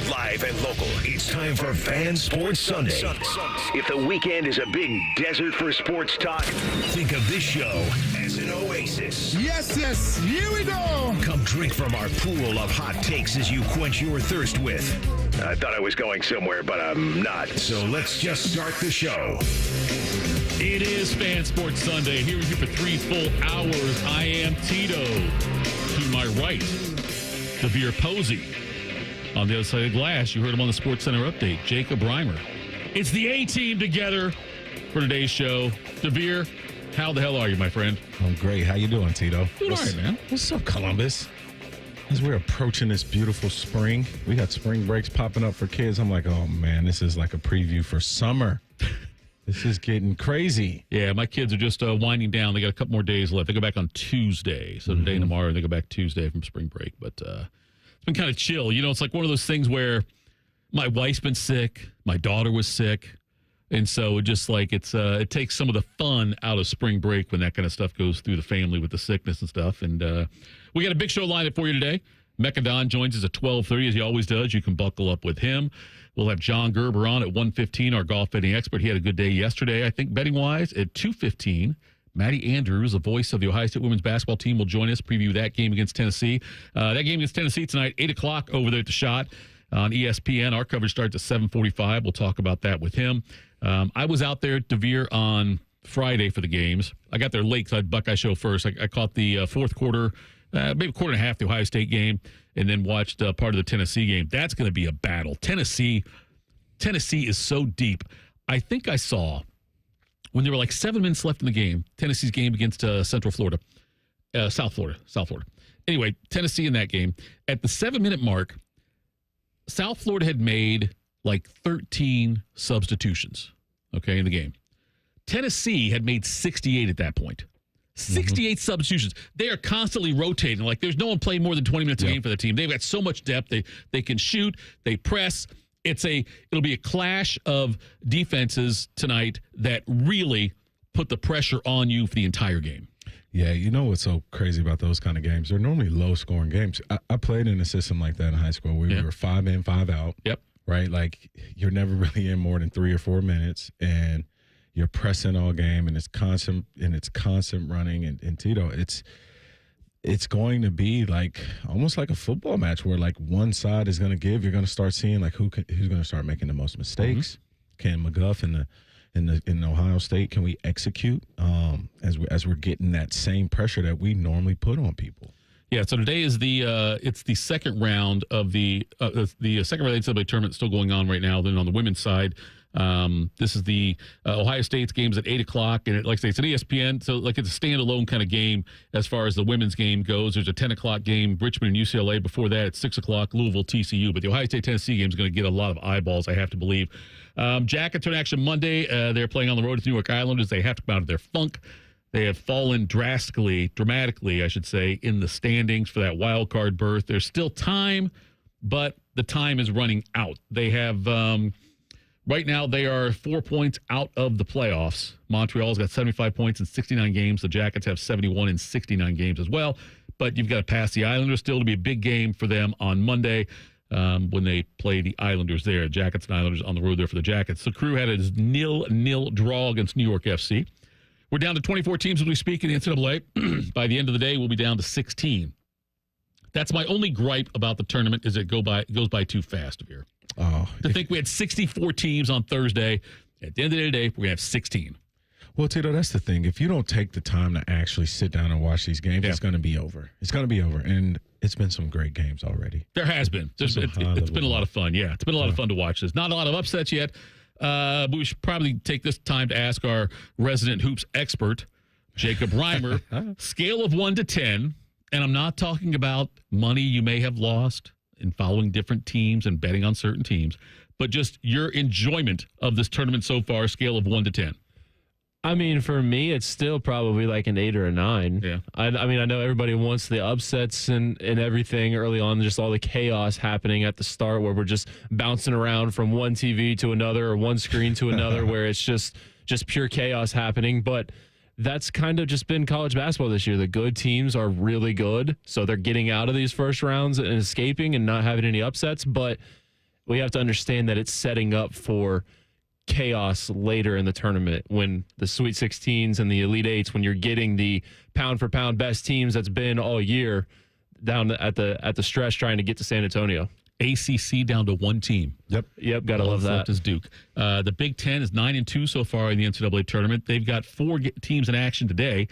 Live and local, it's time for Fan Sports Sunday. If the weekend is a big desert for sports talk, think of this show as an oasis. Yes, here we go. Come drink from our pool of hot takes as you quench your thirst with. I thought I was going somewhere, but I'm not. So let's just start the show. It is Fan Sports Sunday. Here with you for 3 full hours. I am Tito. To my right, DeVier Posey. On the other side of the glass, you heard him on the Sports Center update, Jacob Reimer. It's the A-team together for today's show. DeVier, how the hell are you, my friend? I'm great. How you doing, Tito? Doing all right, man. What's up, Columbus? As we're approaching this beautiful spring, we got spring breaks popping up for kids. I'm like, oh, man, this is like a preview for summer. This is getting crazy. Yeah, my kids are just winding down. They got a couple more days left. They go back on Tuesday. So today and tomorrow, they go back Tuesday from spring break. But it's been kind of chill. You know, it's like one of those things where my wife's been sick. My daughter was sick. And so it just like it takes some of the fun out of spring break when that kind of stuff goes through the family with the sickness and stuff. And we got a big show lined up for you today. Mekka Don joins us at 12:30 as he always does. You can buckle up with him. We'll have John Gerber on at 1:15, our golf betting expert. He had a good day yesterday, I think, betting-wise. At 2:15, Maddie Andrews, the voice of the Ohio State women's basketball team, will join us, preview that game against Tennessee. That game against Tennessee tonight, 8 o'clock over there at the Shot on ESPN. Our coverage starts at 7:45. We'll talk about that with him. I was out there at DeVier on Friday for the games. I got there late because I had Buckeye Show first. I caught the fourth quarter, maybe quarter and a half, the Ohio State game, and then watched part of the Tennessee game. That's going to be a battle. Tennessee is so deep. I think I saw, when there were like 7 minutes left in the game, Tennessee's game against South Florida. Anyway, Tennessee in that game. At the 7-minute mark, South Florida had made like 13 substitutions, in the game. Tennessee had made 68 at that point. 68 substitutions. They are constantly rotating. Like, there's no one playing more than 20 minutes a game for the team. They've got so much depth. They can shoot. They press. It'll be a clash of defenses tonight that really put the pressure on you for the entire game. Yeah, you know what's so crazy about those kind of games? They're normally low-scoring games. I played in a system like that in high school where we were 5 in, 5 out. Yep. Right? Like, you're never really in more than 3 or 4 minutes, and you're pressing all game, and it's constant running. And Tito, it's going to be like almost like a football match where like one side is going to give. You're going to start seeing like who's going to start making the most mistakes. Can McGuff in Ohio State, can we execute as we're getting that same pressure that we normally put on people? Yeah, so today is it's the second round of the second round of the NCAA tournament still going on right now. Then on the women's side, this is the Ohio State's games at 8 o'clock, and like I say, it's an ESPN, so like it's a standalone kind of game as far as the women's game goes. There's a 10 o'clock game, Richmond and UCLA. Before that, it's 6 o'clock, Louisville, TCU. But the Ohio State-Tennessee game is going to get a lot of eyeballs, I have to believe. Jackets are in action Monday. They're playing on the road with the New York Islanders. They have to come out of their funk. They have fallen dramatically, I should say, in the standings for that wild card berth. There's still time, but the time is running out. They have, right now, they are 4 points out of the playoffs. Montreal's got 75 points in 69 games. The Jackets have 71 in 69 games as well. But you've got to pass the Islanders still to be a big game for them on Monday when they play the Islanders there. Jackets and Islanders on the road there for the Jackets. The Crew had a 0-0 draw against New York FC. We're down to 24 teams as we speak in the NCAA. By the end of the day, we'll be down to 16. That's my only gripe about the tournament is it goes by too fast here. To think we had 64 teams on Thursday. At the end of the day, we're going to have 16. Well, Tito, that's the thing. If you don't take the time to actually sit down and watch these games, it's going to be over. It's going to be over. And it's been some great games already. There has been. It's been a lot of fun. Yeah, it's been a lot of fun to watch this. Not a lot of upsets yet. But we should probably take this time to ask our resident hoops expert, Jacob Reimer, scale of 1 to 10, and I'm not talking about money you may have lost in following different teams and betting on certain teams, but just your enjoyment of this tournament so far, scale of 1 to 10. I mean, for me, it's still probably like an 8 or a 9. Yeah. I mean, I know everybody wants the upsets and everything early on, just all the chaos happening at the start where we're just bouncing around from one TV to another or one screen to another where it's just pure chaos happening. But that's kind of just been college basketball this year. The good teams are really good, so they're getting out of these first rounds and escaping and not having any upsets. But we have to understand that it's setting up for chaos later in the tournament when the Sweet 16s and the Elite Eights, when you're getting the pound for pound best teams that's been all year down at the stretch trying to get to San Antonio. ACC down to one team. Yep. Gotta love that. Left is Duke. The Big Ten is 9-2 so far in the NCAA tournament. They've got 4 teams in action today.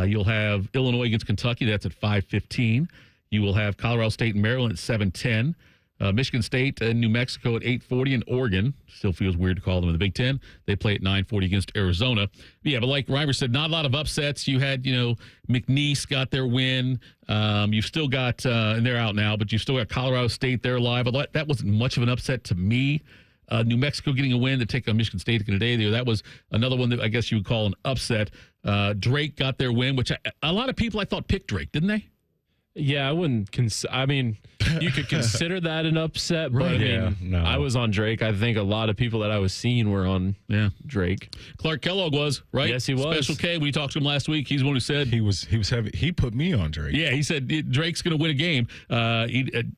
You'll have Illinois against Kentucky. That's at 5:15. You will have Colorado State and Maryland at 7:10. Michigan State and New Mexico at 8:40, and Oregon, still feels weird to call them in the Big Ten, they play at 9:40 against Arizona. Yeah, but like Reimer said, not a lot of upsets. You had, McNeese got their win. You've still got, and they're out now, but you've still got Colorado State there live. That wasn't much of an upset to me. New Mexico getting a win to take on Michigan State today. That was another one that I guess you would call an upset. Drake got their win, which a lot of people I thought picked Drake, didn't they? Yeah, I wouldn't. You could consider that an upset, but I was on Drake. I think a lot of people that I was seeing were on Drake. Clark Kellogg was, right? Yes, he was. Special K. We talked to him last week. He's the one who said he was heavy. He put me on Drake. Yeah, he said Drake's going to win a game.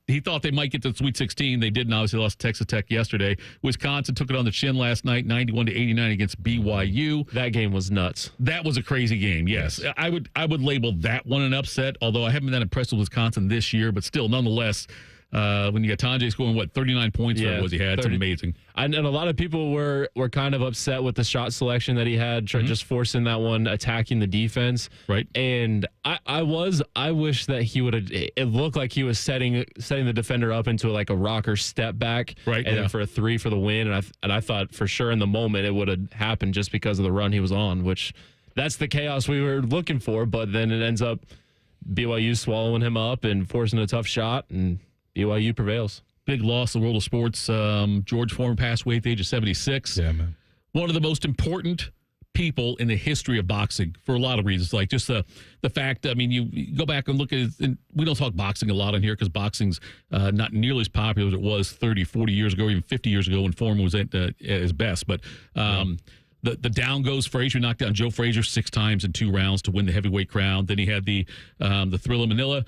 He thought they might get to the Sweet 16. They didn't. Obviously, lost to Texas Tech yesterday. Wisconsin took it on the chin last night, 91-89 against BYU. That game was nuts. That was a crazy game. Yes, I would label that one an upset. Although I haven't been that impressed with Wisconsin this year, but still, nonetheless. When you got Tanjay scoring 39 points, or was he had? 30. It's amazing. And a lot of people were kind of upset with the shot selection that he had, just forcing that one, attacking the defense. Right. And I wish that he would have. It looked like he was setting the defender up into like a rocker step back, right? And then for a 3 for the win. And I thought for sure in the moment it would have happened just because of the run he was on, which that's the chaos we were looking for. But then it ends up BYU swallowing him up and forcing a tough shot, and BYU prevails. Big loss in the world of sports. George Foreman passed away at the age of 76. Yeah, man. One of the most important people in the history of boxing for a lot of reasons. Like just the fact, you go back and look at it, and we don't talk boxing a lot on here because boxing's not nearly as popular as it was 30, 40 years ago, or even 50 years ago when Foreman was at his best. But the down goes Frazier, knocked down Joe Frazier 6 times in 2 rounds to win the heavyweight crown. Then he had the Thrill of Manila.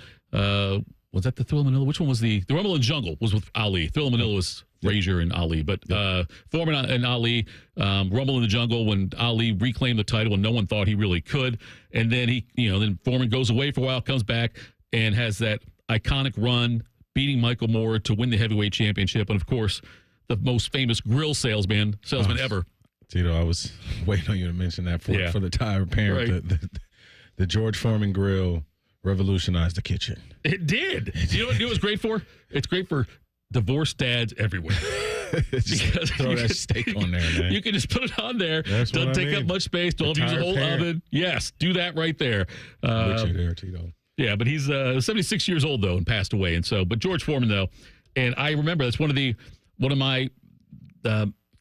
Was that the Thrill of Manila? Which one was the Rumble in Jungle was with Ali. Thrill of Manila was Frazier and Ali. But Foreman and Ali, Rumble in the Jungle when Ali reclaimed the title and no one thought he really could. And then then Foreman goes away for a while, comes back and has that iconic run, beating Michael Moore to win the heavyweight championship. And of course, the most famous grill salesman ever. Tito, I was waiting on you to mention that for the tire parent. Right. The George Foreman grill revolutionized the kitchen. It did. You know what it was great for? It's great for divorced dads everywhere. Just throw that steak on there, man. You can just put it on there. That's Doesn't take up much space. Don't use a whole oven. Yes, do that right there. With you there, Tito. Yeah, but he's 76 years old though and passed away. And so, but George Foreman though, and I remember that's one of my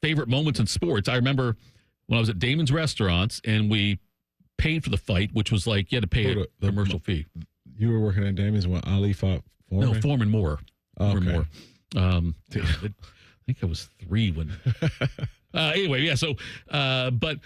favorite moments in sports. I remember when I was at Damon's Restaurants and we paid for the fight, which was like you had to pay a commercial fee. You were working at Damon's when Ali fought Foreman? No, Foreman Moore. Oh, okay. Moore. I think I was 3 when. Anyway, yeah. So, but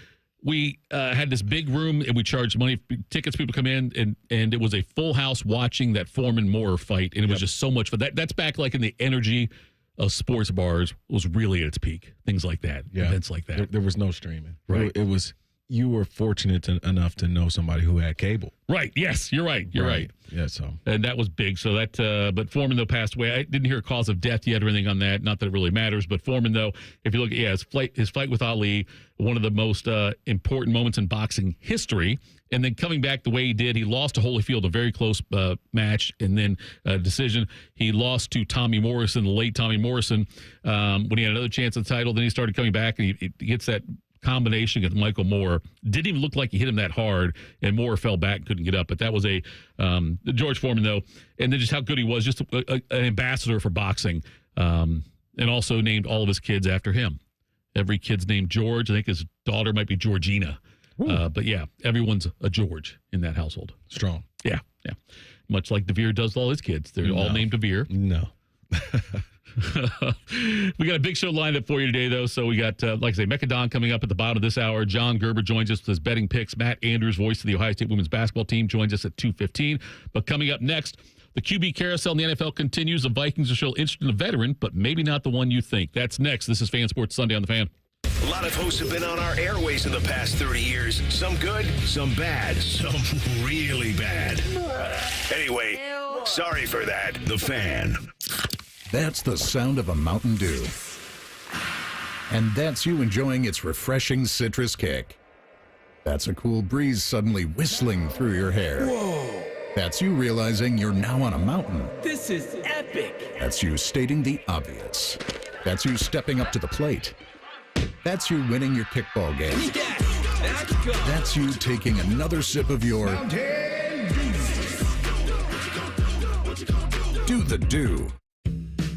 we had this big room and we charged money, tickets, people come in, and it was a full house watching that Foreman Moore fight, and it was just so much fun. That's back like in the energy of sports bars was really at its peak. Things like that, events like that. There was no streaming. Right. It was. You were fortunate enough to know somebody who had cable. Right. Yes, you're right. You're right. Yeah. So. And that was big. So that, but Foreman though passed away. I didn't hear a cause of death yet or anything on that. Not that it really matters. But Foreman though, if you look at his fight with Ali, one of the most important moments in boxing history. And then coming back the way he did, he lost to Holyfield, a very close match, and then a decision. He lost to Tommy Morrison, the late Tommy Morrison, when he had another chance at the title. Then he started coming back, and he gets that combination against Michael Moore. Didn't even look like he hit him that hard, and Moore fell back and couldn't get up. But that was George Foreman, though, and then just how good he was, just an ambassador for boxing, and also named all of his kids after him. Every kid's named George. I think his daughter might be Georgina. But yeah, everyone's a George in that household. Strong. Yeah. Much like DeVier does to all his kids. They're all named DeVier. No. We got a big show lined up for you today, though. So we got, like I say, Mekka Don coming up at the bottom of this hour. John Gerber joins us with his betting picks. Matt Andrews, voice of the Ohio State women's basketball team, joins us at 2:15. But coming up next, the QB carousel in the NFL continues. The Vikings are still interested in a veteran, but maybe not the one you think. That's next. This is Fan Sports Sunday on the Fan. A lot of hosts have been on our airways in the past 30 years. Some good, some bad, some really bad. Anyway, sorry for that. The Fan. That's the sound of a Mountain Dew. And that's you enjoying its refreshing citrus kick. That's a cool breeze suddenly whistling through your hair. Whoa. That's you realizing you're now on a mountain. This is epic. That's you stating the obvious. That's you stepping up to the plate. That's you winning your kickball game. That's you taking another sip of your Do the Do.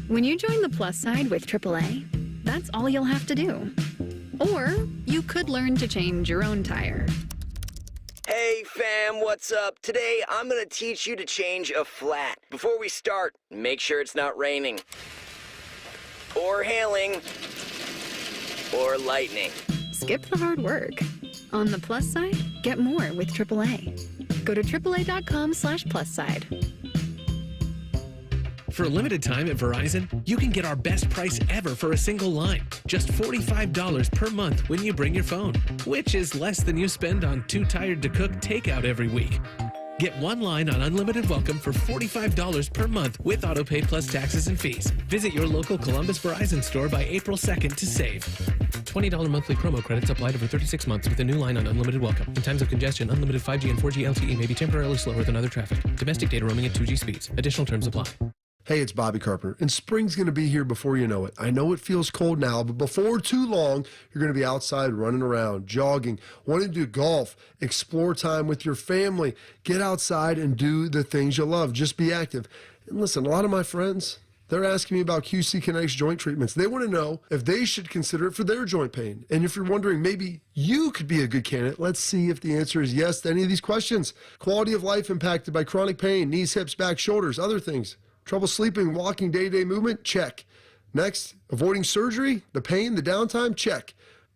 When you join the plus side with AAA, that's all you'll have to do. Or you could learn to change your own tire. Hey fam, what's up? Today I'm going to teach you to change a flat. Before we start, make sure it's not raining, or hailing, or lightning. Skip the hard work. On the plus side, get more with AAA. Go to AAA.com/plus side. For a limited time at Verizon, you can get our best price ever for a single line. Just $45 per month when you bring your phone, which is less than you spend on Too Tired to Cook takeout every week. Get one line on Unlimited Welcome for $45 per month with AutoPay plus taxes and fees. Visit your local Columbus Verizon store by April 2nd to save. $20 monthly promo credits applied over 36 months with a new line on Unlimited Welcome. In times of congestion, unlimited 5G and 4G LTE may be temporarily slower than other traffic. Domestic data roaming at 2G speeds. Additional terms apply. Hey, it's Bobby Carpenter, and spring's going to be here before you know it. I know it feels cold now, but before too long, you're going to be outside running around, jogging, wanting to do golf, explore time with your family, get outside and do the things you love. Just be active. And listen, a lot of my friends, they're asking me about QC Kinetics joint treatments. They want to know if they should consider it for their joint pain. And if you're wondering, maybe you could be a good candidate, let's see if the answer is yes to any of these questions. Quality of life impacted by chronic pain, knees, hips, back, shoulders, other things. Trouble sleeping, walking, day-to-day movement? Check. Next, avoiding surgery, the pain, the downtime? Check.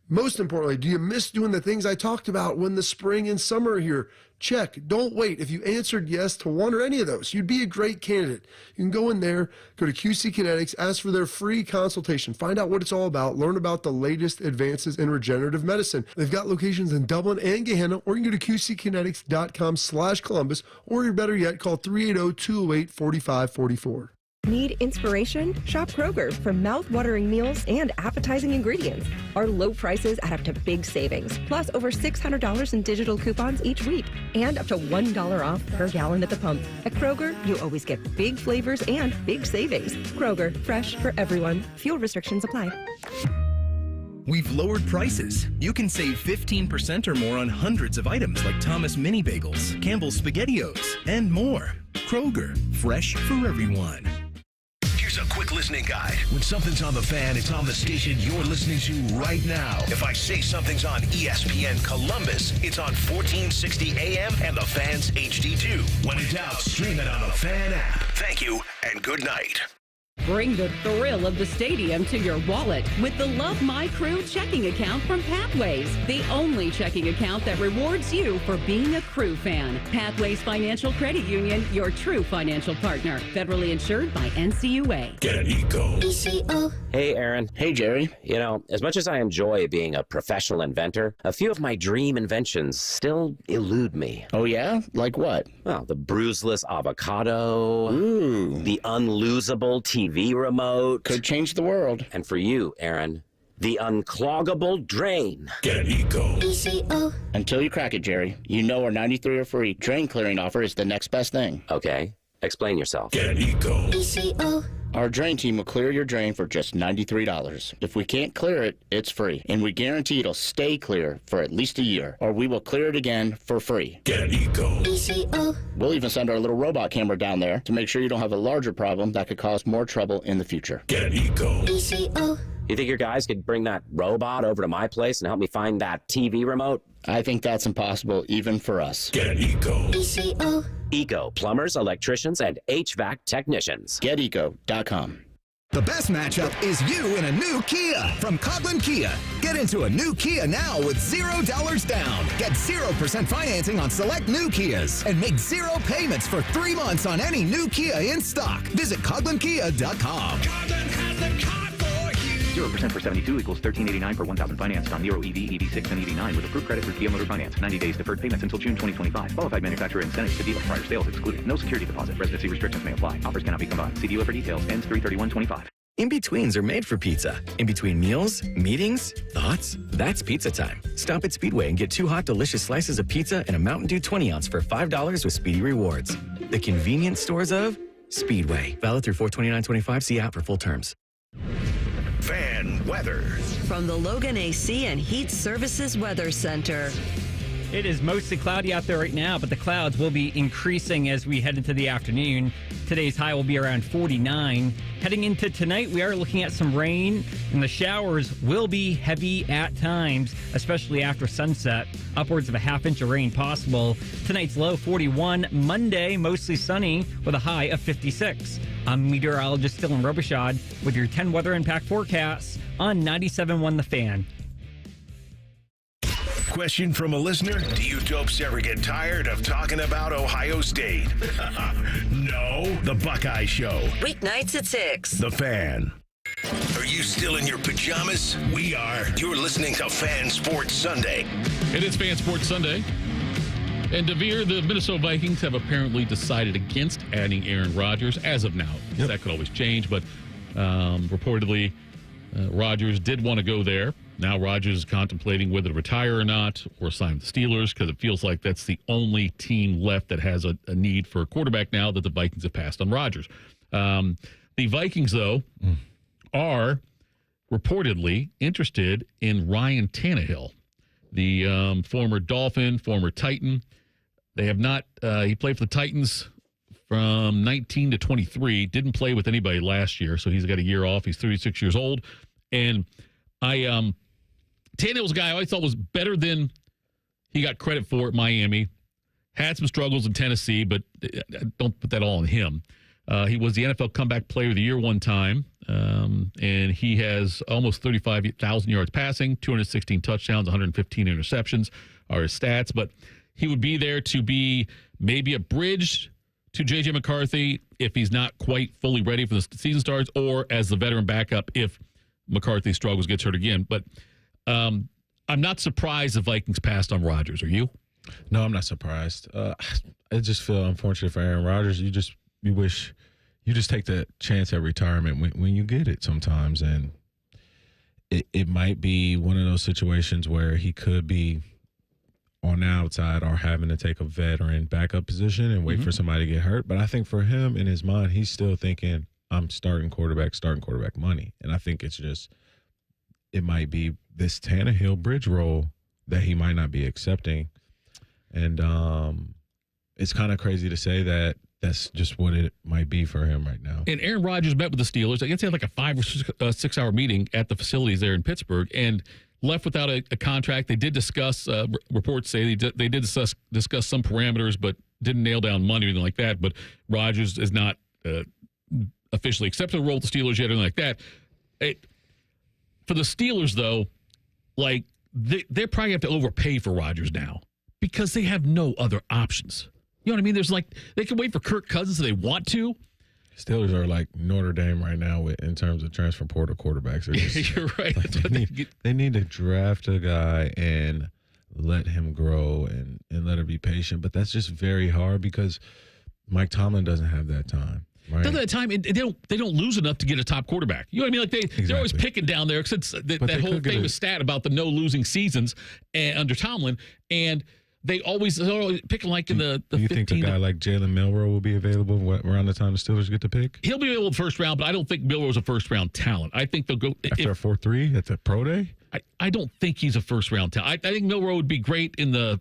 Most importantly, do you miss doing the things I talked about when the spring and summer are here? Check. Don't wait. If you answered yes to one or any of those, you'd be a great candidate. You can go in there, go to QC Kinetics, ask for their free consultation, find out what it's all about, learn about the latest advances in regenerative medicine. They've got locations in Dublin and Gehenna, or you can go to QCkinetics.com/Columbus, or better yet, call 380-208-4544. Need inspiration? Shop Kroger for mouth-watering meals and appetizing ingredients. Our low prices add up to big savings, plus over $600 in digital coupons each week, and up to $1 off per gallon at the pump. At Kroger, you always get big flavors and big savings. Kroger, fresh for everyone. Fuel restrictions apply. We've lowered prices. You can save 15% or more on hundreds of items like Thomas Mini Bagels, Campbell's SpaghettiOs, and more. Kroger, fresh for everyone. Here's a quick listening guide. When something's on the Fan, it's on the station you're listening to right now. If I say something's on ESPN Columbus, it's on 1460 AM and the Fan's HD2. When in doubt, stream it on the Fan app. Thank you and good night. Bring the thrill of the stadium to your wallet with the Love My Crew checking account from Pathways, the only checking account that rewards you for being a Crew fan. Pathways Financial Credit Union, your true financial partner. Federally insured by NCUA. Get an Eco. ECO. Hey, Aaron. Hey, Jerry. You know, as much as I enjoy being a professional inventor, a few of my dream inventions still elude me. Oh, yeah? Like what? Well, the bruiseless avocado. Ooh. The unlosable TV remote. Could change the world. And for you, Aaron, the uncloggable drain. Get an Eco. ECO. Until you crack it, Jerry. You know our 93 or free drain clearing offer is the next best thing. Okay. Explain yourself. Get an Eco. ECO. Our drain team will clear your drain for just $93. If we can't clear it, it's free. And we guarantee it'll stay clear for at least a year, or we will clear it again for free. Get an Eco. ECO. We'll even send our little robot camera down there to make sure you don't have a larger problem that could cause more trouble in the future. Get an Eco. ECO. You think your guys could bring that robot over to my place and help me find that TV remote? I think that's impossible even for us. Get an Eco. ECO. Eco, plumbers, electricians, and HVAC technicians. GetEco.com. The best matchup is you in a new Kia from Coughlin Kia. Get into a new Kia now with $0 down. Get 0% financing on select new Kias and make 0 payments for 3 months on any new Kia in stock. Visit CoughlinKia.com. Coughlin has the car for you. 0% for 72 equals $13.89 per 1,000 financed on Nero EV, EV6, and EV9 with approved credit through Kia Motor Finance. 90 days deferred payments until June 2025. Qualified manufacturer incentives to dealer. Prior sales excluded. No security deposit. Residency restrictions may apply. Offers cannot be combined. See dealer for details. Ends 3/31/25. In-betweens are made for pizza. In between meals, meetings, thoughts, that's pizza time. Stop at Speedway and get 2 hot, delicious slices of pizza and a Mountain Dew 20-ounce for $5 with Speedy Rewards. The convenience stores of Speedway. Valid through 4/29/25. See app for full terms. Fan weather. From the Logan AC and Heat Services Weather Center. It is mostly cloudy out there right now, but the clouds will be increasing as we head into the afternoon. Today's high will be around 49. Heading into tonight, we are looking at some rain, and the showers will be heavy at times, especially after sunset. Upwards of a ½ inch of rain possible. Tonight's low 41. Monday, mostly sunny with a high of 56. I'm meteorologist Dylan Robichaud with your 10 weather impact forecasts on 97.1 The Fan. Question from a listener: do you dopes ever get tired of talking about Ohio State? No. The Buckeye Show. Weeknights at 6. The Fan. Are you still in your pajamas? We are. You're listening to Fan Sports Sunday. It is Fan Sports Sunday. And DeVier, the Minnesota Vikings have apparently decided against adding Aaron Rodgers as of now. Yep. That could always change, but reportedly Rodgers did want to go there. Now Rodgers is contemplating whether to retire or not, or sign with the Steelers, because it feels like that's the only team left that has a need for a quarterback now that the Vikings have passed on Rodgers. The Vikings, though, are reportedly interested in Ryan Tannehill, the former Dolphin, former Titan. They have not he played for the Titans from 19 to 23, didn't play with anybody last year, so he's got a year off. He's 36 years old. And Tannehill's a guy I always thought was better than he got credit for at Miami. Had some struggles in Tennessee, but don't put that all on him. He was the NFL Comeback Player of the Year one time, and he has almost 35,000 yards passing, 216 touchdowns, 115 interceptions are his stats. But he would be there to be maybe a bridge to J.J. McCarthy if he's not quite fully ready for the season starts, or as the veteran backup if McCarthy struggles, gets hurt again. But I'm not surprised the Vikings passed on Rodgers. Are you? No, I'm not surprised. I just feel unfortunate for Aaron Rodgers. You wish you just take the chance at retirement when you get it sometimes. And it might be one of those situations where he could be on the outside or having to take a veteran backup position and wait for somebody to get hurt. But I think for him, in his mind, he's still thinking, I'm starting quarterback money. And I think it might be this Tannehill bridge role that he might not be accepting. And it's kind of crazy to say that that's just what it might be for him right now. And Aaron Rodgers met with the Steelers. I guess they had like a 5 or 6 hour meeting at the facilities there in Pittsburgh and left without a contract. They did discuss, reports say they did discuss some parameters, but didn't nail down money or anything like that. But Rodgers is not officially accepted a role with the Steelers yet or anything like that. For the Steelers, though, like they probably have to overpay for Rodgers now because they have no other options. You know what I mean? There's like they can wait for Kirk Cousins if they want to. Steelers are like Notre Dame right now in terms of transfer portal quarterbacks. You're right. Like they need to draft a guy and let him grow and let him be patient. But that's just very hard because Mike Tomlin doesn't have that time. Right. Doesn't have time, and they don't lose enough to get a top quarterback. You know what I mean? Like they're always picking down there because that whole famous stat about the no losing seasons under Tomlin, and they're always picking like in the 15. Do you think a guy like Jalen Milroe will be available around the time the Steelers get to pick? He'll be available first round, but I don't think Milroe's a first round talent. I think they'll go after a 4-3 at the pro day. I don't think he's a first round talent. I think Milroe would be great in the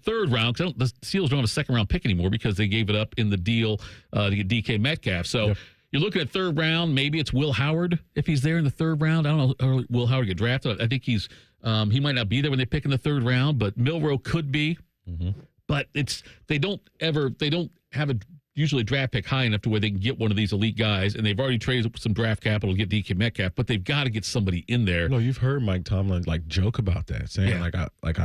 third round because the Steelers don't have a second round pick anymore because they gave it up in the deal to get DK Metcalf. So you're looking at third round. Maybe it's Will Howard if he's there in the third round. I don't know. Or Will Howard get drafted? I think he's he might not be there when they pick in the third round, but Milroe could be. But they don't have a usually a draft pick high enough to where they can get one of these elite guys, and they've already traded some draft capital to get DK Metcalf, but they've got to get somebody in there. No, you've heard Mike Tomlin like joke about that, saying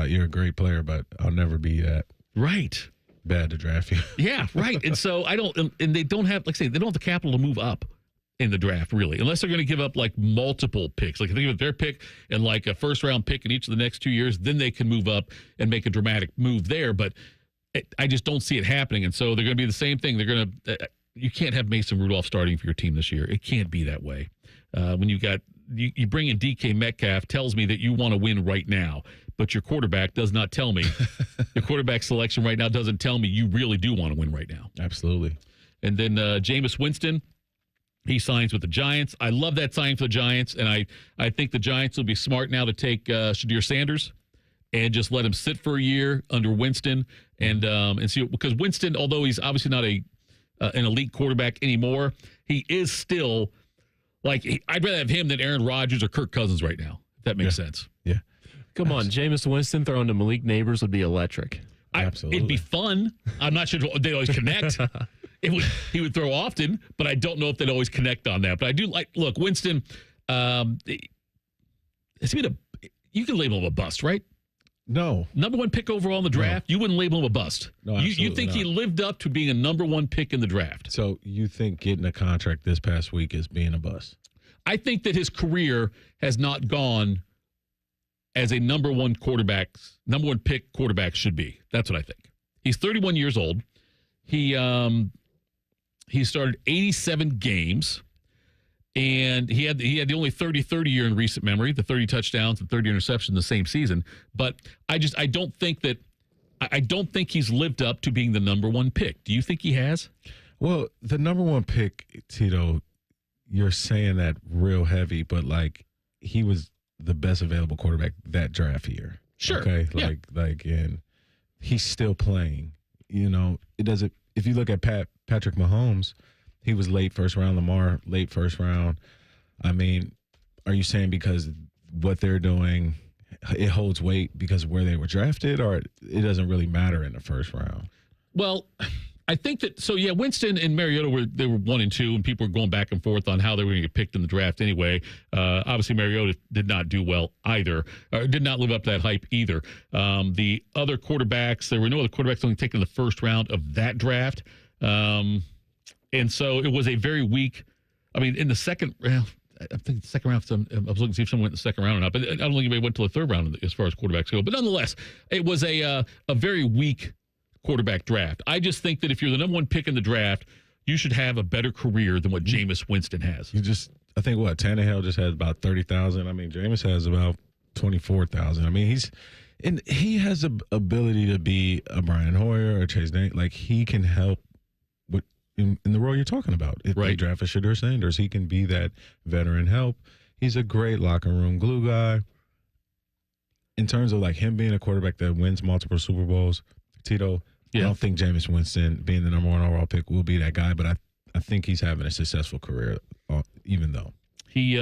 you're a great player, but I'll never be that right bad to draft you. Yeah, right. And so and they don't have, like I say, they don't have the capital to move up in the draft, really, unless they're going to give up like multiple picks. Like if they give up their pick and like a first round pick in each of the next 2 years, then they can move up and make a dramatic move there. But I just don't see it happening. And so they're going to be the same thing. They're going to, you can't have Mason Rudolph starting for your team this year. It can't be that way. When you bring in DK Metcalf, tells me that you want to win right now. But your quarterback does not tell me. Your quarterback selection right now doesn't tell me you really do want to win right now. Absolutely. And then Jameis Winston, he signs with the Giants. I love that signing for the Giants, and I think the Giants will be smart now to take Shadir Sanders and just let him sit for a year under Winston and see, because Winston, although he's obviously not an elite quarterback anymore, he is still I'd rather have him than Aaron Rodgers or Kirk Cousins right now. If that makes sense. Yeah. Come on, Jameis Winston throwing to Malik Neighbors would be electric. Absolutely. It'd be fun. I'm not sure they'd always connect. He would throw often, but I don't know if they'd always connect on that. But I do look, Winston, has he been you can label him a bust, right? No. Number 1 pick overall in the draft, you wouldn't label him a bust. No, you think he lived up to being a number 1 pick in the draft. So you think getting a contract this past week is being a bust? I think that his career has not gone as a number 1 pick quarterback should be. That's what I think. He's 31 years old. He started 87 games, and he had the only 30-30 year in recent memory, the 30 touchdowns and 30 interceptions the same season. But I don't think he's lived up to being the number 1 pick. Do you think he has? Well, the number 1 pick, Tito, you're saying that real heavy, but he was the best available quarterback that draft year. Sure. Okay. Yeah. And he's still playing. It doesn't. If you look at Patrick Mahomes, he was late first round. Lamar, late first round. I mean, are you saying because what they're doing, it holds weight because of where they were drafted, or it doesn't really matter in the first round? Well, I think that, so yeah, Winston and Mariota were 1 and 2, and people were going back and forth on how they were going to get picked in the draft anyway. Obviously, Mariota did not do well either, or did not live up to that hype either. The other quarterbacks, there were no other quarterbacks only taken in the first round of that draft. And so it was a very weak, in the second round, I think the second round, I was looking to see if someone went in the second round or not, but I don't think anybody went to the third round as far as quarterbacks go. But nonetheless, it was a very weak quarterback draft. I just think that if you're the number 1 pick in the draft, you should have a better career than what Jameis Winston has. I think Tannehill just has about 30,000. Jameis has about 24,000. He has the ability to be a Brian Hoyer or Chase Daniel. He can help in the role you're talking about. If they draft a Shadir Sanders, he can be that veteran help. He's a great locker room glue guy. In terms of him being a quarterback that wins multiple Super Bowls, Tito, I don't think Jameis Winston, being the number 1 overall pick, will be that guy, but I think he's having a successful career, even though. He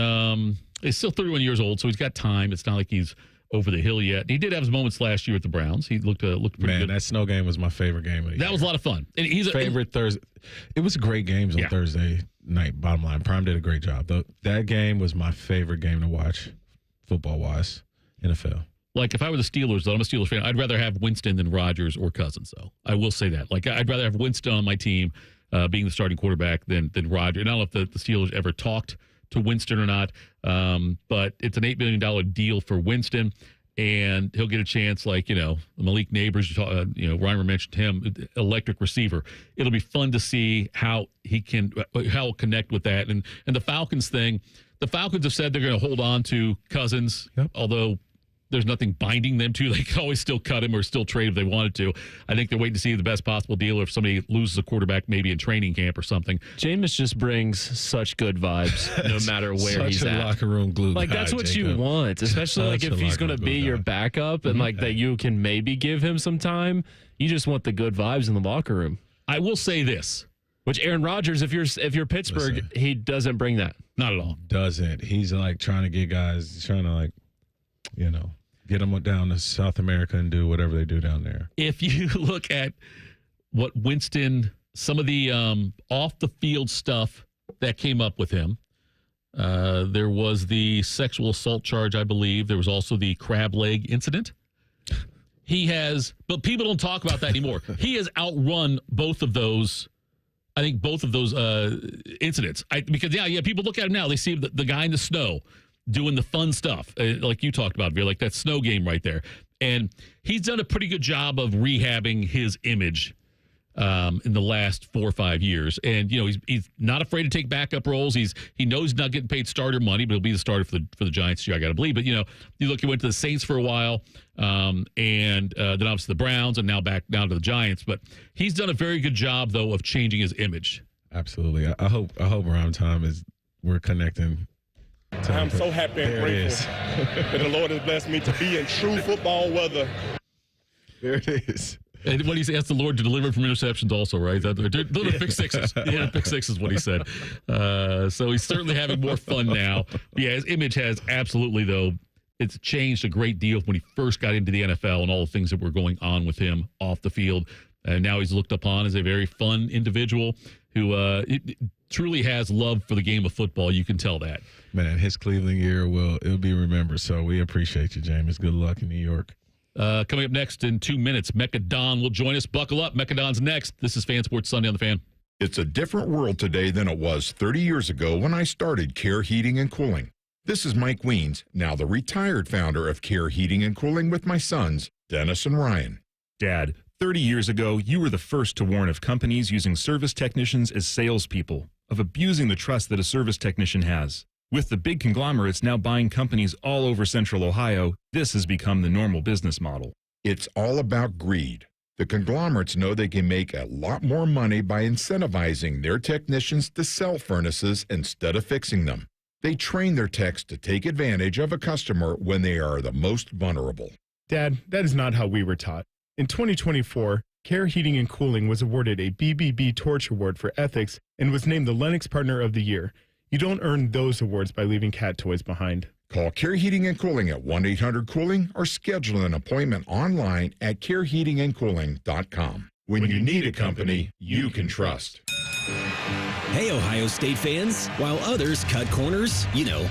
is still 31 years old, so he's got time. It's not like he's over the hill yet. He did have his moments last year at the Browns. He looked pretty good. That snow game was my favorite game of the year. That was a lot of fun. And he's favorite Thursday. It was great games on Thursday night, bottom line. Prime did a great job. That game was my favorite game to watch, football-wise, NFL. If I were the Steelers, though, I'm a Steelers fan, I'd rather have Winston than Rodgers or Cousins, though. I will say that. I'd rather have Winston on my team being the starting quarterback than Rodgers. And I don't know if the Steelers ever talked to Winston or not, but it's an $8 million deal for Winston, and he'll get a chance Malik Neighbors, Reimer mentioned him, electric receiver. It'll be fun to see how he'll connect with that. And the Falcons thing, the Falcons have said they're going to hold on to Cousins, although there's nothing binding them to. They can always still cut him or still trade if they wanted to. I think they're waiting to see the best possible deal, or if somebody loses a quarterback maybe in training camp or something. Jameis just brings such good vibes no matter where he's at. Locker room glue. That's what you want, especially if he's going to be your backup and that you can maybe give him some time. You just want the good vibes in the locker room. I will say this, which Aaron Rodgers, if you're Pittsburgh, he doesn't bring that. Not at all. Doesn't. He's trying to get guys, trying to get them down to South America and do whatever they do down there. If you look at what Winston some of the off-the-field stuff that came up with him. There was the sexual assault charge, I believe. There was also the crab leg incident. But people don't talk about that anymore. He has outrun both of those. I think both of those incidents. Because people look at him now. They see the guy in the snow doing the fun stuff, like you talked about, like that snow game right there. And he's done a pretty good job of rehabbing his image in the last 4 or 5 years. And, he's not afraid to take backup roles. He knows he's not getting paid starter money, but he'll be the starter for the Giants, I got to believe. But, you look, he went to the Saints for a while, and then obviously the Browns, and now back down to the Giants. But he's done a very good job, though, of changing his image. Absolutely. I hope around time we're connecting. I'm so happy and grateful that the Lord has blessed me to be in true football weather. There it is. And what he asked the Lord to deliver from interceptions also, right? Deliver pick sixes. Yeah, pick six is what he said. So he's certainly having more fun now. Yeah, his image has absolutely, though, it's changed a great deal when he first got into the NFL and all the things that were going on with him off the field. And now he's looked upon as a very fun individual who truly has love for the game of football. You can tell that. Man, his Cleveland year it'll be remembered. So we appreciate you, James. Good luck in New York. Coming up next in 2 minutes, Mekka Don will join us. Buckle up. Mekka Don's next. This is Fan Sports Sunday on the Fan. It's a different world today than it was 30 years ago when I started Care Heating and Cooling. This is Mike Weens, now the retired founder of Care Heating and Cooling with my sons, Dennis and Ryan. Dad, 30 years ago, you were the first to warn of companies using service technicians as salespeople, of abusing the trust that a service technician has. With the big conglomerates now buying companies all over Central Ohio, this has become the normal business model. It's all about greed. The conglomerates know they can make a lot more money by incentivizing their technicians to sell furnaces instead of fixing them. They train their techs to take advantage of a customer when they are the most vulnerable. Dad, that is not how we were taught. In 2024, Care Heating and Cooling was awarded a BBB Torch Award for ethics and was named the Lennox Partner of the Year. You don't earn those awards by leaving cat toys behind. Call Care Heating and Cooling at 1-800-COOLING or schedule an appointment online at careheatingandcooling.com. When you need a company you can trust. Hey, Ohio State fans. While others cut corners,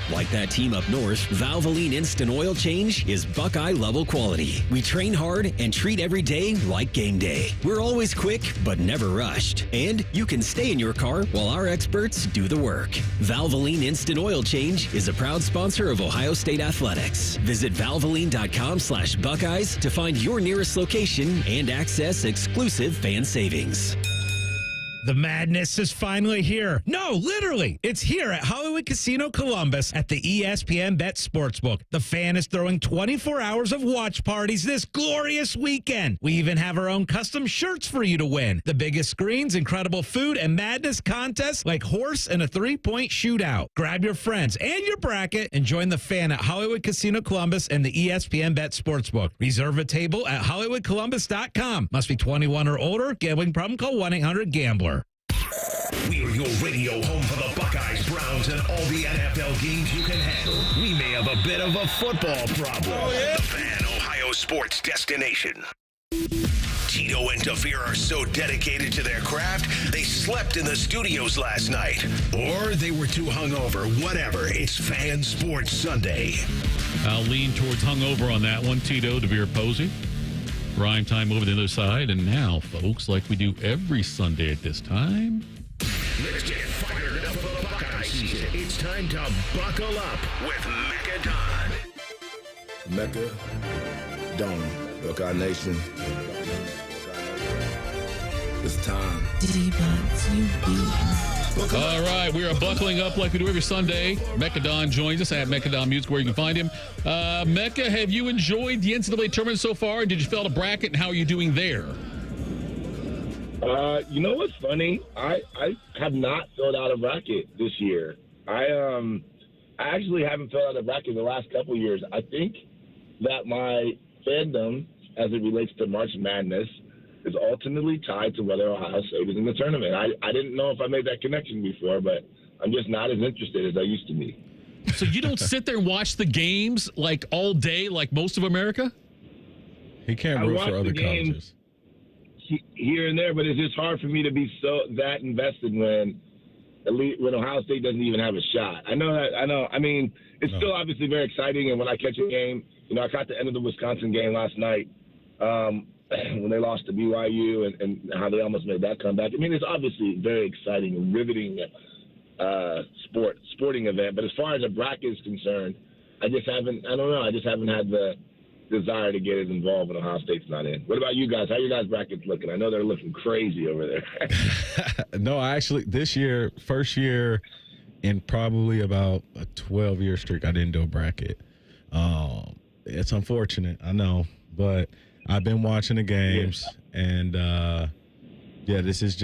like that team up north, Valvoline Instant Oil Change is Buckeye-level quality. We train hard and treat every day like game day. We're always quick, but never rushed. And you can stay in your car while our experts do the work. Valvoline Instant Oil Change is a proud sponsor of Ohio State Athletics. Visit valvoline.com/Buckeyes to find your nearest location and access exclusive fan savings. The madness is finally here. No, literally. It's here at Hollywood Casino Columbus at the ESPN Bet Sportsbook. The Fan is throwing 24 hours of watch parties this glorious weekend. We even have our own custom shirts for you to win. The biggest screens, incredible food, and madness contests like horse and a three-point shootout. Grab your friends and your bracket and join the Fan at Hollywood Casino Columbus and the ESPN Bet Sportsbook. Reserve a table at HollywoodColumbus.com. Must be 21 or older. Gambling problem? Call 1-800-GAMBLER. We're your radio home for the Buckeyes, Browns, and all the NFL games you can handle. We may have a bit of a football problem. Oh, yeah? The Fan, Ohio sports destination. Tito and DeVier are so dedicated to their craft, they slept in the studios last night. Or they were too hungover. Whatever. It's Fan Sports Sunday. I'll lean towards hungover on that one. Tito, DeVier, Posey. Rhyme time over the other side. And now, folks, like we do every Sunday at this time. Let's get fired up for Buckeye season. It's time to buckle up with Mekka Don. Mekka Don, Buckeye Nation. It's time. All right, we are buckling up like we do every Sunday. Mekka Don joins us at Mekka Don Music, where you can find him. Mekka, have you enjoyed the NCAA Tournament so far? Did you fill out a bracket, and how are you doing there? You know what's funny? I have not filled out a bracket this year. I actually haven't filled out a bracket the last couple of years. I think that my fandom, as it relates to March Madness, is ultimately tied to whether Ohio State is in the tournament. I didn't know if I made that connection before, but I'm just not as interested as I used to be. So you don't sit there and watch the games like all day like most of America? He can't root for other colleges. here and there, but it's just hard for me to be that invested when Ohio State doesn't even have a shot. I know. I mean, it's still obviously very exciting. And when I catch a game, I caught the end of the Wisconsin game last night when they lost to BYU and how they almost made that comeback. I mean, it's obviously very exciting and riveting sporting event. But as far as a bracket is concerned, I just haven't had the desire to get as involved when Ohio State's not in. What about you guys? How are your guys' brackets looking? I know they're looking crazy over there. No, this year, first year in probably about a 12-year streak, I didn't do a bracket. It's unfortunate, I know, but I've been watching the games, and this is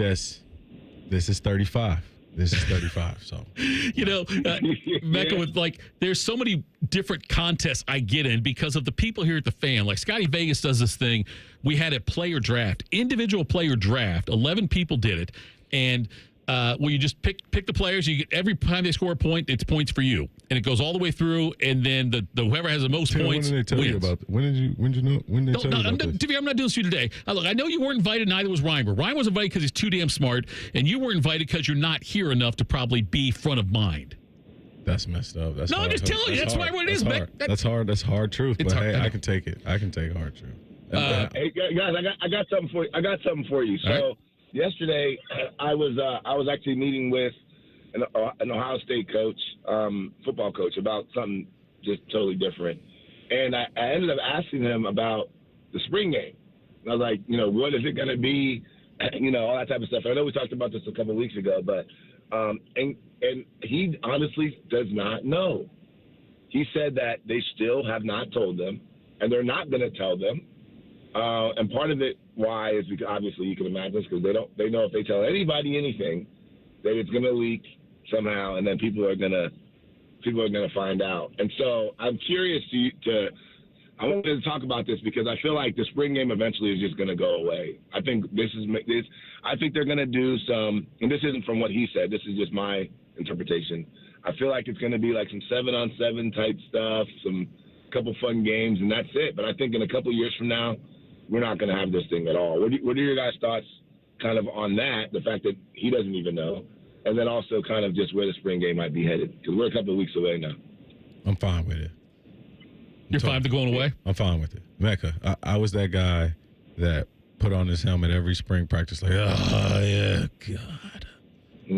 35. This is 35, so. Mekka, with there's so many different contests I get in because of the people here at the Fan. Like Scotty Vegas does this thing. We had a player draft, individual player draft. 11 people did it, and you just pick the players. You get every time they score a point, it's points for you, and it goes all the way through. And then the whoever has the most points when did they tell wins. You about? When did you know? When did they tell you about this? DeVier, I'm not doing this to you today. Look, I know you weren't invited. Neither was Reimer. Reimer was invited because he's too damn smart, and you were invited because you're not here enough to probably be front of mind. That's messed up. That's hard. I'm just telling you. That's what it is, Beck. That's hard. That's hard truth. It's but hard. Hey, I can take it. I can take hard truth. Hey guys, I got something for you. So yesterday, I was actually meeting with an Ohio State coach, football coach, about something just totally different, and I ended up asking him about the spring game. And I was like, what is it going to be? All that type of stuff. I know we talked about this a couple of weeks ago, but and he honestly does not know. He said that they still have not told them, and they're not going to tell them. And part of it, why, is because obviously you can imagine, because they know if they tell anybody anything, that it's going to leak somehow, and then people are going to find out. And so I'm curious I wanted to talk about this because I feel like the spring game eventually is just going to go away. I think I think they're going to do some, and this isn't from what he said. This is just my interpretation. I feel like it's going to be like some 7-on-7 type stuff, some couple fun games, and that's it. But I think in a couple years from now, we're not going to have this thing at all. What are your guys' thoughts kind of on that, the fact that he doesn't even know, and then also kind of just where the spring game might be headed? Because we're a couple of weeks away now. I'm fine with it. You're fine with it going away? I'm fine with it. Mekka, I was that guy that put on his helmet every spring practice like, oh, yeah, God.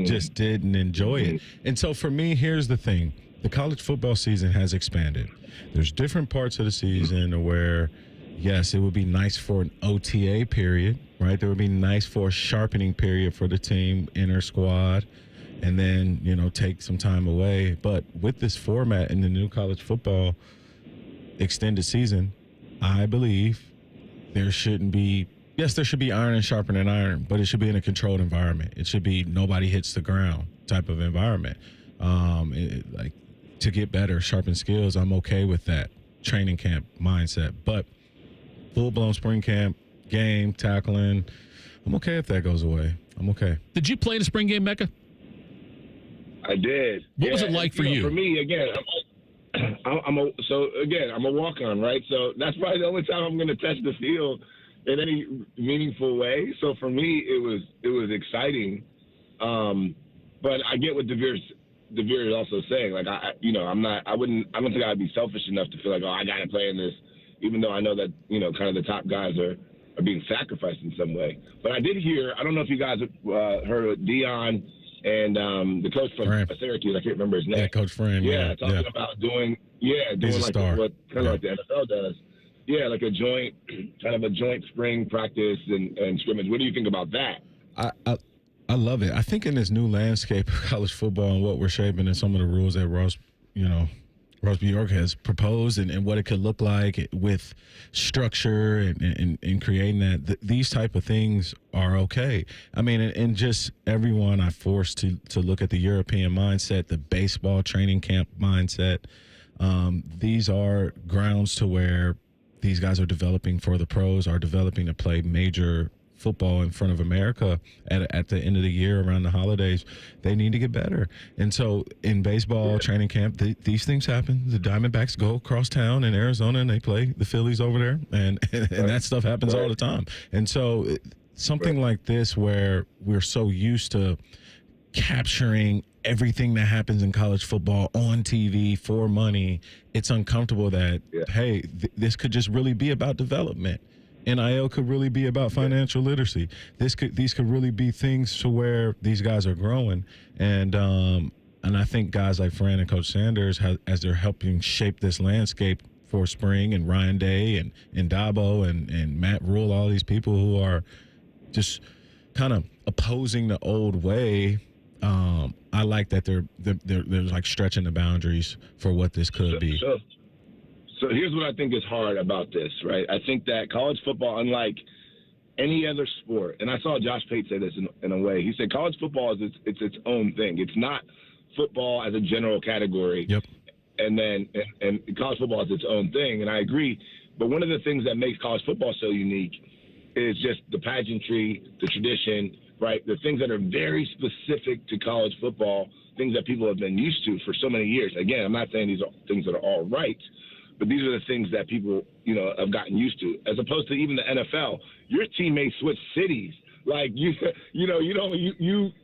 Just didn't enjoy it. And so for me, here's the thing. The college football season has expanded. There's different parts of the season where, yes, it would be nice for an OTA period, right? There would be nice for a sharpening period for the team, inner squad, and then, take some time away. But with this format in the new college football extended season, I believe there shouldn't be, yes, there should be iron and sharpening iron, but it should be in a controlled environment. It should be nobody hits the ground type of environment. To get better, sharpen skills, I'm okay with that training camp mindset. But full-blown spring camp, game, tackling, I'm okay if that goes away. I'm okay. Did you play in a spring game, Mekka? I did. What was it like for you? For me, again, I'm a walk-on, right? So that's probably the only time I'm going to touch the field in any meaningful way. So for me, it was exciting. But I get what DeVier is also saying. Like I don't think I'd be selfish enough to feel like, I got to play in this, even though I know that kind of the top guys are being sacrificed in some way. But I did hear, I don't know if you guys heard Dion and the coach from Syracuse, I can't remember his name. Yeah, Coach Fran. Yeah, talking about doing like what kind of like the NFL does. Yeah, like a joint spring practice and scrimmage. What do you think about that? I love it. I think in this new landscape of college football and what we're shaping and some of the rules that Ross B. York has proposed and what it could look like with structure and creating that, these type of things are okay. I mean, and just everyone I forced to look at the European mindset, the baseball training camp mindset. These are grounds to where these guys are developing for the pros, are developing to play major football in front of America at the end of the year around the holidays. They need to get better. And so in baseball training camp, these things happen. The Diamondbacks go across town in Arizona and they play the Phillies over there, and that stuff happens all the time. And so something like this where we're so used to capturing everything that happens in college football on TV for money, it's uncomfortable that, hey, this could just really be about development. NIL could really be about financial literacy. These could really be things to where these guys are growing. And I think guys like Fran and Coach Sanders, as they're helping shape this landscape for spring, and Ryan Day and Dabo and Matt Rule, all these people who are just kind of opposing the old way. I like that they're like stretching the boundaries for what this could be. So here's what I think is hard about this, right? I think that college football, unlike any other sport, and I saw Josh Pate say this in a way. He said college football is its own thing. It's not football as a general category. Yep. And college football is its own thing, and I agree. But one of the things that makes college football so unique is just the pageantry, the tradition, right? The things that are very specific to college football, things that people have been used to for so many years. Again, I'm not saying these are things that are all right, but these are the things that people, have gotten used to. As opposed to even the NFL, your team may switch cities. Like you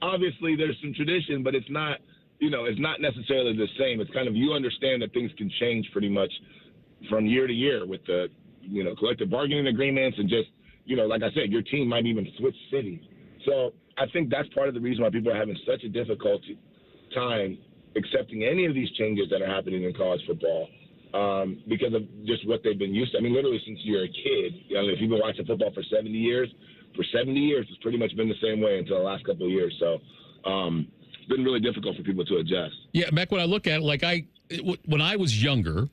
obviously there's some tradition, but it's not, it's not necessarily the same. It's kind of, you understand that things can change pretty much from year to year with the, collective bargaining agreements and just, like I said, your team might even switch cities. So I think that's part of the reason why people are having such a difficult time accepting any of these changes that are happening in college football because of just what they've been used to. I mean, literally since you're a kid, if you've been watching football for 70 years, it's pretty much been the same way until the last couple of years. So it's been really difficult for people to adjust. Yeah, Mac, when I look at it, when I was younger,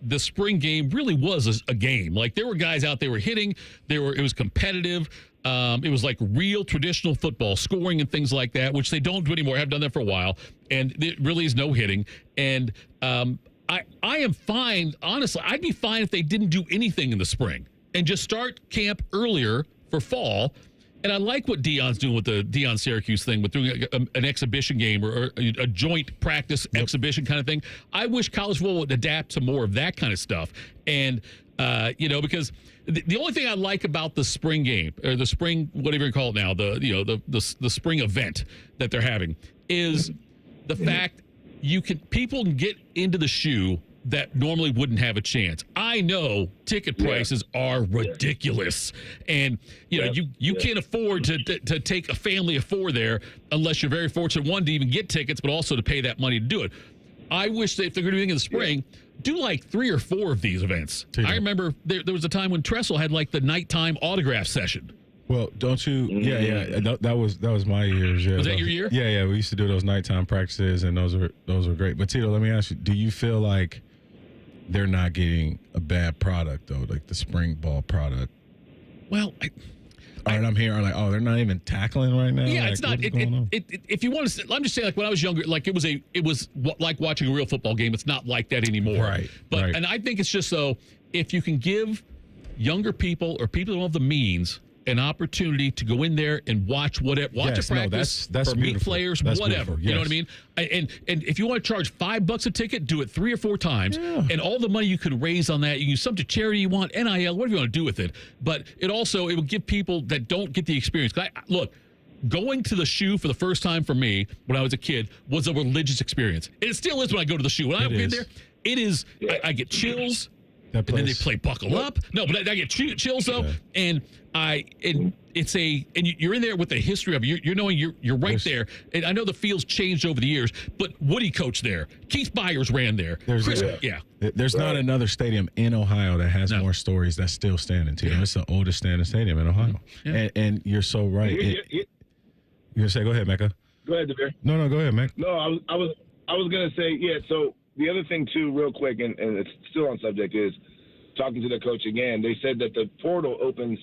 the spring game really was a game. Like, there were guys out there were hitting. It was competitive. It was like real traditional football, scoring and things like that, which they don't do anymore. I have done that for a while, and it really is no hitting. And I am fine. Honestly, I'd be fine if they didn't do anything in the spring and just start camp earlier for fall. And I like what Deion's doing with the Deion Syracuse thing, with doing an exhibition game or a joint practice exhibition kind of thing. I wish college football would adapt to more of that kind of stuff. And, because the only thing I like about the spring game, or the spring, whatever you call it now, the spring event that they're having, is the fact people can get into the shoe that normally wouldn't have a chance. I know ticket prices are ridiculous, and you can't afford to take a family of four there unless you're very fortunate, one, to even get tickets, but also to pay that money to do it. I wish that if they're going to do anything in the spring, do like 3 or 4 of these events. I remember there was a time when Tressel had like the nighttime autograph session. Well, don't you? Yeah. That was my years. Yeah. Was that your year? Yeah. We used to do those nighttime practices, and those were great. But Tito, let me ask you: do you feel like they're not getting a bad product though, like the spring ball product? Well, I'm hearing like, they're not even tackling right now. Yeah, like, it's not. If you want to, I'm just saying, like when I was younger, like it was like watching a real football game. It's not like that anymore. Right. But and I think it's just so if you can younger people or people who don't have the means an opportunity to go in there and watch a practice, that's or meet players, that's whatever. Yes. You know what I mean? And if you want to charge $5 a ticket, do it 3 or 4 times, and all the money you could raise on that, you can use some to charity you want, NIL, whatever you want to do with it. But it will give people that don't get the experience. Look, going to the shoe for the first time for me when I was a kid was a religious experience. And it still is when I go to the shoe. When I get there, it is. I get chills. And then they play Buckle Up. No, but I get chills though, and you're in there with the history of it. You're knowing you're right there. And I know the field's changed over the years, but Woody coached there. Keith Byers ran there. There's not another stadium in Ohio that has more stories that's still standing. It's the oldest standing stadium in Ohio. Yeah. And you're so right. You're gonna say, go ahead, Mekka. Go ahead, DeVier. No, go ahead, Mekka. No, I was gonna say, so the other thing too, real quick, and it's still on subject, is talking to the coach again. They said that the portal opens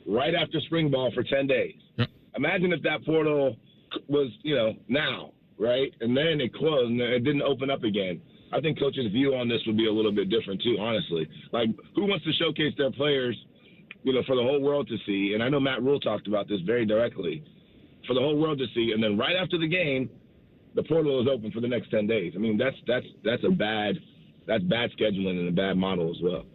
right after spring ball for 10 days. Yep. Imagine if that portal was, now, right? And then it closed and it didn't open up again. I think coach's view on this would be a little bit different too, honestly. Like, who wants to showcase their players, for the whole world to see? And I know Matt Rule talked about this very directly. For the whole world to see, and then right after the game, the portal is open for the next 10 days. I mean, that's bad scheduling and a bad model as well.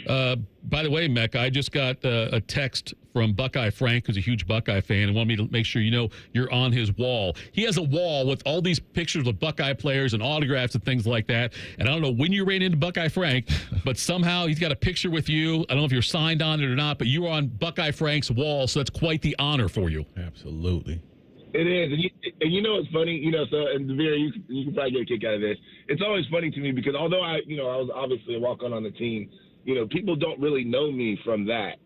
By the way, Mekka, I just got a text from Buckeye Frank, who's a huge Buckeye fan, and wanted me to make sure you know you're on his wall. He has a wall with all these pictures of Buckeye players and autographs and things like that. And I don't know when you ran into Buckeye Frank, but somehow he's got a picture with you. I don't know if you're signed on it or not, but you are on Buckeye Frank's wall, so that's quite the honor for you. Absolutely. It is. And you know, it's funny, so, and DeVier, you can probably get a kick out of this. It's always funny to me because although I was obviously a walk-on the team, people don't really know me from that,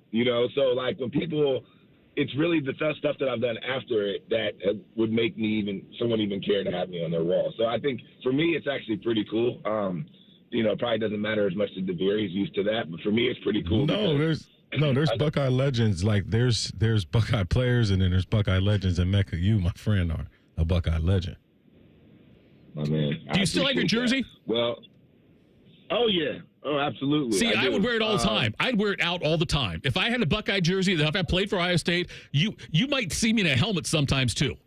So, like, when people – it's really the stuff that I've done after it that would make someone even care to have me on their wall. So I think for me it's actually pretty cool. It probably doesn't matter as much to DeVier. He's used to that. But for me it's pretty cool. There's Buckeye legends. Like, there's Buckeye players, and then there's Buckeye legends. And Mekka, you, my friend, are a Buckeye legend. My man. Do you still have your jersey? Well, oh, yeah. Oh, absolutely. See, I would wear it all the time. I'd wear it out all the time. If I had a Buckeye jersey, if I played for Ohio State, you might see me in a helmet sometimes too.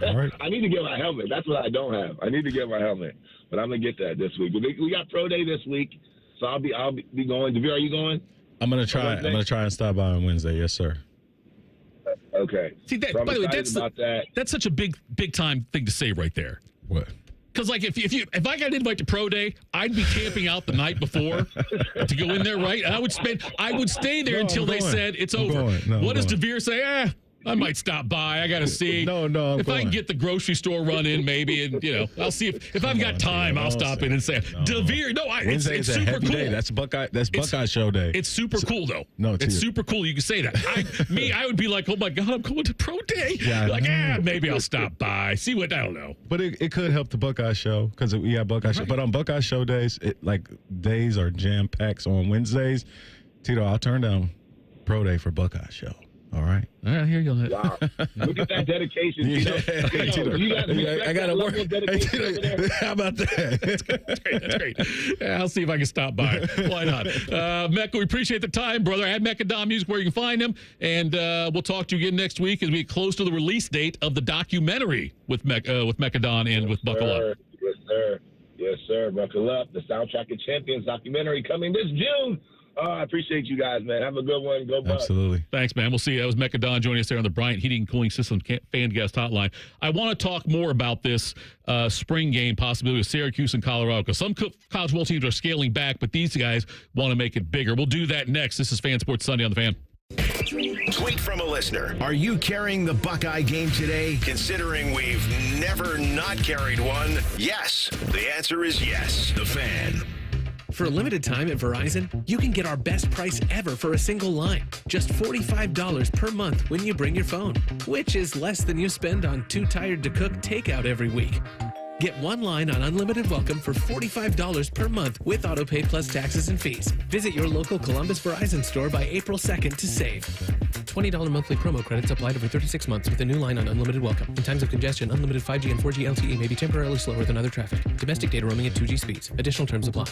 All right. I need to get my helmet. That's what I don't have. I need to get my helmet, but I'm gonna get that this week. We got pro day this week, so I'll be going. DeVier, are you going? I'm gonna try. I'm gonna try and stop by on Wednesday. Yes, sir. Okay. See, by the way, that's such a big time thing to say right there. What? Because, like, if I got an invite to pro day, I'd be camping out the night before to go in there, right? And I would stay there until they said it's over. What does DeVier say? I might stop by. I got to see. If I can get the grocery store run in, maybe, and I'll see if I've got time. I'll stop in and say, DeVier. No, it's super cool. Day. That's Buckeye show day. It's super cool though. It's super cool. You can say that. I would be like, oh my God, I'm going to pro day. Yeah, maybe I'll stop by. See what I don't know. But it could help the Buckeye show because we got Buckeye show. But on Buckeye show days, days are jam packed. On Wednesdays, Tito, I'll turn down pro day for Buckeye show. All right. Here you go. Wow. Look at that dedication. I got to work. How about that? That's great. Yeah, I'll see if I can stop by. Why not? Mekka, we appreciate the time, brother. Add Mekka Don Music where you can find him. And we'll talk to you again next week as we get close to the release date of the documentary with Mekka Don and with Buckle Up. Yes, sir. Yes, sir. Buckle Up. The Soundtrack of Champions documentary coming this June. I appreciate you guys, man. Have a good one. Go Bucks. Absolutely. Thanks, man. We'll see you. That was Mekka Don joining us there on the Bryant Heating and Cooling System fan guest hotline. I want to talk more about this spring game possibility with Syracuse and Colorado because some college football teams are scaling back, but these guys want to make it bigger. We'll do that next. This is Fan Sports Sunday on the Fan. Tweet from a listener. Are you carrying the Buckeye game today? Considering we've never not carried one, yes. The answer is yes. The Fan. For a limited time at Verizon, you can get our best price ever for a single line. Just $45 per month when you bring your phone, which is less than you spend on Too Tired to Cook takeout every week. Get one line on Unlimited Welcome for $45 per month with AutoPay plus taxes and fees. Visit your local Columbus Verizon store by April 2nd to save. $20 monthly promo credits applied over 36 months with a new line on Unlimited Welcome. In times of congestion, unlimited 5G and 4G LTE may be temporarily slower than other traffic. Domestic data roaming at 2G speeds. Additional terms apply.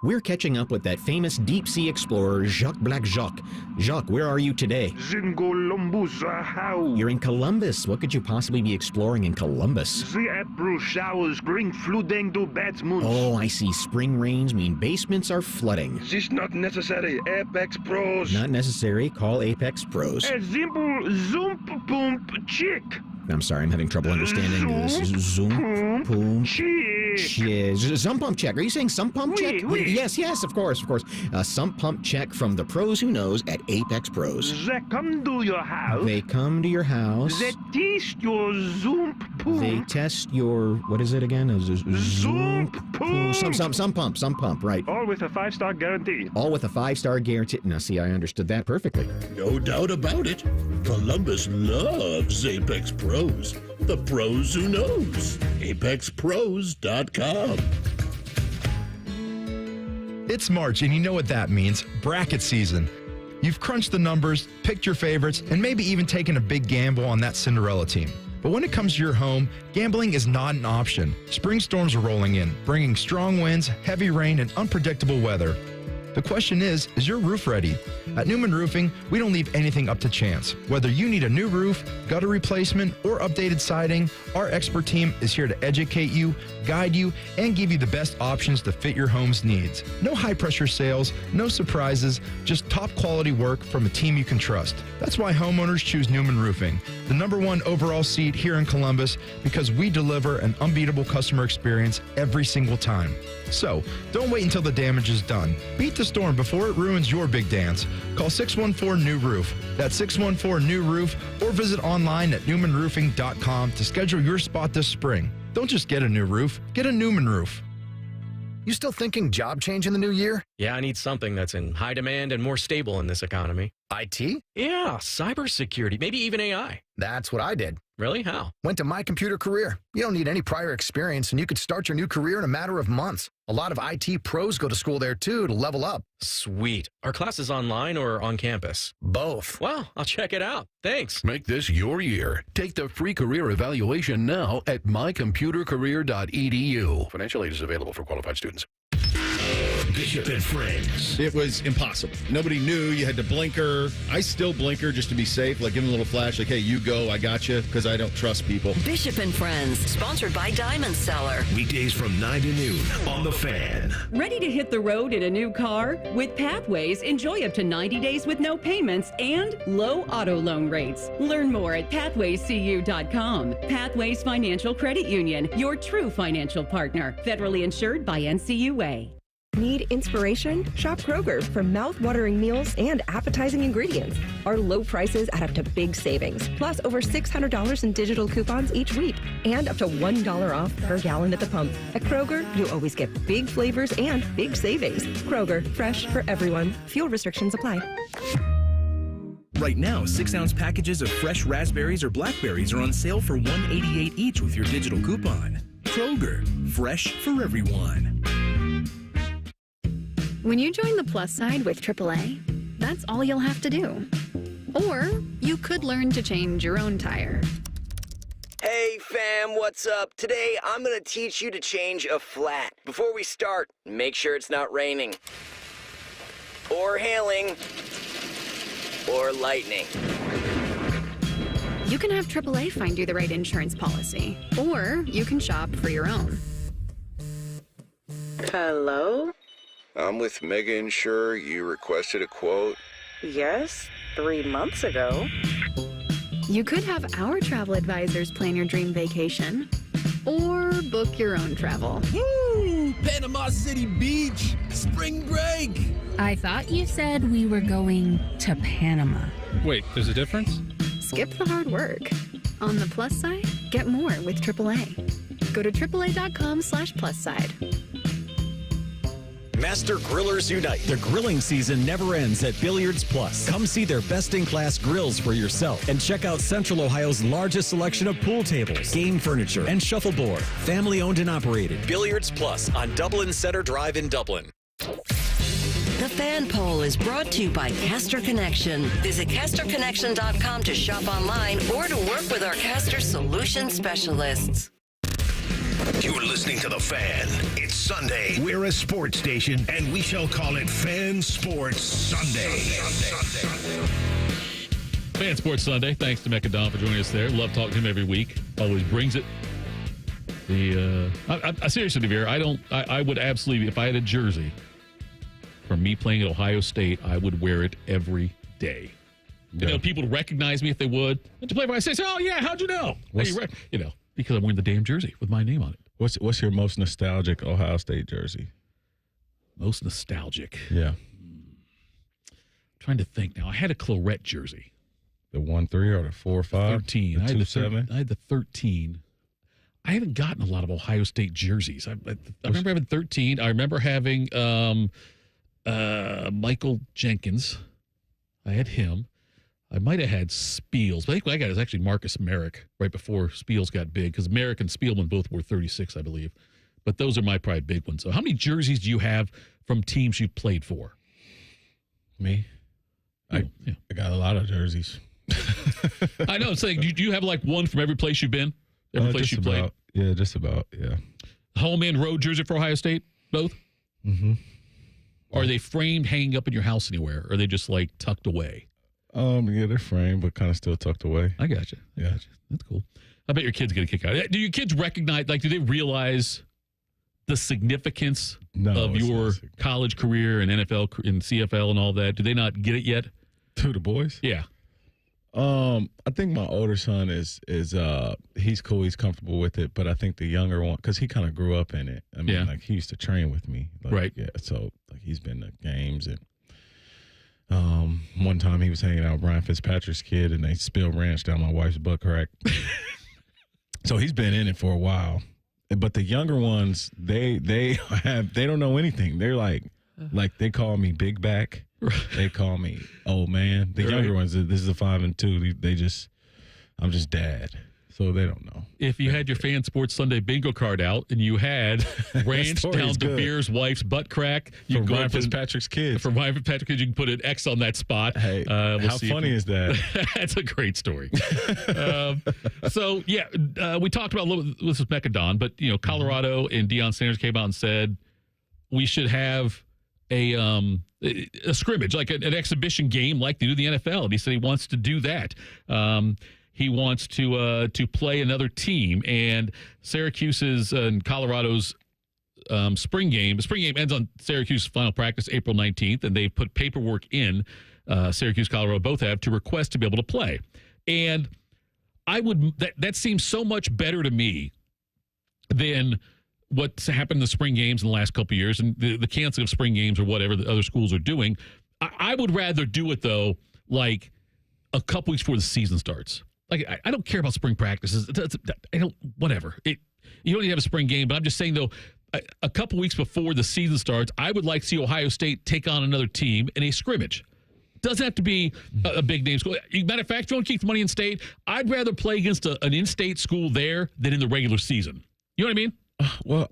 We're catching up with that famous deep-sea explorer, Jacques Black Jacques. Jacques, where are you today? You're in Columbus. What could you possibly be exploring in Columbus? The April showers bring flooding to Batmund. Oh, I see. Spring rains mean basements are flooding. This not necessary. Apex Pros. Not necessary. Call Apex Pros. A simple zoom pump check. I'm sorry, I'm having trouble understanding this. Zoom pump check. Sump pump check. Are you saying sump pump check? Yes, of course. Sump pump check from the pros who knows at Apex Pros. They come to your house. They come to your house. They test your zoom pump. They test your, what is it again? Zoom pump. Some pump, right. All with a 5-star guarantee. All with a 5-star guarantee. Now, see, I understood that perfectly. No doubt about it. Columbus loves Apex Pros. The pros who knows. ApexPros.com. It's March, and you know what that means. Bracket season. You've crunched the numbers, picked your favorites, and maybe even taken a big gamble on that Cinderella team. But when it comes to your home, gambling is not an option. Spring storms are rolling in, bringing strong winds, heavy rain, and unpredictable weather. The question is your roof ready? At Newman Roofing, we don't leave anything up to chance. Whether you need a new roof, gutter replacement, or updated siding, our expert team is here to educate you, guide you, and give you the best options to fit your home's needs. No high-pressure sales, no surprises, just top-quality work from a team you can trust. That's why homeowners choose Newman Roofing, the #1 overall seed here in Columbus, because we deliver an unbeatable customer experience every single time. So, don't wait until the damage is done. Beat the storm before it ruins your big dance. Call 614-NEW-ROOF. That's 614-NEW-ROOF, or visit online at newmanroofing.com to schedule your spot this spring. Don't just get a new roof, get a Newman roof. You still thinking job change in the new year? Yeah, I need something that's in high demand and more stable in this economy. IT? Yeah, cybersecurity, maybe even AI. That's what I did. Really? How? Went to My Computer Career. You don't need any prior experience, and you could start your new career in a matter of months. A lot of IT pros go to school there, too, to level up. Sweet. Are classes online or on campus? Both. Well, I'll check it out. Thanks. Make this your year. Take the free career evaluation now at mycomputercareer.edu. Financial aid is available for qualified students. Bishop and Friends. It was impossible. Nobody knew. You had to blinker. I still blinker just to be safe, like give them a little flash, like, hey, you go, I got you, because I don't trust people. Bishop and Friends, sponsored by Diamond Seller. Weekdays from 9 to noon on The Fan. Ready to hit the road in a new car? With Pathways, enjoy up to 90 days with no payments and low auto loan rates. Learn more at pathwayscu.com. Pathways Financial Credit Union, your true financial partner. Federally insured by NCUA. Need inspiration? Shop Kroger for mouth-watering meals and appetizing ingredients. Our low prices add up to big savings, plus over $600 in digital coupons each week, and up to $1 off per gallon at the pump. At Kroger, you always get big flavors and big savings. Kroger, fresh for everyone. Fuel restrictions apply. Right now, 6-ounce packages of fresh raspberries or blackberries are on sale for $1.88 each with your digital coupon. Kroger, fresh for everyone. When you join the plus side with AAA, that's all you'll have to do. Or you could learn to change your own tire. Hey fam, what's up? Today I'm gonna teach you to change a flat. Before we start, make sure it's not raining, or hailing, or lightning. You can have AAA find you the right insurance policy, or you can shop for your own. Hello? I'm with Mega Insure. You requested a quote? Yes, 3 months ago. You could have our travel advisors plan your dream vacation, or book your own travel. Woo! Panama City Beach! Spring break! I thought you said we were going to Panama. Wait, there's a difference? Skip the hard work. On the plus side, get more with AAA. Go to AAA.com/plus side. Master Grillers Unite. The grilling season never ends at Billiards Plus. Come see their best-in-class grills for yourself and check out Central Ohio's largest selection of pool tables, game furniture, and shuffleboard. Family-owned and operated. Billiards Plus on Dublin Center Drive in Dublin. The Fan Poll is brought to you by Caster Connection. Visit CasterConnection.com to shop online or to work with our Caster Solution Specialists. You're listening to The Fan. It's Sunday. We're a sports station, and we shall call it Fan Sports Sunday. Fan Sports Sunday. Thanks to Mekka Don for joining us there. Love talking to him every week. Always brings it. I seriously, DeVier, I would absolutely, if I had a jersey from me playing at Ohio State, I would wear it every day. Yeah. You know, people would recognize me if they would. And to play by, I say, oh yeah, how'd you know? Because I'm wearing the damn jersey with my name on it. What's your most nostalgic Ohio State jersey? Most nostalgic? Yeah. Trying to think now. I had a Clarette jersey. The 1-3 or the 4-5? 13. The 2-7? I had the 13. I haven't gotten a lot of Ohio State jerseys. I remember having 13. I remember having Michael Jenkins. I had him. I might have had Spiels, but I think what I got is actually Marcus Merrick right before Spiels got big, because Merrick and Spielman both were 36, I believe. But those are my probably big ones. So how many jerseys do you have from teams you played for? Me? I got a lot of jerseys. I know. It's like, do you have like one from every place you've been? Every place you played? Yeah, just about, yeah. Home and road jersey for Ohio State, both? Mm-hmm. Are they framed, hanging up in your house anywhere? Or are they just like tucked away? Yeah, they're framed, but kind of still tucked away. I gotcha. That's cool. I bet your kids get a kick out of it. Do your kids recognize, like, do they realize the significance of your college career and NFL and CFL and all that? Do they not get it yet? To the boys? Yeah. I think my older son is he's cool, he's comfortable with it, but I think the younger one, because he kind of grew up in it. I mean, like, he used to train with me. Like, right. Yeah, so like he's been to games, and one time he was hanging out with Brian Fitzpatrick's kid, and they spilled ranch down my wife's butt crack. So he's been in it for a while. But the younger ones, they don't know anything. They're like they call me big back. They call me old man. The younger ones, this is a 5 and 2. I'm just dad. So they don't know. If you had your Fan Sports Sunday bingo card out and you had ranch down DeVier's wife's butt crack, you from go Ryan Fitzpatrick's kids. From Ryan Fitzpatrick's kids, you can put an X on that spot. Hey, how funny is that? That's a great story. So yeah, we talked about a little. This is Mekka Don, but Colorado and Deion Sanders came out and said we should have a scrimmage, like an exhibition game, like they do the NFL. And he said he wants to do that. He wants to play another team, and Syracuse's and Colorado's spring game. The spring game ends on Syracuse's final practice April 19th, and they put paperwork in. Syracuse, Colorado both have to request to be able to play, and that seems so much better to me than what's happened in the spring games in the last couple of years and the canceling of spring games or whatever the other schools are doing. I would rather do it though, like a couple weeks before the season starts. Like, I don't care about spring practices. I don't, whatever. You don't need to have a spring game, but I'm just saying, though, a couple weeks before the season starts, I would like to see Ohio State take on another team in a scrimmage. Doesn't have to be a big name school. Matter of fact, if you want to keep the money in state, I'd rather play against an in-state school there than in the regular season. You know what I mean? Well,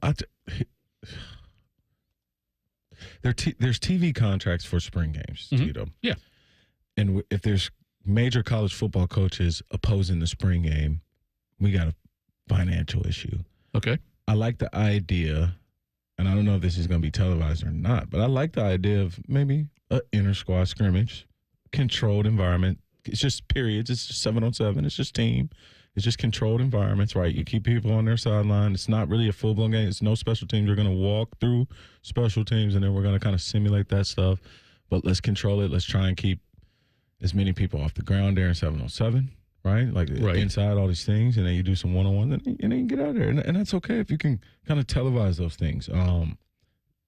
there's TV contracts for spring games, Tito. Yeah. And if there's major college football coaches opposing the spring game, we got a financial issue. Okay. I like the idea, and I don't know if this is going to be televised or not, but I like the idea of maybe an inter-squad scrimmage, controlled environment. It's just periods. It's just 7-on-7. It's just team. It's just controlled environments, right? You keep people on their sideline. It's not really a full-blown game. It's no special teams. We're going to walk through special teams, and then we're going to kind of simulate that stuff. But let's control it. Let's try and keep as many people off the ground there in 7-on-7, right? Like inside all these things, and then you do some one-on-one, and then you get out of there. And that's okay if you can kind of televise those things.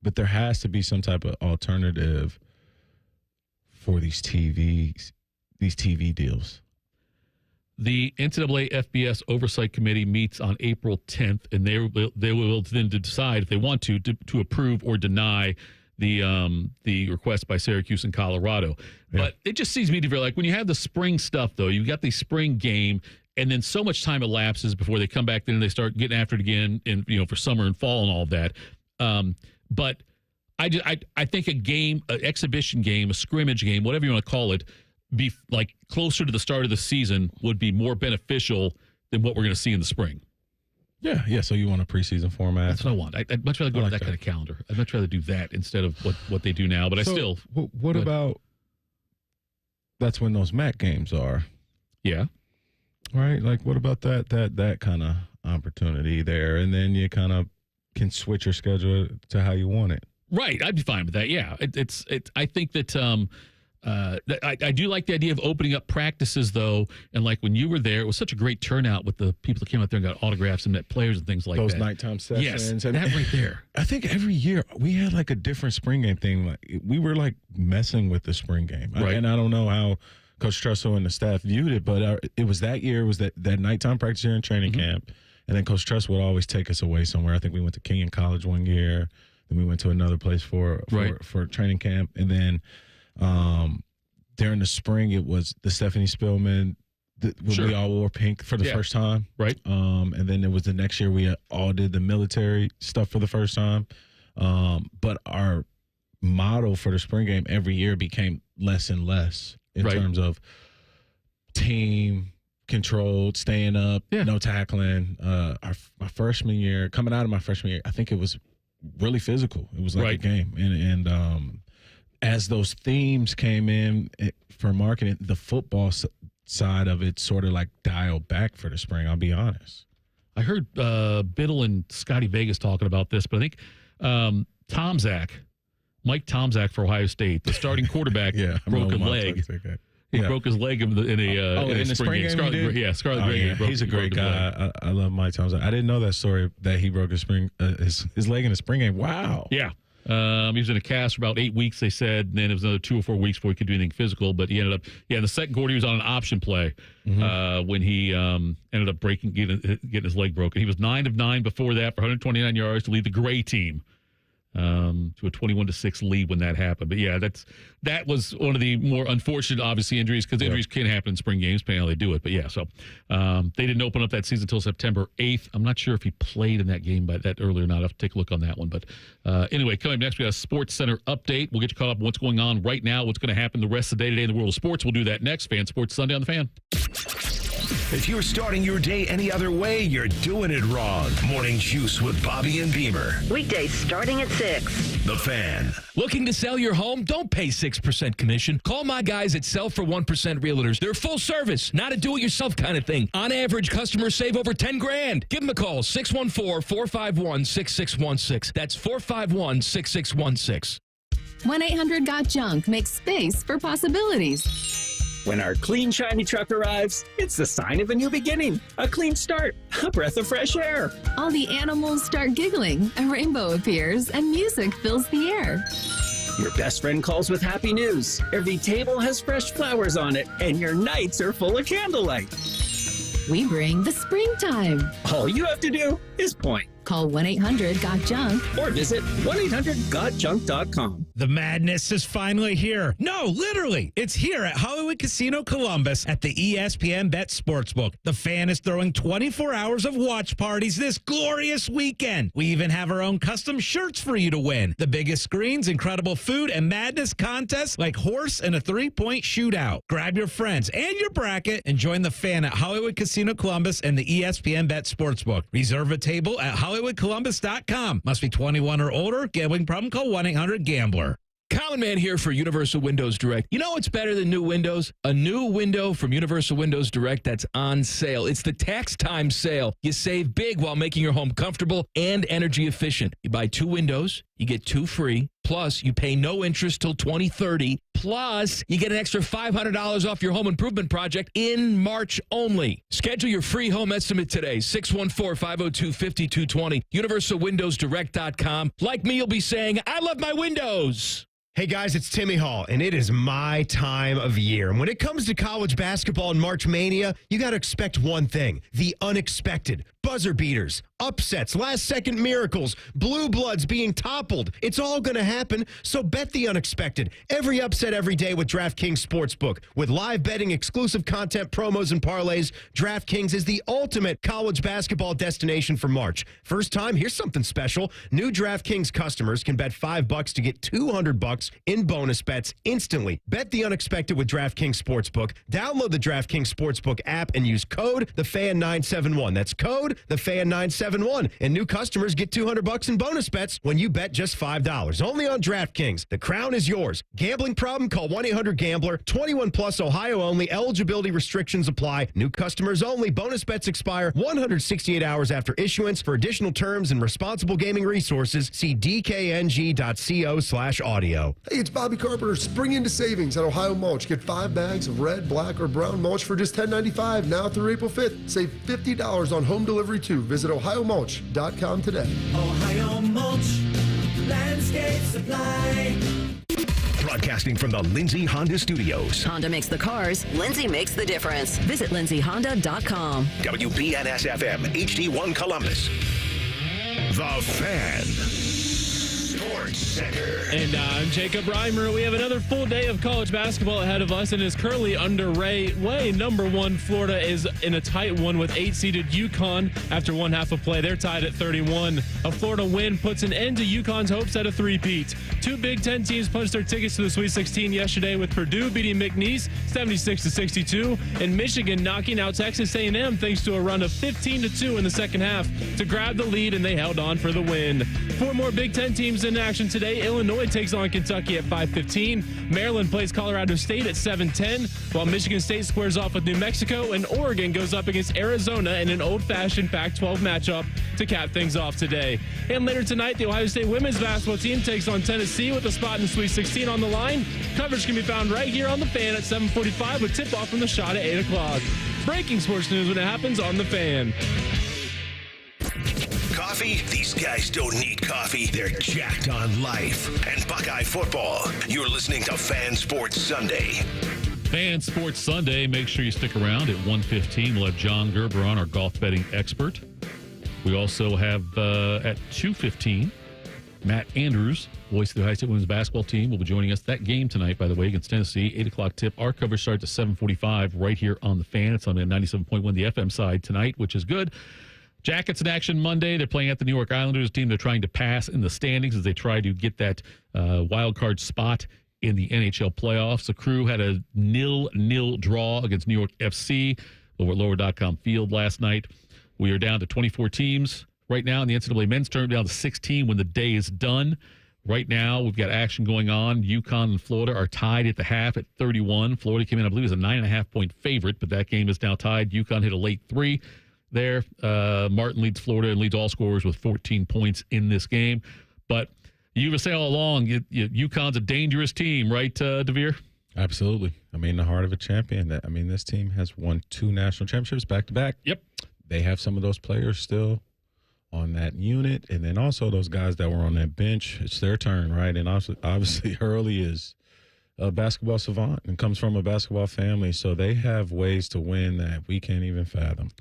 But there has to be some type of alternative for these TV deals. The NCAA FBS Oversight Committee meets on April 10th, and they will then decide if they want to approve or deny the request by Syracuse and Colorado. Yeah. But it just seems to me like when you have the spring stuff, though, you got the spring game, and then so much time elapses before they come back then and they start getting after it again, and for summer and fall and all of that. But I think a game, an exhibition game, a scrimmage game, whatever you want to call it, be like closer to the start of the season would be more beneficial than what we're going to see in the spring. Yeah. So you want a preseason format? That's what I want. I'd much rather go to that kind of calendar. I'd much rather do that instead of what they do now. But what about? That's when those MAC games are. Yeah. Right. Like, what about that kind of opportunity there, and then you kind of can switch your schedule to how you want it. Right. I'd be fine with that. Yeah. I think that. I do like the idea of opening up practices, though, and like when you were there, it was such a great turnout with the people that came out there and got autographs and met players and things like those that. Those nighttime sessions. Yes, and that right there. I think every year we had like a different spring game thing. Like we were like messing with the spring game, right. And I don't know how Coach Tressel and the staff viewed it, but it was that year. It was that nighttime practice here in training camp, and then Coach Tressel would always take us away somewhere. I think we went to Kenyon College one year, then we went to another place for training camp, and then. During the spring, it was the Stephanie Spillman. We all wore pink for the first time. Right. And then it was the next year we all did the military stuff for the first time. But our model for the spring game every year became less and less in terms of team controlled, staying up, no tackling. My freshman year, coming out of my freshman year, I think it was really physical. It was like a game. And as those themes came in for marketing, the football side of it sort of like dialed back for the spring, I'll be honest. I heard Biddle and Scotty Vegas talking about this, but I think Mike Tomczak for Ohio State, the starting quarterback, broke a leg. He broke his leg in a spring game. Scarlet Gray. He's a great guy. I love Mike Tomczak. I didn't know that story that he broke his leg in the spring game. Wow. Yeah. He was in a cast for about 8 weeks, they said, and then it was another 2 or 4 weeks before he could do anything physical. But he ended up, in the second quarter, he was on an option play when he ended up getting his leg broken. He was 9 of 9 before that for 129 yards to lead the Gray team to a 21-6 lead when that happened. But that was one of the more unfortunate, obviously, injuries, because injuries can happen in spring games, depending on how they do it. But so they didn't open up that season until September 8th. I'm not sure if he played in that game by that early or not. I'll have to take a look on that one. But anyway, coming up next, we got a Sports Center update. We'll get you caught up on what's going on right now, what's going to happen the rest of the day today in the world of sports. We'll do that next. Fan Sports Sunday on the Fan. If you're starting your day any other way, you're doing it wrong. Morning Juice with Bobby and Beamer. Weekdays starting at 6. The Fan. Looking to sell your home? Don't pay 6% commission. Call my guys at Sell for 1% Realtors. They're full service, not a do-it-yourself kind of thing. On average, customers save over $10,000. Give them a call, 614-451-6616. That's 451-6616. 1-800-GOT-JUNK makes space for possibilities. When our clean, shiny truck arrives, it's the sign of a new beginning, a clean start, a breath of fresh air. All the animals start giggling, a rainbow appears, and music fills the air. Your best friend calls with happy news. Every table has fresh flowers on it, and your nights are full of candlelight. We bring the springtime. All you have to do is point. Call 1-800-GOT-JUNK or visit 1-800-GOT-JUNK.com. The madness is finally here. No, literally, it's here at Hollywood Casino Columbus at the ESPN Bet Sportsbook. The Fan is throwing 24 hours of watch parties this glorious weekend. We even have our own custom shirts for you to win. The biggest screens, incredible food, and madness contests like horse and a 3-point shootout. Grab your friends and your bracket and join the Fan at Hollywood Casino Columbus and the ESPN Bet Sportsbook. Reserve a table at HollywoodColumbus.com. Must be 21 or older. Gambling problem? Call 1-800-GAMBLER. Common Man here for Universal Windows Direct. You know what's better than new windows? A new window from Universal Windows Direct that's on sale. It's the tax time sale. You save big while making your home comfortable and energy efficient. You buy 2 windows, you get 2 free. Plus, you pay no interest till 2030. Plus, you get an extra $500 off your home improvement project in March only. Schedule your free home estimate today, 614-502-5220, universalwindowsdirect.com. Like me, you'll be saying, I love my windows. Hey guys, it's Timmy Hall, and it is my time of year. And when it comes to college basketball and March Mania, you got to expect one thing, the unexpected. Buzzer beaters, upsets, last-second miracles, blue bloods being toppled. It's all going to happen, so bet the unexpected. Every upset every day with DraftKings Sportsbook. With live betting, exclusive content, promos, and parlays, DraftKings is the ultimate college basketball destination for March. First time, here's something special. New DraftKings customers can bet $5 to get $200 in bonus bets instantly. Bet the unexpected with DraftKings Sportsbook. Download the DraftKings Sportsbook app and use code TheFan971. That's code TheFan971. And new customers get $200 in bonus bets when you bet just $5. Only on DraftKings. The crown is yours. Gambling problem? Call 1-800-GAMBLER. 21 plus, Ohio only. Eligibility restrictions apply. New customers only. Bonus bets expire 168 hours after issuance. For additional terms and responsible gaming resources, see dkng.co/audio. Hey, it's Bobby Carpenter. Spring into savings at Ohio Mulch. Get 5 bags of red, black, or brown mulch for just $10.95 now through April 5th. Save $50 on home delivery too. Visit OhioMulch.com today. Ohio Mulch, landscape supply. Broadcasting from the Lindsay Honda Studios. Honda makes the cars. Lindsay makes the difference. Visit lindsayhonda.com. WBNS-FM, HD1 Columbus. The Fan. Sports Center. And I'm Jacob Reimer. We have another full day of college basketball ahead of us, and is currently underway. Number 1, Florida is in a tight one with 8-seeded UConn after one half of play. They're tied at 31. A Florida win puts an end to UConn's hopes at a three-peat. 2 Big Ten teams punched their tickets to the Sweet 16 yesterday, with Purdue beating McNeese 76-62, and Michigan knocking out Texas A&M thanks to a run of 15-2 in the second half to grab the lead, and they held on for the win. 4 more Big Ten teams in in action today. Illinois takes on Kentucky at 5:15. Maryland plays Colorado State at 7:10, while Michigan State squares off with New Mexico, and Oregon goes up against Arizona in an old-fashioned Pac-12 matchup to cap things off today. And later tonight, the Ohio State women's basketball team takes on Tennessee with a spot in the Sweet 16 on the line. Coverage can be found right here on The Fan at 7:45 with tip-off from the Shot at 8 o'clock. Breaking sports news when it happens on The Fan. Coffee? These guys don't need coffee. They're jacked on life and Buckeye football. You're listening to Fan Sports Sunday. Fan Sports Sunday. Make sure you stick around at 1:15. We'll have John Gerber on, our golf betting expert. We also have at 2:15, Matt Andrews, voice of the Ohio State women's basketball team, will be joining us. That game tonight, by the way, against Tennessee, 8 o'clock tip. Our coverage starts at 7:45 right here on The Fan. It's on the 97.1, the FM side tonight, which is good. Jackets in action Monday. They're playing at the New York Islanders team. They're trying to pass in the standings as they try to get that wild card spot in the NHL playoffs. The Crew had a 0-0 draw against New York FC over at Lower.com Field last night. We are down to 24 teams right now in the NCAA men's tournament, down to 16 when the day is done. Right now, we've got action going on. UConn and Florida are tied at the half at 31. Florida came in, I believe, as a 9.5-point favorite, but that game is now tied. UConn hit a late 3 there. Martin leads Florida and leads all scorers with 14 points in this game. But you were saying all along, UConn's a dangerous team, right, DeVier? Absolutely. I mean, the heart of a champion. This team has won 2 national championships back-to-back. Yep. They have some of those players still on that unit, and then also those guys that were on that bench. It's their turn, right? And obviously Hurley is a basketball savant and comes from a basketball family, so they have ways to win that we can't even fathom.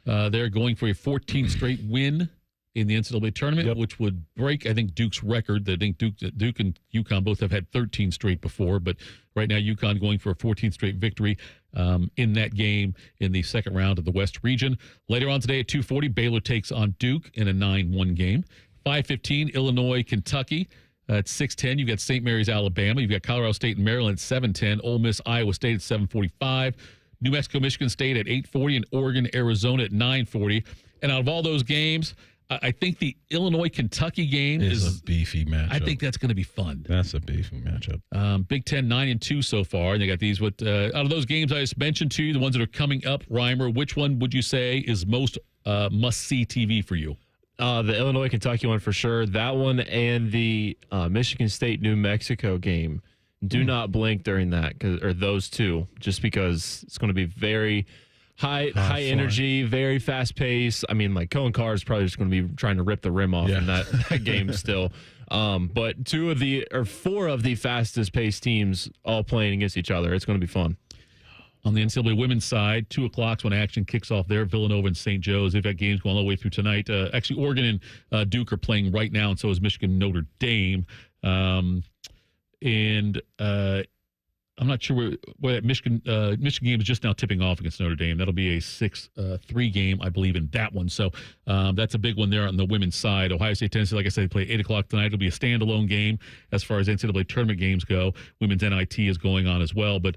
They're going for a 14th straight win in the NCAA tournament, which would break, I think, Duke's record. I think Duke and UConn both have had 13 straight before, but right now UConn going for a 14th straight victory in that game in the second round of the West region. Later on today at 2:40, Baylor takes on Duke in a 9-1 game. 5:15, Illinois, Kentucky. At 6:10, you've got St. Mary's, Alabama. You've got Colorado State and Maryland at 7:10. Ole Miss, Iowa State at 7:45. New Mexico, Michigan State at 8:40, and Oregon, Arizona at 9:40. And out of all those games, I think the Illinois-Kentucky game is a beefy matchup. I think that's going to be fun. That's a beefy matchup. Big Ten 9-2 so far, and they got these. Out of those games I just mentioned to you, the ones that are coming up, Reimer, which one would you say is most must-see TV for you? The Illinois-Kentucky one for sure. That one and the Michigan State-New Mexico game. Do not blink during that, or those two, just because it's going to be very high energy, very fast pace. I mean, like Cohen Carr is probably just going to be trying to rip the rim off in that game still. But 4 of the fastest paced teams all playing against each other. It's going to be fun. On the NCAA women's side, 2 o'clock when action kicks off there. Villanova and St. Joe's. They've got games going all the way through tonight. Actually, Oregon and Duke are playing right now, and so is Michigan and Notre Dame. I'm not sure where that Michigan game is just now tipping off against Notre Dame. That'll be a 6-3 game, I believe, in that one. So that's a big one there on the women's side. Ohio State, Tennessee, like I said, they play 8 o'clock tonight. It'll be a standalone game as far as NCAA tournament games go. Women's NIT is going on as well. But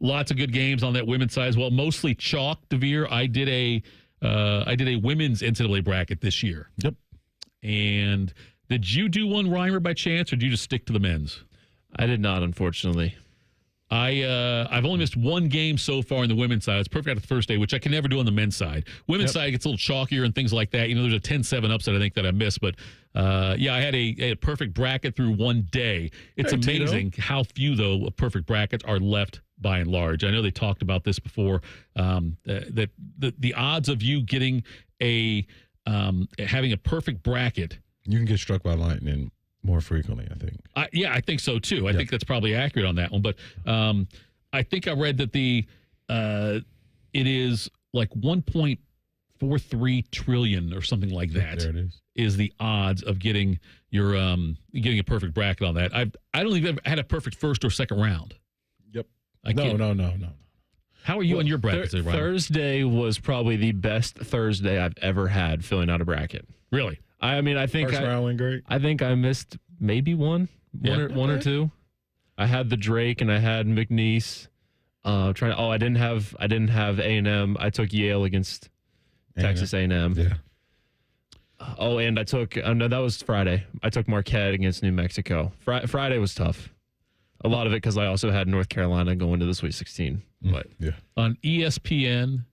lots of good games on that women's side as well. Mostly chalk, DeVier. I did a women's NCAA bracket this year. Yep. And did you do one, Reimer, by chance, or did you just stick to the men's? I did not, unfortunately. I've only missed one game so far in the women's side. It's perfect after the first day, which I can never do on the men's side. Women's side gets a little chalkier and things like that. You know, there's a 10-7 upset I think that I missed, but I had a perfect bracket through one day. It's amazing how few though perfect brackets are left by and large. I know they talked about this before. That the odds of you getting having a perfect bracket, you can get struck by lightning more frequently, I think. I think so too. I think that's probably accurate on that one. But I think I read that it is like 1.43 trillion or something like that. There it is the odds of getting your getting a perfect bracket on that. I don't think I've had a perfect first or second round. Yep. No. How are you on your brackets? Thursday was probably the best Thursday I've ever had filling out a bracket. Really? I mean, I think first round went great. I think I missed maybe one or two. I had the Drake and I had McNeese. I didn't have A&M. I took Yale against Texas A&M. Yeah. Oh, and I took, no, that was Friday. I took Marquette against New Mexico. Friday was tough. A lot of it because I also had North Carolina going to the Sweet 16. But on ESPN,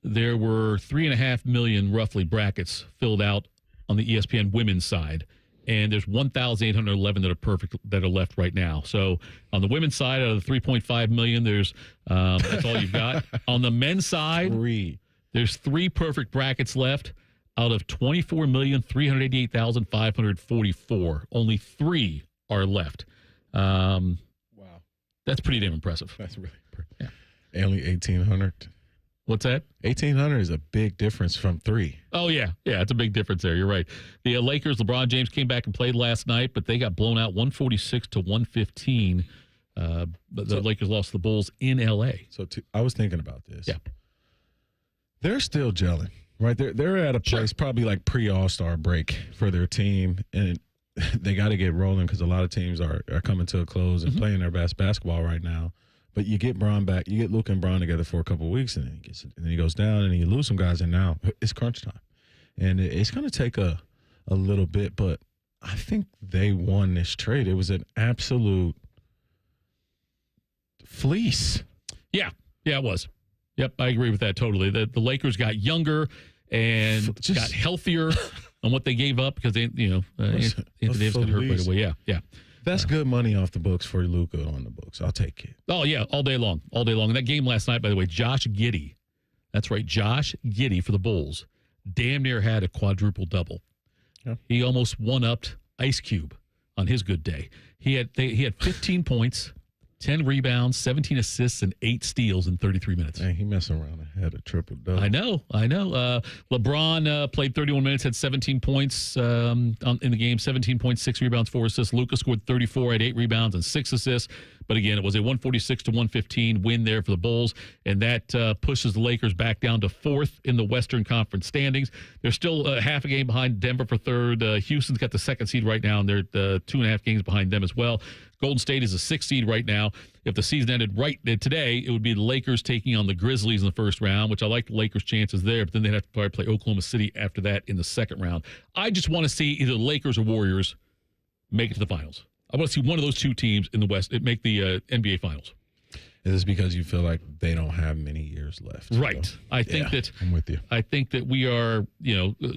there were 3.5 million roughly brackets filled out on the ESPN women's side. And there's 1,811 that are perfect that are left right now. So on the women's side, out of the 3.5 million, there's that's all you've got. On the men's side, there's 3 perfect brackets left out of 24,388,544. Only 3 are left. Wow, that's pretty damn impressive. That's really impressive. Yeah. Only 1,800. What's that? 1,800 is a big difference from 3. Oh, yeah. Yeah, it's a big difference there. You're right. The Lakers, LeBron James came back and played last night, but they got blown out 146-115. But the Lakers lost the Bulls in L.A. So I was thinking about this. Yeah. They're still gelling, right? They're at a place probably like pre-All-Star break for their team, and they got to get rolling because a lot of teams are coming to a close and playing their best basketball right now. But you get Bron back, you get Luke and Bron together for a couple of weeks, and then he goes down, and you lose some guys, and now it's crunch time. And it's going to take a little bit, but I think they won this trade. It was an absolute fleece. Yeah, it was. Yep, I agree with that totally. The Lakers got younger and got healthier on what they gave up because Anthony Davis got hurt right away. Yeah. That's good money off the books for Luka on the books. I'll take it. Oh, yeah, all day long. And that game last night, by the way, Josh Giddey, that's right, Josh Giddey for the Bulls, damn near had a quadruple-double. Yeah. He almost one-upped Ice Cube on his good day. He had 15 points, 10 rebounds, 17 assists, and 8 steals in 33 minutes. Hey, he messing around and had a triple-double. I know. LeBron played 31 minutes, had 17 points in the game, 17 points, 6 rebounds, 4 assists. Luka scored 34, had 8 rebounds and 6 assists. But again, it was a 146-115 win there for the Bulls, and that pushes the Lakers back down to 4th in the Western Conference standings. They're still half a game behind Denver for 3rd. Houston's got the 2nd seed right now, and they're 2.5 games behind them as well. Golden State is a 6th seed right now. If the season ended right today, it would be the Lakers taking on the Grizzlies in the first round, which I like the Lakers' chances there, but then they'd have to probably play Oklahoma City after that in the second round. I just want to see either the Lakers or Warriors make it to the finals. I want to see one of those two teams in the West make the NBA Finals. Is this because you feel like they don't have many years left? Right. So, I think that I'm with you. I think that we are,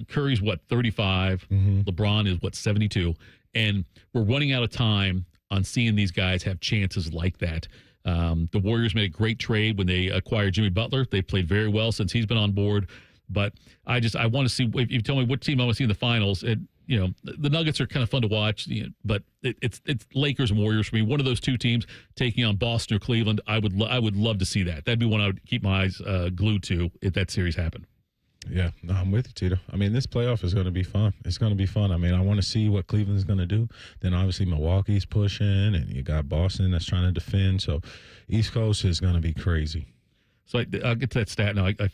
Curry's 35, LeBron is 72, and we're running out of time on seeing these guys have chances like that. The Warriors made a great trade when they acquired Jimmy Butler. They played very well since he's been on board. But I want to see, if you tell me what team I want to see in the finals, the Nuggets are kind of fun to watch, but it's Lakers and Warriors for me. One of those two teams taking on Boston or Cleveland, I would love to see that. That'd be one I would keep my eyes glued to if that series happened. Yeah, no, I'm with you, Tito. I mean, this playoff is going to be fun. It's going to be fun. I mean, I want to see what Cleveland's going to do. Then obviously Milwaukee's pushing, and you got Boston that's trying to defend. So East Coast is going to be crazy. So I'll get to that stat now. I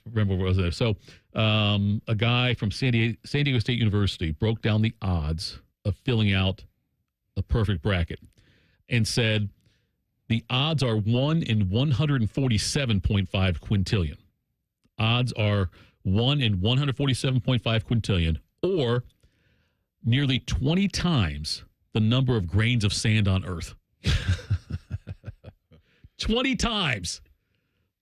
remember what was there. So a guy from San Diego State University broke down the odds of filling out a perfect bracket and said the odds are 1 in 147.5 quintillion. Odds are 1 in 147.5 quintillion, or nearly 20 times the number of grains of sand on Earth. 20 times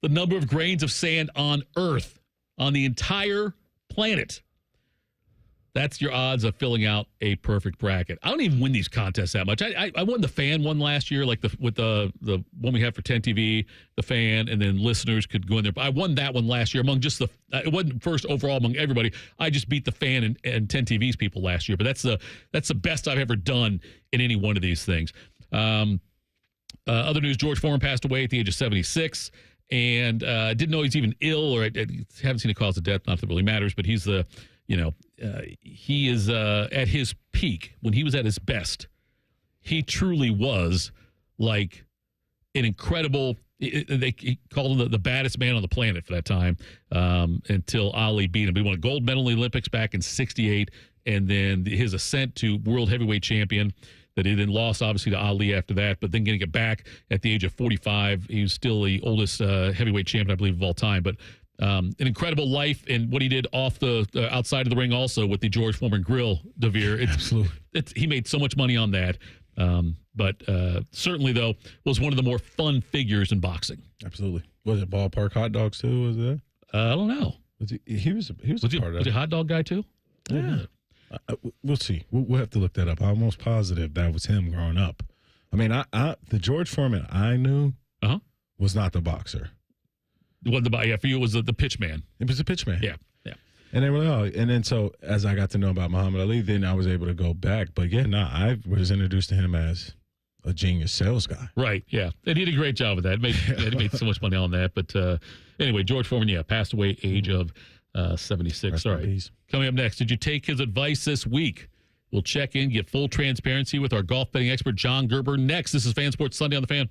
the number of grains of sand on Earth, on the entire planet. That's your odds of filling out a perfect bracket. I don't even win these contests that much. I won the fan one last year, like with the one we had for 10 TV, the fan, and then listeners could go in there. But I won that one last year among just it wasn't first overall among everybody. I just beat the fan and 10 TV's people last year. But that's the best I've ever done in any one of these things. Other news: George Foreman passed away at the age of 76. And didn't know he's even ill, or I haven't seen a cause of death. Not that it really matters, but he's he is at his peak. When he was at his best, he truly was like an incredible. They called him the baddest man on the planet for that time until Ali beat him. He won a gold medal in the Olympics back in '68, and then his ascent to world heavyweight champion. That he then lost, obviously, to Ali after that, but then getting it back at the age of 45. He was still the oldest heavyweight champion, I believe, of all time. But An incredible life and what he did off the outside of the ring also with the George Foreman Grill, DeVier. Absolutely. He made so much money on that. But certainly, though, was one of the more fun figures in boxing. Absolutely. Was it Ballpark Hot Dogs, too? Was that? I don't know. He was a part of that. Was he a hot dog guy, too? Yeah. We'll see. We'll have to look that up. I'm almost positive that was him growing up. I mean, the George Foreman I knew was not the boxer. What for you it was the pitch man. It was the pitch man. Yeah. And they were and then so as I got to know about Muhammad Ali, then I was able to go back. But I was introduced to him as a genius sales guy. Right. Yeah, and he did a great job of that. He made so much money on that. But anyway, George Foreman, passed away age of 76. All right. Coming up next, did you take his advice this week? We'll check in, get full transparency with our golf betting expert John Gerber next. This is Fan Sports Sunday on the Fan.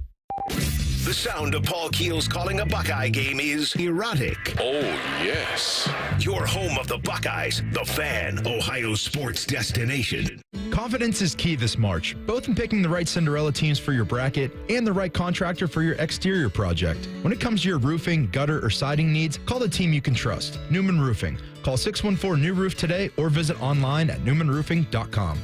The sound of Paul Keels calling a Buckeye game is erotic. Oh, yes. Your home of the Buckeyes, the Fan, Ohio sports destination. Confidence is key this March, both in picking the right Cinderella teams for your bracket and the right contractor for your exterior project. When it comes to your roofing, gutter, or siding needs, call the team you can trust, Newman Roofing. Call 614-NEW-ROOF today or visit online at newmanroofing.com.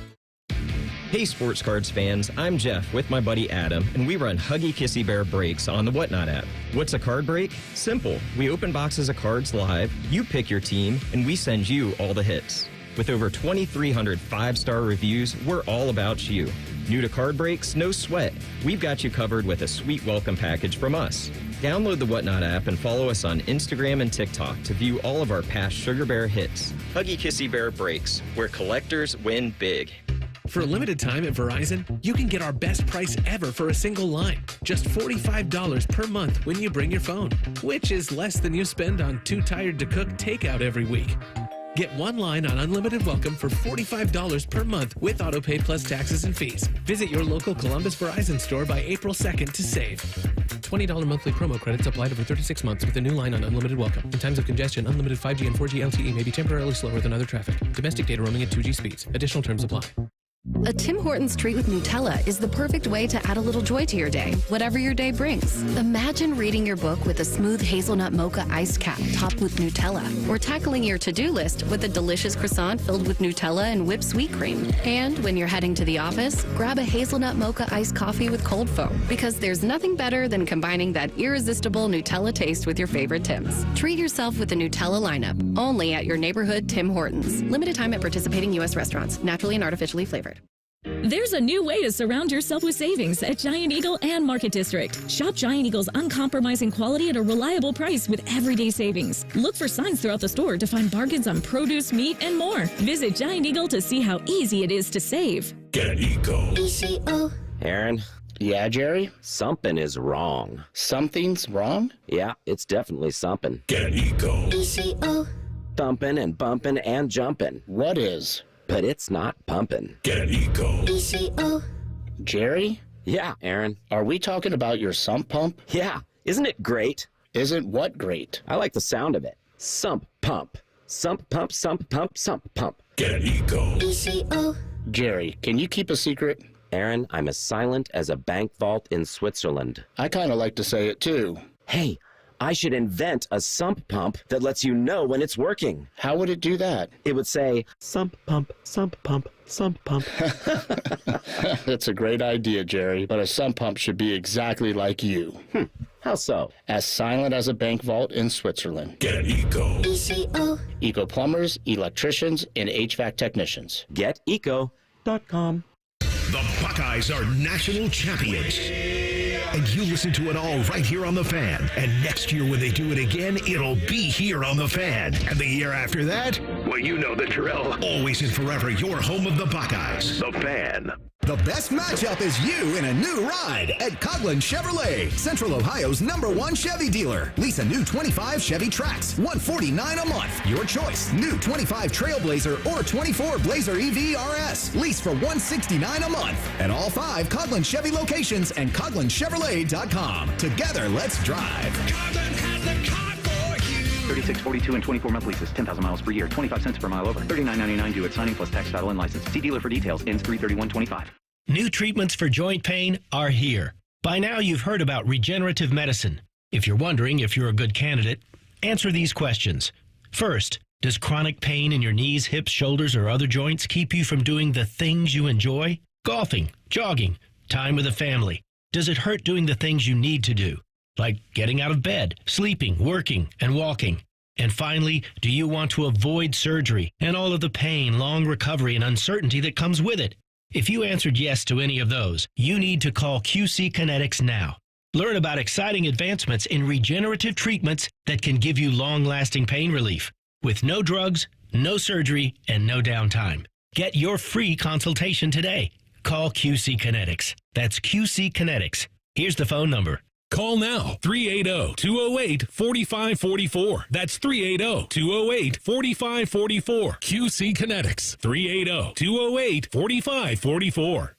Hey Sports Cards fans, I'm Jeff with my buddy Adam, and we run Huggy Kissy Bear breaks on the Whatnot app. What's a card break? Simple. We open boxes of cards live, you pick your team, and we send you all the hits. With over 2,300 5-star reviews, we're all about you. New to card breaks? No sweat. We've got you covered with a sweet welcome package from us. Download the Whatnot app and follow us on Instagram and TikTok to view all of our past Sugar Bear hits. Huggy Kissy Bear breaks, where collectors win big. For a limited time at Verizon, you can get our best price ever for a single line. Just $45 per month when you bring your phone, which is less than you spend on Too Tired to Cook takeout every week. Get one line on Unlimited Welcome for $45 per month with autopay plus taxes and fees. Visit your local Columbus Verizon store by April 2nd to save. $20 monthly promo credits applied over 36 months with a new line on Unlimited Welcome. In times of congestion, unlimited 5G and 4G LTE may be temporarily slower than other traffic. Domestic data roaming at 2G speeds. Additional terms apply. A Tim Hortons treat with Nutella is the perfect way to add a little joy to your day, whatever your day brings. Imagine reading your book with a smooth hazelnut mocha iced cap topped with Nutella, or tackling your to-do list with a delicious croissant filled with Nutella and whipped sweet cream. And when you're heading to the office, grab a hazelnut mocha iced coffee with cold foam, because there's nothing better than combining that irresistible Nutella taste with your favorite Tims. Treat yourself with the Nutella lineup, only at your neighborhood Tim Hortons. Limited time at participating U.S. restaurants, naturally and artificially flavored. There's a new way to surround yourself with savings at Giant Eagle and Market District. Shop Giant Eagle's uncompromising quality at a reliable price with everyday savings. Look for signs throughout the store to find bargains on produce, meat, and more. Visit Giant Eagle to see how easy it is to save. Get Eco. ECO. Aaron? Yeah, Jerry? Something is wrong. Something's wrong? Yeah, it's definitely something. Get Eco. ECO. Thumping and bumping and jumping. What is? But it's not pumping. Get Eco. ECO. Jerry? Yeah, Aaron. Are we talking about your sump pump? Yeah. Isn't it great? Isn't what great? I like the sound of it. Sump pump. Sump pump, sump pump, sump pump. Get Eco. ECO. Jerry, can you keep a secret? Aaron, I'm as silent as a bank vault in Switzerland. I kind of like to say it too. Hey, I should invent a sump pump that lets you know when it's working. How would it do that? It would say, sump pump, sump pump, sump pump. That's a great idea, Jerry, but a sump pump should be exactly like you. How so? As silent as a bank vault in Switzerland. Get Eco. ECO. Eco plumbers, electricians, and HVAC technicians. GetEco.com. The Buckeyes are national champions. And you listen to it all right here on The Fan. And next year when they do it again, it'll be here on The Fan. And the year after that, well, you know the drill. Always and forever, your home of the Buckeyes. The Fan. The best matchup is you in a new ride at Coughlin Chevrolet, Central Ohio's #1 Chevy dealer. Lease a new 25 Chevy Trax, $149 a month. Your choice, new 25 Trailblazer or 24 Blazer EV RS. Lease for $169 a month at all 5 Coughlin Chevy locations and CoughlinChevrolet.com. Together, let's drive. Coughlin has the car for you. 36, 42, and 24-month leases, 10,000 miles per year, 25 cents per mile over, $39.99 due at signing plus tax, title, and license. See dealer for details. Ends 3/31/25. New treatments for joint pain are here. By now, you've heard about regenerative medicine. If you're wondering if you're a good candidate, Answer these questions. First, does chronic pain in your knees, hips, shoulders, or other joints keep you from doing the things you enjoy? Golfing, jogging, time with the family. Does it hurt doing the things you need to do, like getting out of bed, sleeping, working, and walking? And finally, do you want to avoid surgery and all of the pain, long recovery, and uncertainty that comes with it? If you answered yes to any of those, you need to call QC Kinetics now. Learn about exciting advancements in regenerative treatments that can give you long-lasting pain relief with no drugs, no surgery, and no downtime. Get your free consultation today. Call QC Kinetics. That's QC Kinetics. Here's the phone number. Call now, 380-208-4544. That's 380-208-4544. QC Kinetics, 380-208-4544.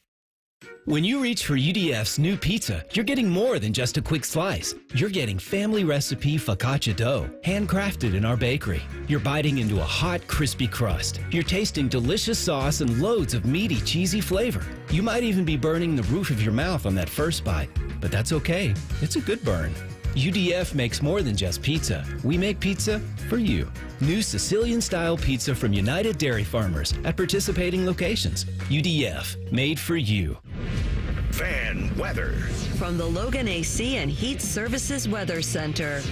When you reach for UDF's new pizza, you're getting more than just a quick slice. You're getting family recipe focaccia dough, handcrafted in our bakery. You're biting into a hot, crispy crust. You're tasting delicious sauce and loads of meaty, cheesy flavor. You might even be burning the roof of your mouth on that first bite, but that's okay. It's a good burn. UDF makes more than just pizza. We make pizza for you. New Sicilian-style pizza from United Dairy Farmers at participating locations. UDF, made for you. Fan weather. From the Logan AC and Heat Services Weather Center.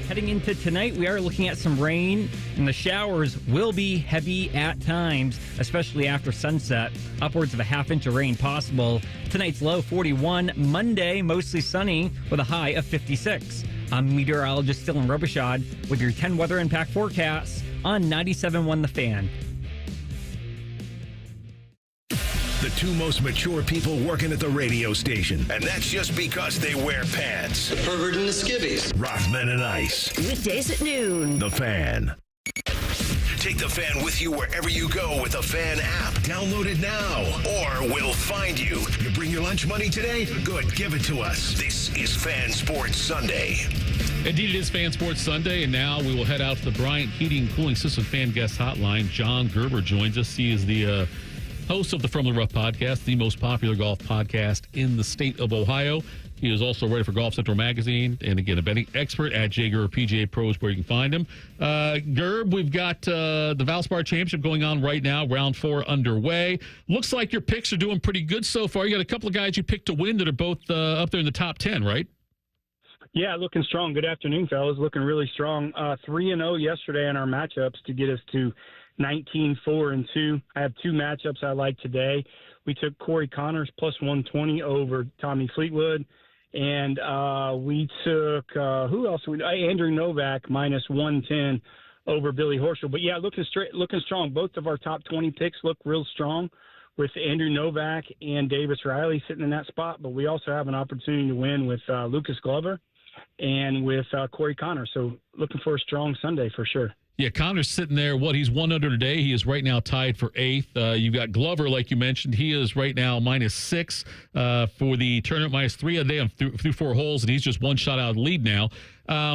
Heading into tonight, we are looking at some rain, and the showers will be heavy at times, especially after sunset. Upwards of a half-inch of rain possible. Tonight's low 41. Monday, mostly sunny with a high of 56. I'm meteorologist Dylan Robichaud with your 10 weather impact forecasts on 97.1 The Fan. The two most mature people working at the radio station. And that's just because they wear pants. Herbert and the Skivvies. Rothman and Ice. Weekdays at noon. The Fan. Take The Fan with you wherever you go with the Fan app. Download it now, or we'll find you. You bring your lunch money today? Good, give it to us. This is Fan Sports Sunday. Indeed, it is Fan Sports Sunday, and now we will head out to the Bryant Heating and Cooling System Fan Guest Hotline. John Gerber joins us. He is the host of the From the Rough podcast, the most popular golf podcast in the state of Ohio. He is also writer for Golf Central Magazine, and again, a betting expert at Jager PGA Pros, where you can find him. Gerb, we've got the Valspar Championship going on right now, round 4 underway. Looks like your picks are doing pretty good so far. You got a couple of guys you picked to win that are both up there in the top 10, right? Yeah, looking strong. Good afternoon, fellas. Looking really strong. 3-0 yesterday in our matchups to get us to 19-4-2. I have two matchups I like today. We took Corey Connors plus 120 over Tommy Fleetwood. And we took, who else? Andrew Novak minus 110 over Billy Horschel. But, yeah, looking strong. Both of our top 20 picks look real strong with Andrew Novak and Davis Riley sitting in that spot. But we also have an opportunity to win with Lucas Glover and with Corey Connors. So looking for a strong Sunday for sure. Yeah, Connor's sitting there. He's 1 under today. He is right now tied for 8th. You've got Glover, like you mentioned. He is right now -6 for the tournament, -3 a day through 4 holes, and he's just one shot out of the lead now.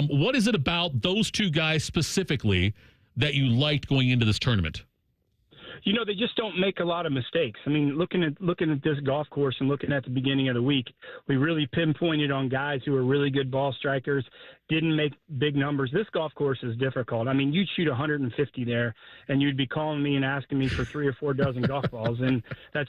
What is it about those two guys specifically that you liked going into this tournament? You know, they just don't make a lot of mistakes. I mean, looking at this golf course and looking at the beginning of the week, we really pinpointed on guys who are really good ball strikers, didn't make big numbers. This golf course is difficult. I mean, you'd shoot 150 there, and you'd be calling me and asking me for 3 or 4 dozen golf balls, and that's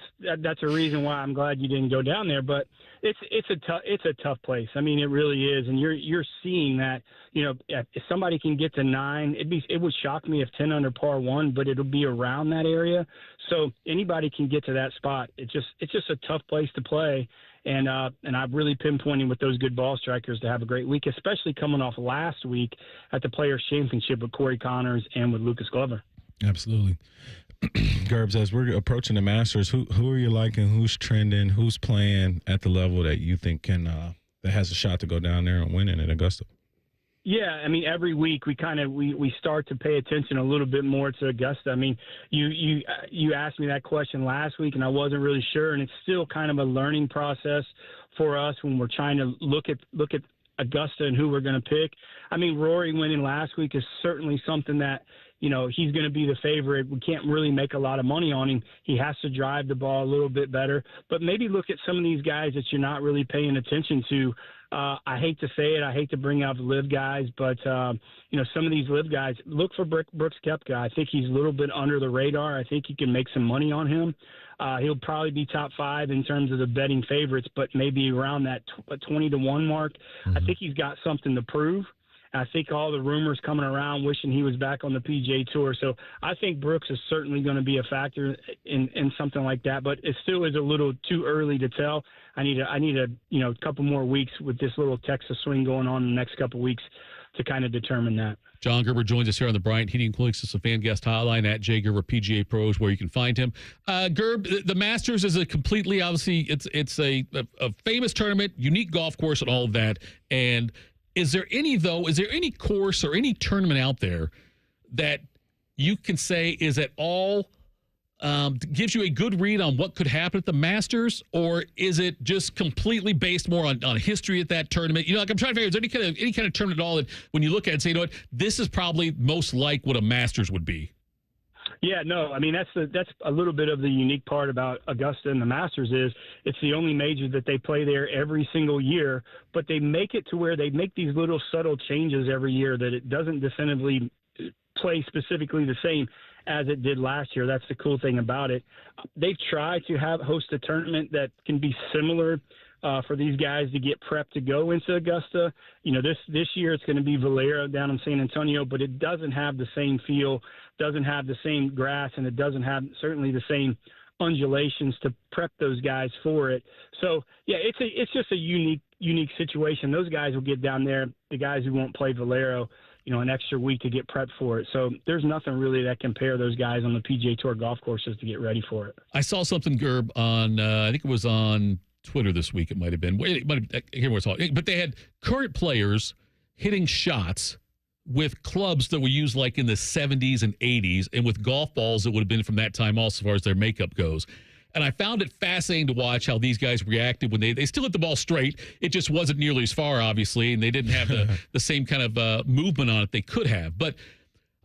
a reason why I'm glad you didn't go down there. But it's a tough place. I mean, it really is, and you're seeing that. You know, if somebody can get to 9, it would shock me if 10 under par won, but it'll be around that area. So anybody can get to that spot. It's just a tough place to play. And I'm really pinpointing with those good ball strikers to have a great week, especially coming off last week at the Players' Championship with Corey Connors and with Lucas Glover. Absolutely. Gerbs, as we're approaching the Masters, who are you liking? Who's trending? Who's playing at the level that you think that has a shot to go down there and win it at Augusta? Yeah, I mean, every week we start to pay attention a little bit more to Augusta. I mean, you asked me that question last week, and I wasn't really sure, and it's still kind of a learning process for us when we're trying to look at Augusta and who we're going to pick. I mean, Rory winning last week is certainly something that he's going to be the favorite. We can't really make a lot of money on him. He has to drive the ball a little bit better. But maybe look at some of these guys that you're not really paying attention to. I hate to say it. I hate to bring out the live guys, but, some of these live guys, look for Brooks Koepka. I think he's a little bit under the radar. I think you can make some money on him. He'll probably be top 5 in terms of the betting favorites, but maybe around that 20-1 mark. I think he's got something to prove. I think all the rumors coming around wishing he was back on the PGA Tour. So I think Brooks is certainly going to be a factor in something like that, but it still is a little too early to tell. I need a couple more weeks with this little Texas swing going on in the next couple weeks to kind of determine that. John Gerber joins us here on the Bryant Heating and Cooling System fan guest hotline at J. Gerber PGA Pros, where you can find him. Gerb, the Masters is a completely, obviously, it's a famous tournament, unique golf course, and all of that. And is there any course or any tournament out there that you can say is at all gives you a good read on what could happen at the Masters, or is it just completely based more on history at that tournament? I'm trying to figure, is there any kind of tournament at all that when you look at it and say, what, this is probably most like what a Masters would be? Yeah, no, I mean, that's a little bit of the unique part about Augusta and the Masters is it's the only major that they play there every single year, but they make it to where they make these little subtle changes every year that it doesn't definitively play specifically the same as it did last year. That's the cool thing about it. They've tried to host a tournament that can be similar for these guys to get prepped to go into Augusta. This year it's going to be Valero down in San Antonio, but it doesn't have the same feel, doesn't have the same grass, and it doesn't have certainly the same undulations to prep those guys for it. So yeah, it's just a unique situation. Those guys will get down there, the guys who won't play Valero, an extra week to get prepped for it. So there's nothing really that compare those guys on the PGA Tour golf courses to get ready for it. I saw something, Gerb, on I think it was on Twitter this week. It might have been. I can't remember what it's called. But they had current players hitting shots with clubs that were used like in the 70s and 80s, and with golf balls that would have been from that time also, as far as their makeup goes. And I found it fascinating to watch how these guys reacted when they still hit the ball straight. It just wasn't nearly as far, obviously, and they didn't have the same kind of movement on it they could have. But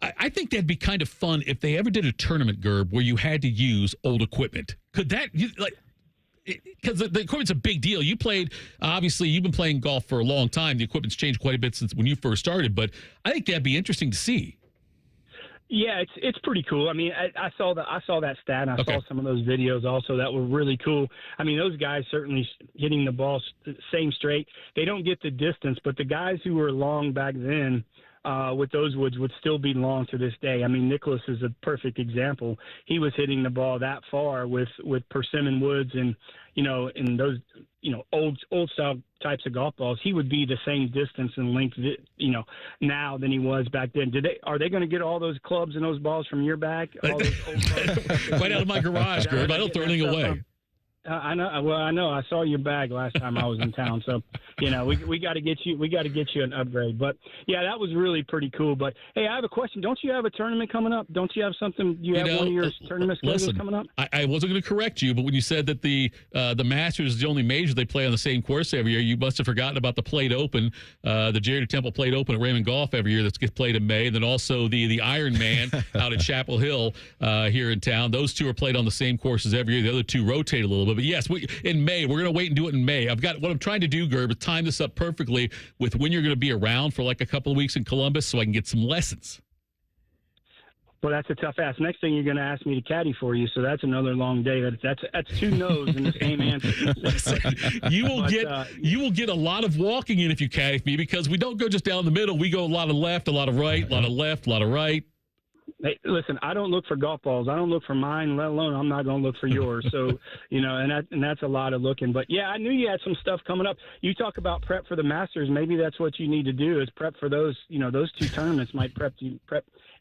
I think that'd be kind of fun if they ever did a tournament, Gerb, where you had to use old equipment. Could that, because the equipment's a big deal. You played, obviously, you've been playing golf for a long time. The equipment's changed quite a bit since when you first started, but I think that'd be interesting to see. Yeah, it's pretty cool. I mean, I saw that stat, and I saw some of those videos also that were really cool. I mean, those guys certainly hitting the ball same straight. They don't get the distance, but the guys who were long back then with those woods would still be long to this day. I mean, Nicholas is a perfect example. He was hitting the ball that far with persimmon woods and in those old style types of golf balls. He would be the same distance and length now than he was back then. Are they going to get all those clubs and those balls from your bag? All those old clubs? Right out of my garage, Gerb. I don't throw anything away. I know. Well, I know. I saw your bag last time I was in town, so we got to get you. We got to get you an upgrade. But yeah, that was really pretty cool. But hey, I have a question. Don't you have a tournament coming up? Don't you have something? You have one of your tournament schedules coming up? I wasn't going to correct you, but when you said that the Masters is the only major they play on the same course every year, you must have forgotten about the Plate Open, the Jerry Temple Plate Open at Raymond Golf every year that gets played in May. And then also the Iron Man out at Chapel Hill here in town. Those two are played on the same courses every year. The other two rotate a little bit. But yes, in May, we're going to wait and do it in May. What I'm trying to do, Gerb, is time this up perfectly with when you're going to be around for like a couple of weeks in Columbus so I can get some lessons. Well, that's a tough ask. Next thing you're going to ask me to caddy for you, so that's another long day. That's two no's in the same answer. Listen, you will get a lot of walking in if you caddy for me, because we don't go just down the middle. We go a lot of left, a lot of right, a lot of left, a lot of right. Hey, listen, I don't look for golf balls. I don't look for mine, let alone I'm not going to look for yours. So, and that's a lot of looking. But, yeah, I knew you had some stuff coming up. You talk about prep for the Masters. Maybe that's what you need to do is prep for those, those two tournaments might prep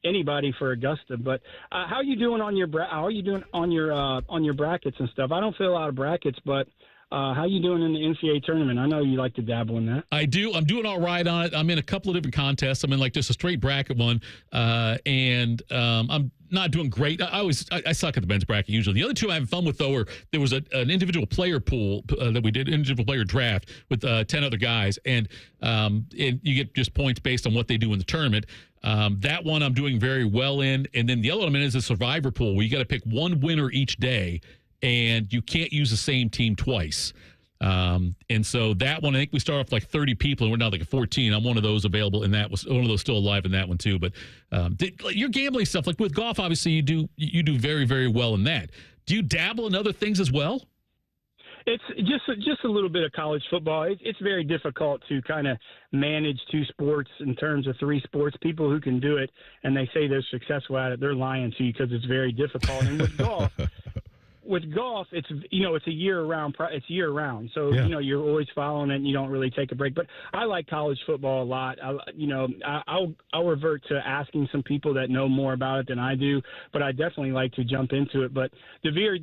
anybody for Augusta. But how are you doing on your brackets and stuff? I don't fill out brackets, but how you doing in the NCAA tournament? I know you like to dabble in that. I do. I'm doing all right on it. I'm in a couple of different contests. I'm in like just a straight bracket one, and I'm not doing great. I suck at the men's bracket usually. The other two I'm having fun with, though, there was an individual player pool that we did, individual player draft with 10 other guys, and you get just points based on what they do in the tournament. That one I'm doing very well in. And then the other one is a survivor pool where you got to pick one winner each day, and you can't use the same team twice. And so that one, I think we start off like 30 people, and we're now like 14. I'm one of those available in that. Was one of those still alive in that one too. But your gambling stuff, like with golf, obviously you do very, very well in that. Do you dabble in other things as well? It's just a little bit of college football. It's very difficult to kind of manage two sports in terms of three sports. People who can do it and they say they're successful at it, they're lying to you because it's very difficult. And with golf, it's a year round. It's year round, so you're always following it, and you don't really take a break. But I like college football a lot. I'll revert to asking some people that know more about it than I do, but I definitely like to jump into it. But DeVier,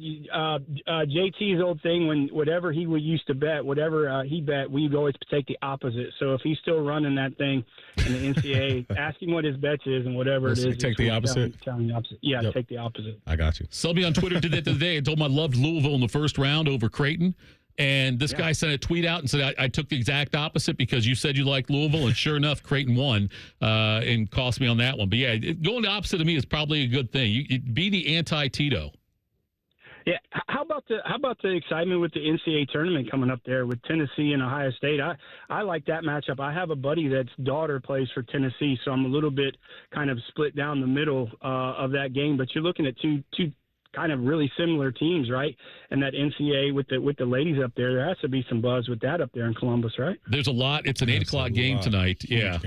JT's old thing, when whatever he used to bet, whatever he bet, we'd always take the opposite. So if he's still running that thing in the NCAA, ask him what his bet is and whatever it is. Take the opposite. Tell the opposite. Yeah, yep. Take the opposite. I got you. Somebody on Twitter did that today. I loved Louisville in the first round over Creighton, and this guy sent a tweet out and said I took the exact opposite because you said you liked Louisville, and sure enough Creighton won and cost me on that one. But yeah, going the opposite of me is probably a good thing. You be the anti-Tito. Yeah, how about the excitement with the NCAA tournament coming up there with Tennessee and Ohio State? I like that matchup. I have a buddy that's daughter plays for Tennessee, so I'm a little bit kind of split down the middle of that game. But you're looking at two kind of really similar teams, right? And that NCAA with the ladies up there has to be some buzz with that up there in Columbus, right? There's a lot. It's an 8 o'clock game tonight. Yeah.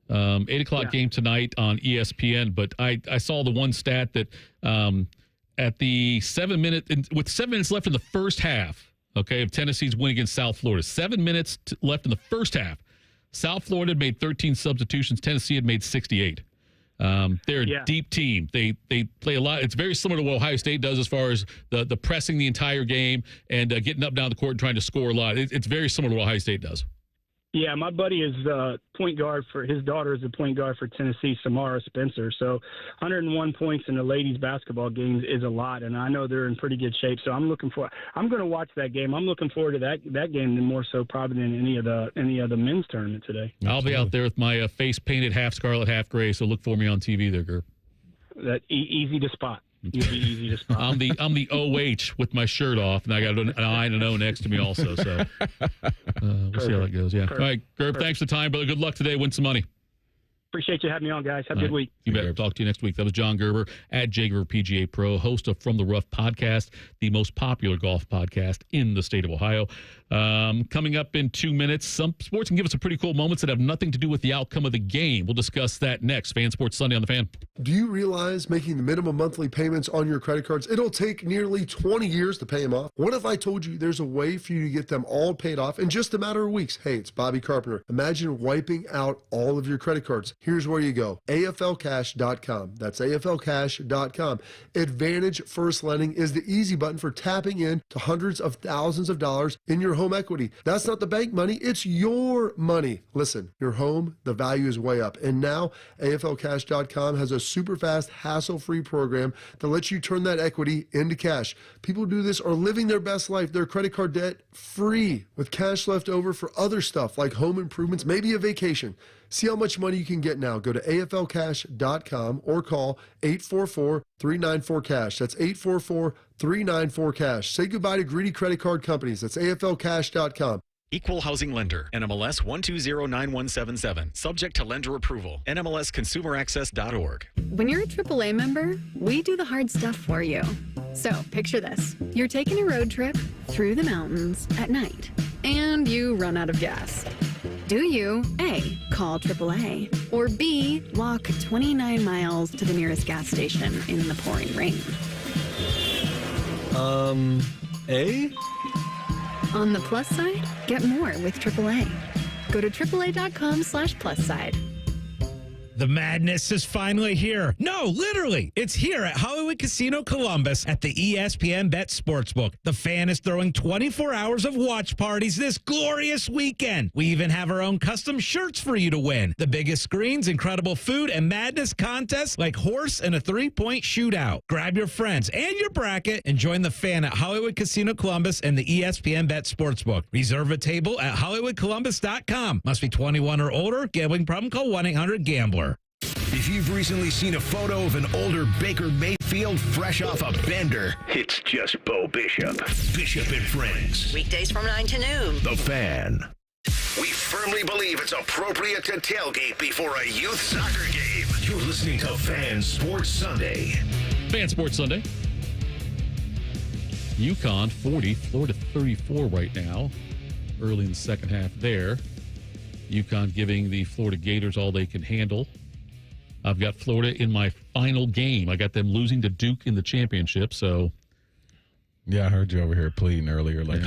8 o'clock game tonight on ESPN. But I saw the one stat that at the 7 minute, with 7 minutes left in the first half, okay, of Tennessee's win against South Florida, 7 minutes left in the first half. South Florida had made 13 substitutions. Tennessee had made 68. They're a deep team. They play a lot. It's very similar to what Ohio State does as far as the pressing the entire game and getting up down the court and trying to score a lot. It's very similar to what Ohio State does. Yeah, my buddy is point guard for his daughter is the point guard for Tennessee, Samara Spencer. So 101 points in the ladies basketball games is a lot, and I know they're in pretty good shape. So I'm going to watch that game. I'm looking forward to that game more so probably than any of the men's tournament today. I'll be out there with my face painted half scarlet, half gray. So look for me on TV there, Gerb. That easy to spot. You'd be easy to spot. I'm the OH with my shirt off, and I got an I and an O next to me also. So we'll see how that goes. Yeah. Perfect. All right, Gerb, thanks for the time, brother. Good luck today. Win some money. Appreciate you having me on, guys. Have a good week. You bet. Talk to you next week. That was John Gerber at Gerber PGA Pro, host of From the Rough podcast, the most popular golf podcast in the state of Ohio. Coming up in 2 minutes, some sports can give us some pretty cool moments that have nothing to do with the outcome of the game. We'll discuss that next. Fan Sports Sunday on the Fan. Do you realize making the minimum monthly payments on your credit cards, it'll take nearly 20 years to pay them off? What if I told you there's a way for you to get them all paid off in just a matter of weeks? Hey, it's Bobby Carpenter. Imagine wiping out all of your credit cards. Here's where you go. AFLcash.com. That's AFLcash.com. Advantage First Lending is the easy button for tapping in to hundreds of thousands of dollars in your home equity. That's not the bank money. It's your money. Listen, your home, the value is way up. And now AFLcash.com has a super fast, hassle-free program that lets you turn that equity into cash. People who do this are living their best life, their credit card debt free, with cash left over for other stuff like home improvements, maybe a vacation. See how much money you can get now. Go to AFLcash.com or call 844-394-CASH. That's 844-394-CASH. Say goodbye to greedy credit card companies. That's AFLcash.com. Equal Housing Lender, NMLS 1209177. Subject to lender approval. NMLSConsumerAccess.org. When you're a AAA member, we do the hard stuff for you. So picture this. You're taking a road trip through the mountains at night, and you run out of gas. Do you, A, call AAA, or B, walk 29 miles to the nearest gas station in the pouring rain? A? On the plus side, get more with AAA. Go to AAA.com/plus side. The madness is finally here. No, literally. It's here at Hollywood Casino Columbus at the ESPN Bet Sportsbook. The Fan is throwing 24 hours of watch parties this glorious weekend. We even have our own custom shirts for you to win. The biggest screens, incredible food, and madness contests like horse and a three-point shootout. Grab your friends and your bracket and join the Fan at Hollywood Casino Columbus and the ESPN Bet Sportsbook. Reserve a table at HollywoodColumbus.com. Must be 21 or older. Gambling problem? Call 1-800-GAMBLER. If you've recently seen a photo of an older Baker Mayfield fresh off a bender, it's just Bo Bishop. Bishop and Friends. Weekdays from 9 to noon. The Fan. We firmly believe it's appropriate to tailgate before a youth soccer game. You're listening to Fan Sports Sunday. Fan Sports Sunday. UConn 40, Florida 34 right now. Early in the second half there. UConn giving the Florida Gators all they can handle. I've got Florida in my final game. I got them losing to Duke in the championship, so. Yeah, I heard you over here pleading earlier, like,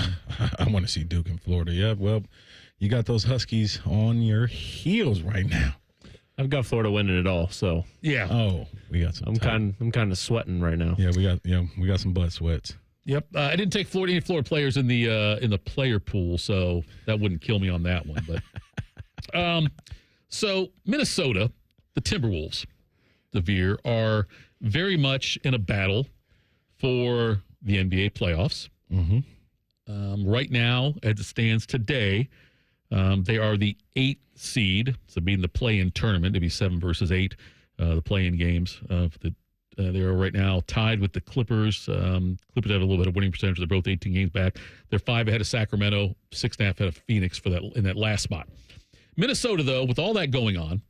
I want to see Duke in Florida. Yeah, well, you got those Huskies on your heels right now. I've got Florida winning it all, so. Yeah. Oh, we got some. I'm kind of sweating right now. Yeah, we got some butt sweats. Yep. I didn't take any Florida players in the player pool, so that wouldn't kill me on that one. But so Minnesota, the Timberwolves, DeVier, are very much in a battle for the NBA playoffs. Mm-hmm. Right now, as it stands today, they are the 8th seed, so being the play-in tournament, it'd be 7 versus 8, the play-in games. They are right now tied with the Clippers. Clippers have a little bit of winning percentage. They're both 18 games back. They're 5 ahead of Sacramento, 6.5 ahead of Phoenix for that in that last spot. Minnesota, though, with all that going on,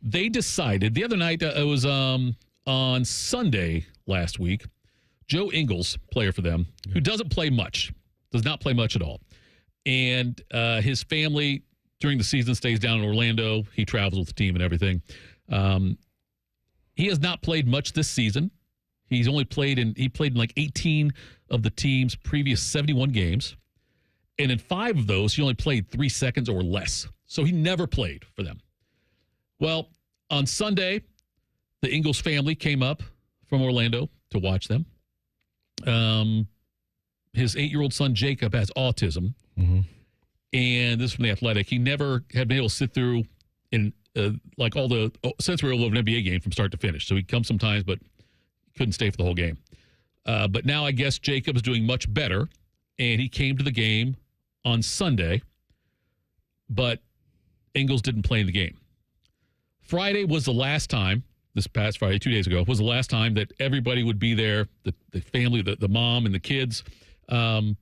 they decided the other night. It was on Sunday last week. Joe Ingles, player for them, who doesn't play much, does not play much at all, and his family during the season stays down in Orlando. He travels with the team and everything. He has not played much this season. He's only played in like 18 of the team's previous 71 games. And in 5 of those, he only played 3 seconds or less. So he never played for them. Well, on Sunday, the Ingles family came up from Orlando to watch them. His 8-year-old son, Jacob, has autism. Mm-hmm. And this is from The Athletic. He never had been able to sit through like all the sensory overload of an NBA game from start to finish. So he'd come sometimes, but couldn't stay for the whole game. But now I guess Jacob's doing much better, and he came to the game on Sunday, but Ingles didn't play in the game. Friday was the last time, this past Friday, 2 days ago, was the last time that everybody would be there, the family, the mom and the kids,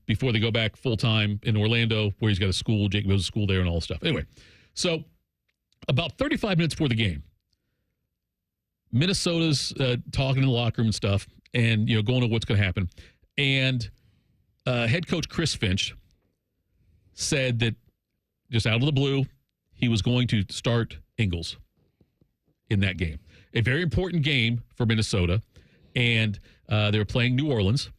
before they go back full-time in Orlando, where he's got a school. Jacob goes to school there and all this stuff. Anyway, so about 35 minutes before the game, Minnesota's talking in the locker room and stuff, and going to what's going to happen. And head coach Chris Finch said that just out of the blue, he was going to start Ingles in that game. A very important game for Minnesota, and they were playing New Orleans,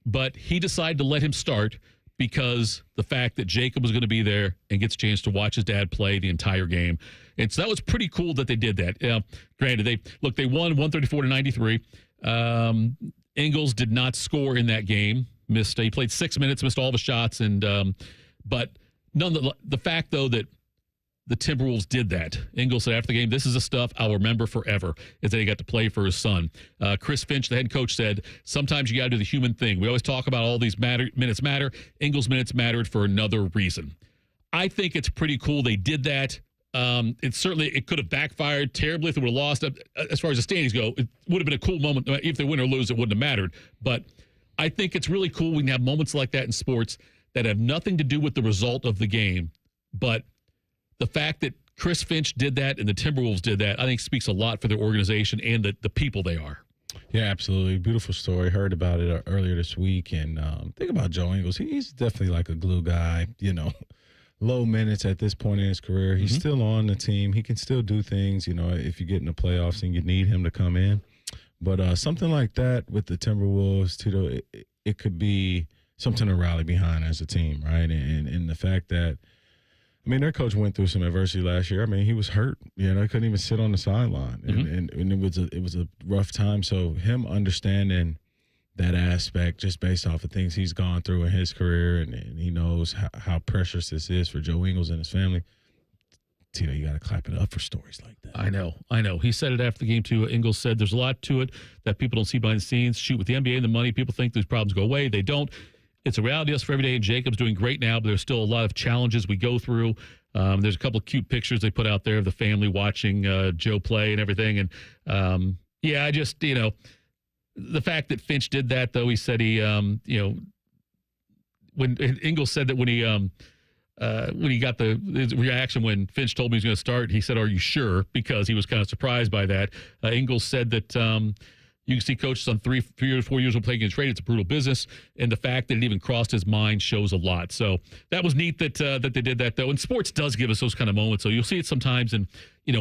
but he decided to let him start because the fact that Jacob was going to be there and gets a chance to watch his dad play the entire game. And so that was pretty cool that they did that. Granted, they won 134-93. Ingles did not score in that game. He played 6 minutes, missed all the shots, and but the fact though that the Timberwolves did that. Ingles said after the game, "This is the stuff I'll remember forever," is that he got to play for his son. Chris Finch, the head coach, said, "Sometimes you got to do the human thing. We always talk about all these minutes matter. Ingles' minutes mattered for another reason." I think it's pretty cool they did that. It could have backfired terribly if they would have lost. As far as the standings go, it would have been a cool moment. If they win or lose, it wouldn't have mattered. But I think it's really cool we can have moments like that in sports that have nothing to do with the result of the game. But the fact that Chris Finch did that and the Timberwolves did that, I think speaks a lot for their organization and the people they are. Yeah, absolutely. Beautiful story. Heard about it earlier this week. And think about Joe Ingles. He's definitely like a glue guy, low minutes at this point in his career. He's still on the team. He can still do things, if you get in the playoffs and you need him to come in. But something like that with the Timberwolves, Tito, it could be something to rally behind as a team, right? And the fact that, their coach went through some adversity last year. He was hurt. He couldn't even sit on the sideline. And it was a rough time. So him understanding that aspect just based off of things he's gone through in his career, and he knows how precious this is for Joe Ingles and his family. Tito, you got to clap it up for stories like that. I know. He said it after the game, too. Ingles said there's a lot to it that people don't see behind the scenes. Shoot, with the NBA and the money, people think these problems go away. They don't. it's a reality of us for every day. And Jacob's doing great now, but there's still a lot of challenges we go through. There's a couple of cute pictures they put out there of the family watching Joe play and everything. And I just, the fact that Finch did that, though, he said when Ingles said that when he got his reaction when Finch told me he was going to start, he said, "Are you sure?" Because he was kind of surprised by that. Ingles said that you can see coaches on 3 or 4 years will play against trade. It's a brutal business, and the fact that it even crossed his mind shows a lot. So that was neat that they did that, though. And sports does give us those kind of moments. So you'll see it sometimes in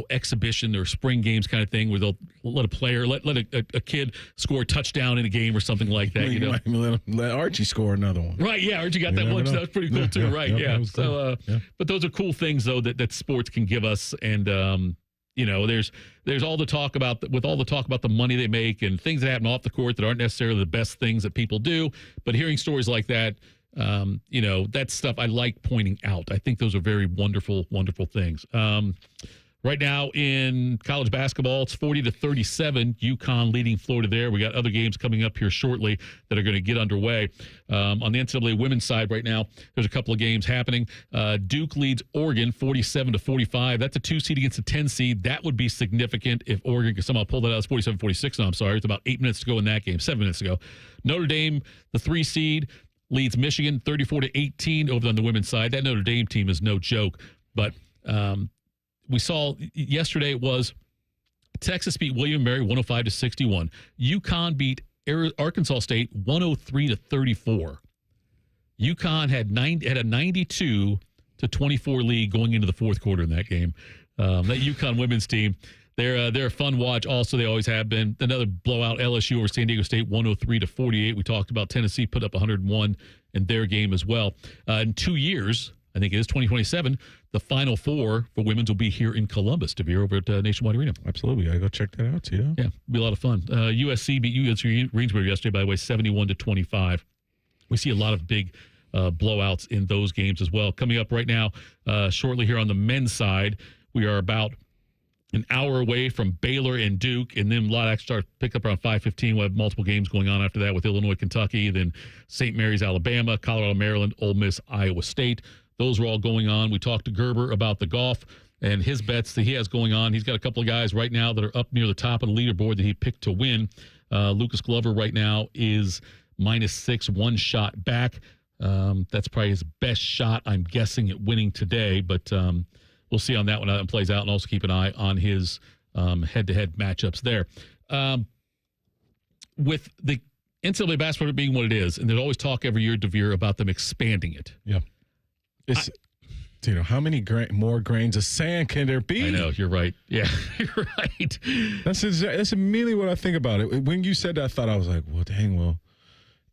exhibition or spring games kind of thing where they'll let a player let a kid score a touchdown in a game or something like that. You might let Archie score another one. Right? Yeah, Archie got that one. That was pretty cool too. Right? Yeah. So, but those are cool things though that sports can give us, and there's all the talk about the money they make and things that happen off the court that aren't necessarily the best things that people do. But hearing stories like that, that's stuff I like pointing out. I think those are very wonderful, wonderful things. Right now in college basketball, it's 40-37. UConn leading Florida there. We got other games coming up here shortly that are going to get underway. On the NCAA women's side right now, there's a couple of games happening. Duke leads Oregon 47-45. That's a 2 seed against a 10 seed. That would be significant if Oregon could somehow pull that out. It's 47-46 now. I'm sorry. It's about 8 minutes to go in that game, 7 minutes to go. Notre Dame, the 3 seed, leads Michigan 34-18 over on the women's side. That Notre Dame team is no joke, but we saw yesterday it was Texas beat William & Mary 105-61. UConn beat Arkansas State 103-34. UConn had a 92-24 lead going into the fourth quarter in that game. That UConn women's team, they're a fun watch. Also, they always have been. Another blowout, LSU over San Diego State 103-48. We talked about Tennessee put up 101 in their game as well. In 2 years, I think it is 2027. The Final Four for women's will be here in Columbus, DeVier, over at Nationwide Arena. Absolutely. I go check that out, Tito. Yeah, it'll be a lot of fun. USC beat UNC Greensboro yesterday, by the way, 71-25. We see a lot of big blowouts in those games as well. Coming up right now, shortly here on the men's side, we are about an hour away from Baylor and Duke, and then a lot of action starts pick up around 5:15. We'll have multiple games going on after that with Illinois, Kentucky, then St. Mary's, Alabama, Colorado, Maryland, Ole Miss, Iowa State. Those are all going on. We talked to Gerber about the golf and his bets that he has going on. He's got a couple of guys right now that are up near the top of the leaderboard that he picked to win. Lucas Glover right now is -6, 1 shot back. That's probably his best shot, I'm guessing, at winning today. But we'll see on that one how it plays out, and also keep an eye on his head-to-head matchups there. With the NCAA basketball being what it is, and there's always talk every year, DeVier, about them expanding it. Yeah. How many more grains of sand can there be? I know, you're right. Yeah, you're right. That's immediately what I think about it. When you said that, I thought, I was like, well, dang,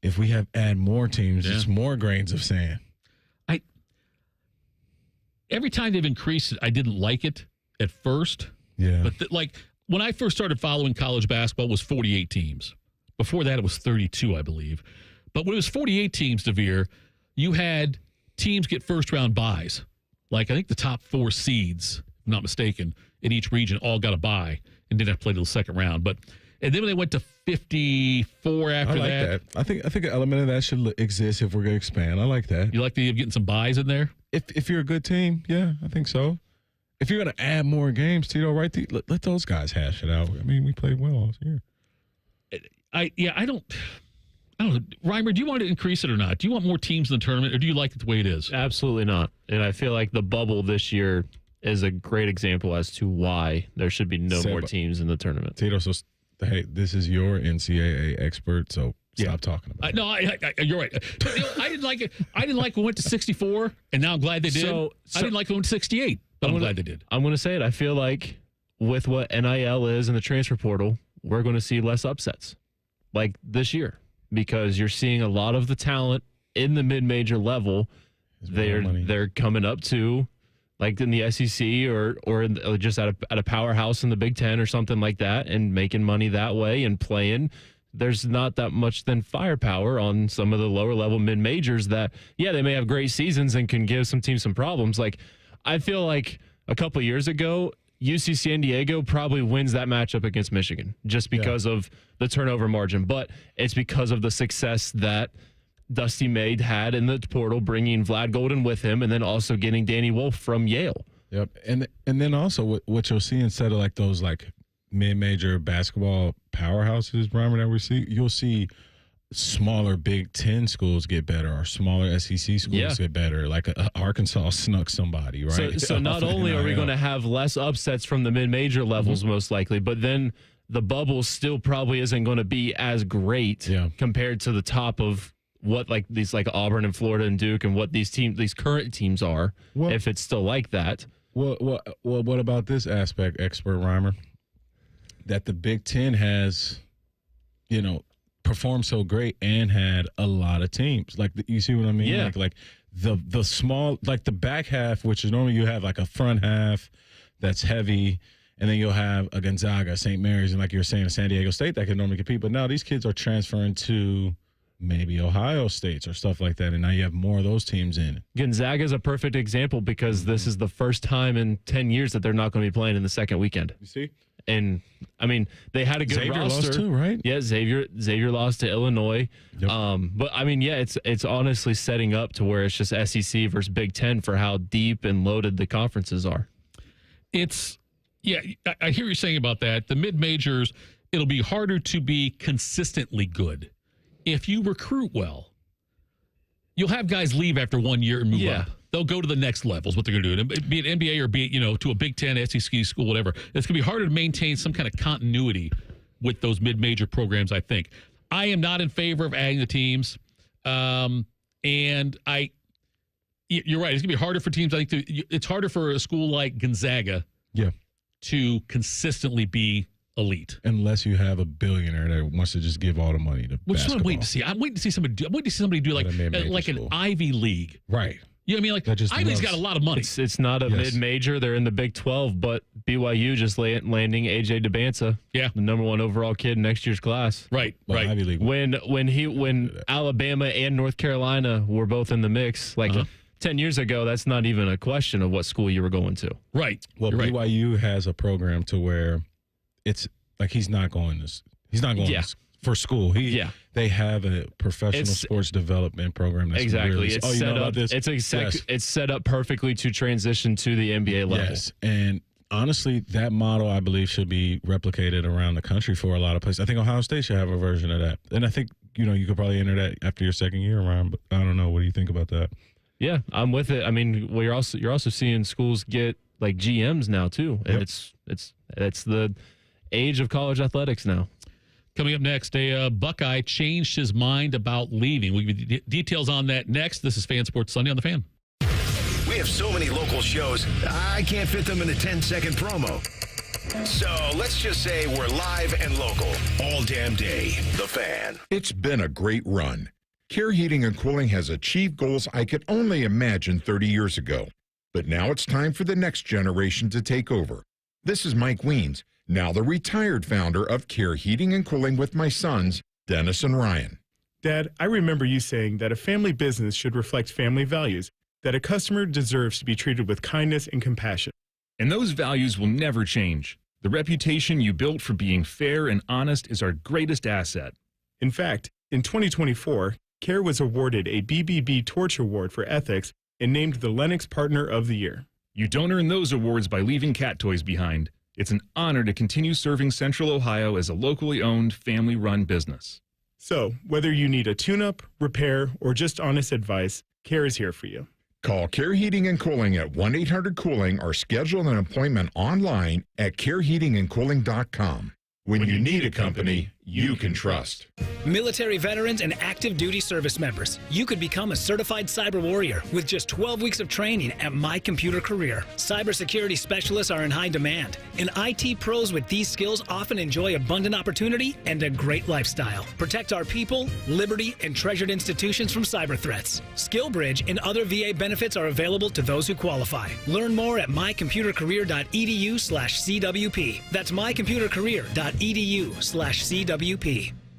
if we add more teams, it's more grains of sand. Every time they've increased it, I didn't like it at first. Yeah. But when I first started following college basketball, it was 48 teams. Before that, it was 32, I believe. But when it was 48 teams, DeVier, you had teams get first-round buys. Like, I think the top 4 seeds, if I'm not mistaken, in each region all got a bye and didn't have to play till the second round. And then when they went to 54 after that. I think an element of that should exist if we're going to expand. I like that. You like the idea of getting some buys in there? If you're a good team, yeah, I think so. If you're going to add more games, Tito, right? Let those guys hash it out. I mean, we played well all year. I don't know. Reimer, do you want to increase it or not? Do you want more teams in the tournament, or do you like it the way it is? Absolutely not. And I feel like the bubble this year is a great example as to why there should be no more teams in the tournament. Tito, so hey, this is your NCAA expert, so stop talking about it. No, you're right. But, I didn't like it. I didn't like it went to 64, and now I'm glad they did. So I didn't like it went to 68, but I'm glad they did. I'm going to say it. I feel like with what NIL is in the transfer portal, we're going to see less upsets like this year, because you're seeing a lot of the talent in the mid-major level. They're coming up to, like in the SEC or just at a powerhouse in the Big Ten or something like that, and making money that way and playing. There's not that much then firepower on some of the lower level mid-majors that, they may have great seasons and can give some teams some problems. Like, I feel like a couple of years ago, UC San Diego probably wins that matchup against Michigan just because of the turnover margin. But it's because of the success that Dusty May had in the portal, bringing Vlad Golden with him, and then also getting Danny Wolf from Yale. Yep, and then also what you'll see instead of like those like mid-major basketball powerhouses, Brian, that we see, you'll see smaller Big Ten schools get better, or smaller SEC schools get better. Like Arkansas snuck somebody, right? So not only are we going to have less upsets from the mid-major levels, most likely, but then the bubble still probably isn't going to be as great compared to the top of what like these like Auburn and Florida and Duke and what these current teams are. If it's still like that. Well, what about this aspect, expert Reimer? That the Big Ten has, performed so great and had a lot of teams. Like, you see what I mean? Yeah. Like the small, like the back half, which is normally you have like a front half that's heavy, and then you'll have a Gonzaga, St. Mary's, and like you were saying, a San Diego State that can normally compete. But now these kids are transferring to maybe Ohio States or stuff like that, and now you have more of those teams in. Gonzaga is a perfect example because this is the first time in 10 years that they're not going to be playing in the second weekend. You see? And, I mean, they had a good Xavier roster. lost too, right? Yeah, Xavier lost to Illinois. Yep. But, I mean, yeah, it's honestly setting up to where it's just SEC versus Big Ten for how deep and loaded the conferences are. I hear you saying about that. The mid-majors, it'll be harder to be consistently good. If you recruit well, you'll have guys leave after 1 year and move up. They'll go to the next level is what they're going to do. Be it NBA or be it, to a Big Ten, SEC school, whatever. It's going to be harder to maintain some kind of continuity with those mid-major programs, I think. I am not in favor of adding the teams. You're right. It's going to be harder for teams. I think it's harder for a school like Gonzaga to consistently be elite. Unless you have a billionaire that wants to just give all the money to basketball. Which is what I'm waiting to see. I'm waiting to see somebody do like an Ivy League. Right. You know what I mean? Like, Ivy League's got a lot of money. It's not a mid-major. They're in the Big 12, but BYU just landing A.J. DeBanza, the number 1 overall kid in next year's class. Right. Ivy League. When Alabama and North Carolina were both in the mix, 10 years ago, that's not even a question of what school you were going to. Right. Well, BYU has a program to where it's like he's not going for school. They have a professional sports development program. That's exactly. Really, it's set up. It's set up perfectly to transition to the NBA level. Yes, and honestly, that model I believe should be replicated around the country for a lot of places. I think Ohio State should have a version of that, and I think you could probably enter that after your second year around. But I don't know. What do you think about that? Yeah, I'm with it. I mean, you're also seeing schools get like GMs now too, and it's the age of college athletics now. Coming up next, a Buckeye changed his mind about leaving. We'll give you details on that next. This is Fan Sports Sunday on The Fan. We have so many local shows, I can't fit them in a 10-second promo. So let's just say we're live and local all damn day. The Fan. It's been a great run. Care Heating and Cooling has achieved goals I could only imagine 30 years ago. But now it's time for the next generation to take over. This is Mike Weens, now the retired founder of Care Heating and Cooling with my sons, Dennis and Ryan. Dad, I remember you saying that a family business should reflect family values, that a customer deserves to be treated with kindness and compassion. And those values will never change. The reputation you built for being fair and honest is our greatest asset. In fact, in 2024, Care was awarded a BBB Torch Award for ethics and named the Lennox Partner of the Year. You don't earn those awards by leaving cat toys behind. It's an honor to continue serving Central Ohio as a locally owned, family-run business. So, whether you need a tune-up, repair, or just honest advice, Care is here for you. Call Care Heating and Cooling at 1-800-COOLING or schedule an appointment online at careheatingandcooling.com. When you need a company you can trust. Military veterans and active duty service members, you could become a certified cyber warrior with just 12 weeks of training at My Computer Career. Cybersecurity specialists are in high demand, and IT pros with these skills often enjoy abundant opportunity and a great lifestyle. Protect our people, liberty, and treasured institutions from cyber threats. SkillBridge and other VA benefits are available to those who qualify. Learn more at mycomputercareer.edu/CWP. That's mycomputercareer.edu/CWP.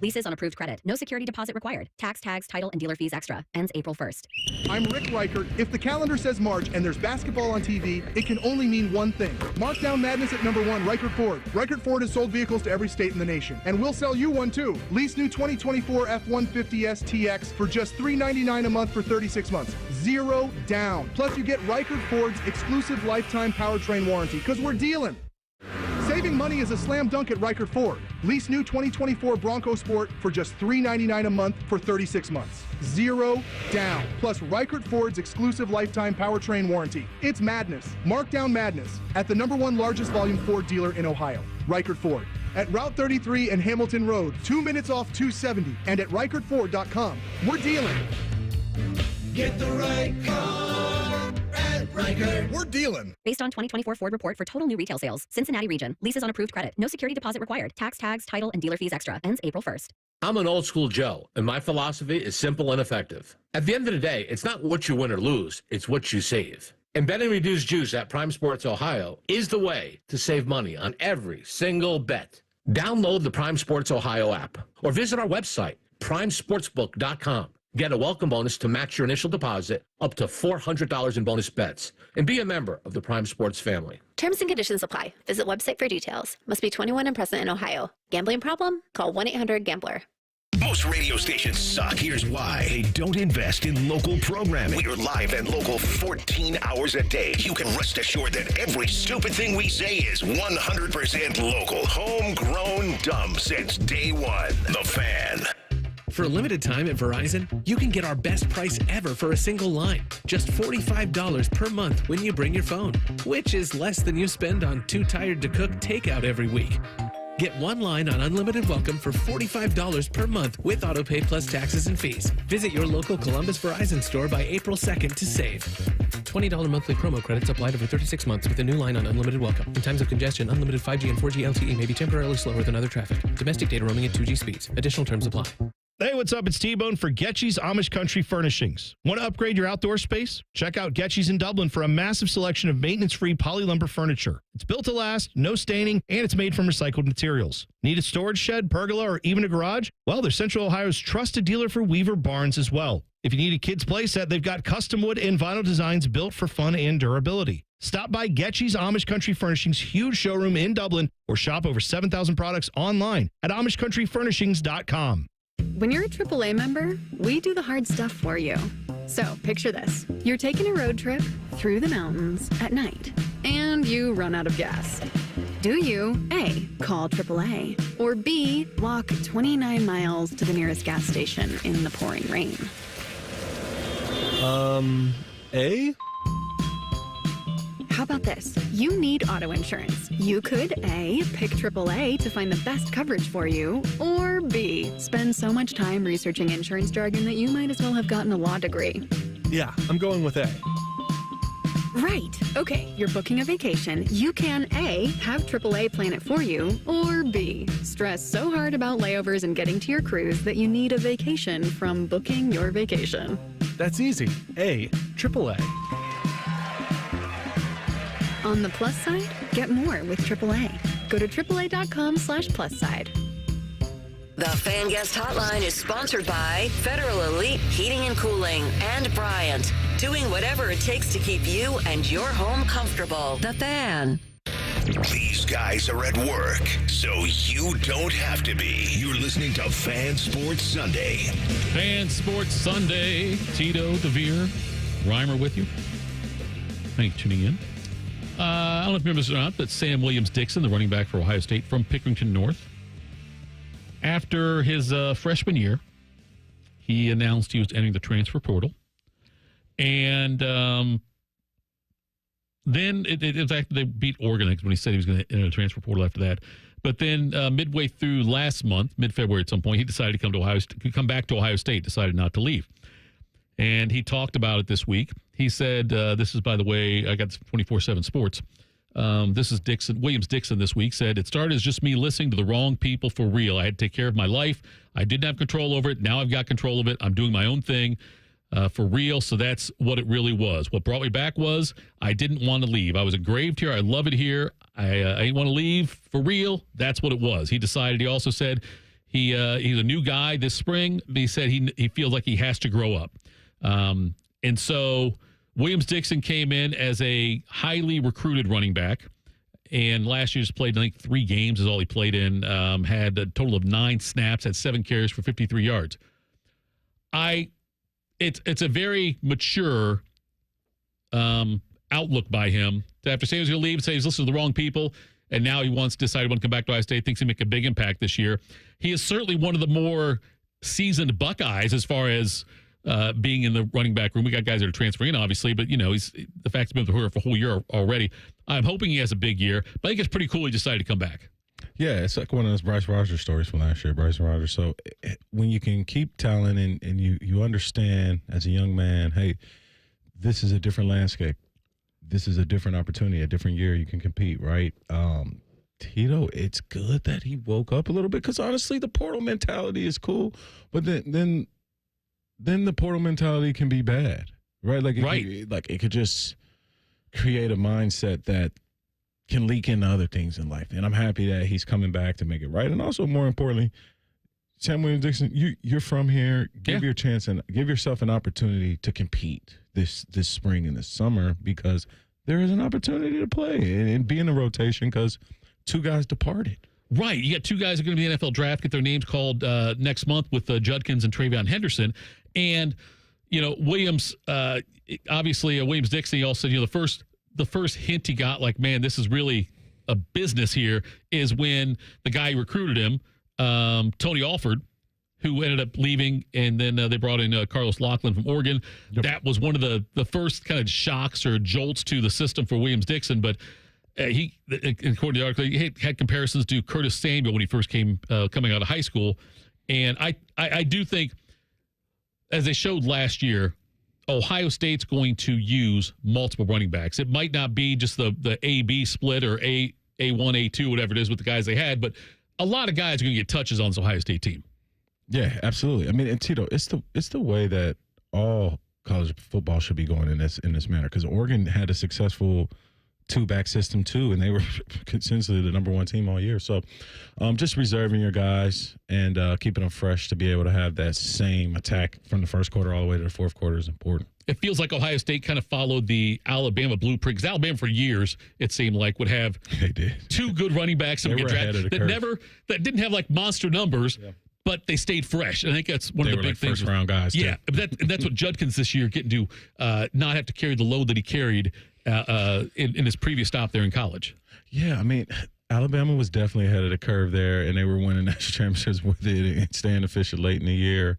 Leases on approved credit. No security deposit required. Tax, tags, title, and dealer fees extra. Ends April 1st. I'm Rick Reichert. If the calendar says March and there's basketball on TV, it can only mean one thing. Mark down madness at number 1, Reichert Ford. Reichert Ford has sold vehicles to every state in the nation. And we'll sell you one too. Lease new 2024 F-150S TX for just $399 a month for 36 months. 0 down. Plus you get Reichert Ford's exclusive lifetime powertrain warranty, because we're dealing. Saving money is a slam dunk at Reichert Ford. Lease new 2024 Bronco Sport for just $399 a month for 36 months. 0 down. Plus Reichert Ford's exclusive lifetime powertrain warranty. It's madness. Mark down madness at the number 1 largest volume Ford dealer in Ohio, Reichert Ford. At Route 33 and Hamilton Road, 2 minutes off 270, and at ReichertFord.com. We're dealing. Get the right car at Reichert. We're dealing. Based on 2024 Ford report for total new retail sales. Cincinnati region. Leases on approved credit. No security deposit required. Tax, tags, title, and dealer fees extra. Ends April 1st. I'm an old school Joe, and my philosophy is simple and effective. At the end of the day, it's not what you win or lose, it's what you save. And betting reduced juice at Prime Sports Ohio is the way to save money on every single bet. Download the Prime Sports Ohio app or visit our website, primesportsbook.com. Get a welcome bonus to match your initial deposit up to $400 in bonus bets. And be a member of the Prime Sports family. Terms and conditions apply. Visit website for details. Must be 21 and present in Ohio. Gambling problem? Call 1-800-GAMBLER. Most radio stations suck. Here's why. They don't invest in local programming. We're live and local 14 hours a day. You can rest assured that every stupid thing we say is 100% local. Homegrown dumb since day one. The Fan. For a limited time at Verizon, you can get our best price ever for a single line. Just $45 per month when you bring your phone, which is less than you spend on Too Tired to Cook takeout every week. Get one line on unlimited welcome for $45 per month with autopay plus taxes and fees. Visit your local Columbus Verizon store by April 2nd to save. $20 monthly promo credits applied over 36 months with a new line on unlimited welcome. In times of congestion, unlimited 5G and 4G LTE may be temporarily slower than other traffic. Domestic data roaming at 2G speeds. Additional terms apply. Hey, what's up? It's T-Bone for Getchy's Amish Country Furnishings. Want to upgrade your outdoor space? Check out Getchy's in Dublin for a massive selection of maintenance-free polylumber furniture. It's built to last, no staining, and it's made from recycled materials. Need a storage shed, pergola, or even a garage? Well, they're Central Ohio's trusted dealer for Weaver Barnes as well. If you need a kid's playset, they've got custom wood and vinyl designs built for fun and durability. Stop by Getchy's Amish Country Furnishings' huge showroom in Dublin or shop over 7,000 products online at AmishCountryFurnishings.com. When you're a AAA member, we do the hard stuff for you. So picture this. You're taking a road trip through the mountains at night, and you run out of gas. Do you, A, call AAA, or B, walk 29 miles to the nearest gas station in the pouring rain? A? How about this? You need auto insurance. You could A, pick AAA to find the best coverage for you, or B, spend so much time researching insurance jargon that you might as well have gotten a law degree. Yeah, I'm going with A. Right. Okay, you're booking a vacation. You can A, have AAA plan it for you, or B, stress so hard about layovers and getting to your cruise that you need a vacation from booking your vacation. That's easy. A, AAA. On the plus side, get more with AAA. Go to AAA.com/plus side. The Fan Guest Hotline is sponsored by Federal Elite Heating and Cooling and Bryant, doing whatever it takes to keep you and your home comfortable. The Fan. These guys are at work, so you don't have to be. You're listening to Fan Sports Sunday. Fan Sports Sunday. Tito, DeVier, Reimer with you. Thanks for tuning in. I don't know if you remember this or not, but Sam Williams-Dixon, the running back for Ohio State from Pickerington North, after his freshman year, he announced he was entering the transfer portal. And then, in fact, they beat Oregon when he said he was going to enter the transfer portal after that. But then midway through last month, mid-February at some point, he decided to come back to Ohio State, decided not to leave. And he talked about it this week. He said, this is, by the way, I got 24/7 Sports. This is Williams-Dixon this week, said, it started as just me listening to the wrong people for real. I had to take care of my life. I didn't have control over it. Now I've got control of it. I'm doing my own thing for real. So that's what it really was. What brought me back was I didn't want to leave. I was engraved here. I love it here. I didn't want to leave for real. That's what it was. He decided. He also said He's a new guy this spring, but he said he feels like he has to grow up. And so Williams-Dixon came in as a highly recruited running back. And last year just played, I think, 3 games is all he played in. Had a total of 9 snaps, had 7 carries for 53 yards. It's a very mature outlook by him. After saying he was going to leave, say he's listening to the wrong people, and now he decided to come back to Ohio State, thinks he'll make a big impact this year. He is certainly one of the more seasoned Buckeyes as far as being in the running back room. We got guys that are transferring in, obviously, but, he's the fact he's been with the for a whole year already. I'm hoping he has a big year, but I think it's pretty cool he decided to come back. Yeah, it's like one of those Bryce Rodgers stories from last year, Bryce Rodgers. So when you can keep talent and you understand as a young man, hey, this is a different landscape. This is a different opportunity, a different year you can compete, right? Tito, it's good that he woke up a little bit because, honestly, the portal mentality is cool. But then the portal mentality can be bad, right? It could just create a mindset that can leak into other things in life. And I'm happy that he's coming back to make it right. And also, more importantly, Sam Williams-Dixon, you're from here. Give your chance and give yourself an opportunity to compete this spring and this summer because there is an opportunity to play and be in the rotation because 2 guys departed. Right. You got 2 guys who are going to be in the NFL draft, get their names called next month with Judkins and Travion Henderson. And, Williams, obviously, Williams-Dixon, he also, the first hint he got, like, man, this is really a business here, is when the guy who recruited him, Tony Alford, who ended up leaving, and then they brought in Carlos Loughlin from Oregon. Yep. That was one of the first kind of shocks or jolts to the system for Williams-Dixon, but he, according to the article, he had comparisons to Curtis Samuel when he first coming out of high school. And I do think, as they showed last year, Ohio State's going to use multiple running backs. It might not be just the A-B split or A1, A2, whatever it is with the guys they had, but a lot of guys are going to get touches on this Ohio State team. Yeah, absolutely. I mean, and Tito, it's the way that all college football should be going in this manner because Oregon had a successful 2-back system too, and they were consistently the number 1 team all year. So just reserving your guys and keeping them fresh to be able to have that same attack from the first quarter all the way to the fourth quarter is important. It feels like Ohio State kind of followed the Alabama blueprint because Alabama for years, it seemed like, would have 2 good running backs that would get drafted that didn't have like monster numbers. Yeah. But they stayed fresh. And I think that's one of the big things. First-round guys, yeah, too. That's what Judkins this year getting to not have to carry the load that he carried in his previous stop there in college. Yeah, I mean, Alabama was definitely ahead of the curve there, and they were winning national championships with it and staying efficient late in the year,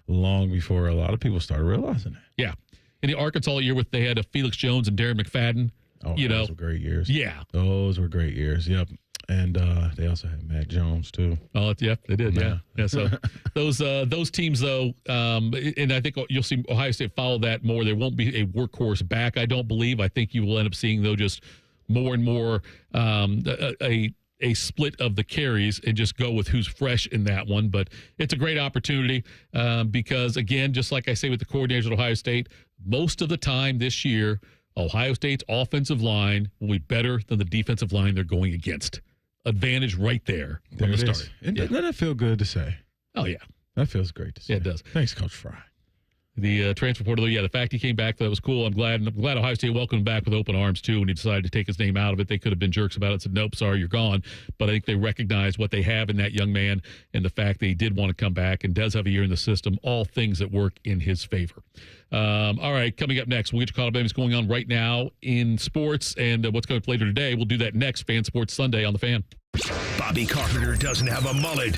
long before a lot of people started realizing that. Yeah. In the Arkansas year, they had Felix Jones and Darren McFadden. Oh, those were great years. Yeah. Those were great years, yep. And they also had Matt Jones too. Oh, yeah, they did. Yeah. So those teams, though, and I think you'll see Ohio State follow that more. There won't be a workhorse back, I don't believe. I think you will end up seeing, though, just more and more a split of the carries and just go with who's fresh in that one. But it's a great opportunity because, again, just like I say with the coordinators at Ohio State, most of the time this year, Ohio State's offensive line will be better than the defensive line they're going against. Advantage right there from the start. Doesn't that feel good to say? Oh, yeah. That feels great to say. Yeah, it does. Thanks, Coach Fry. The transfer portal, the fact he came back, that was cool. I'm glad Ohio State welcomed him back with open arms, too, when he decided to take his name out of it. They could have been jerks about it and said, nope, sorry, you're gone. But I think they recognized what they have in that young man and the fact that he did want to come back and does have a year in the system, all things that work in his favor. All right, coming up next, we'll get to call what's going on right now in sports and what's going up later today. We'll do that next, Fan Sports Sunday on The Fan. Bobby Carpenter doesn't have a mullet,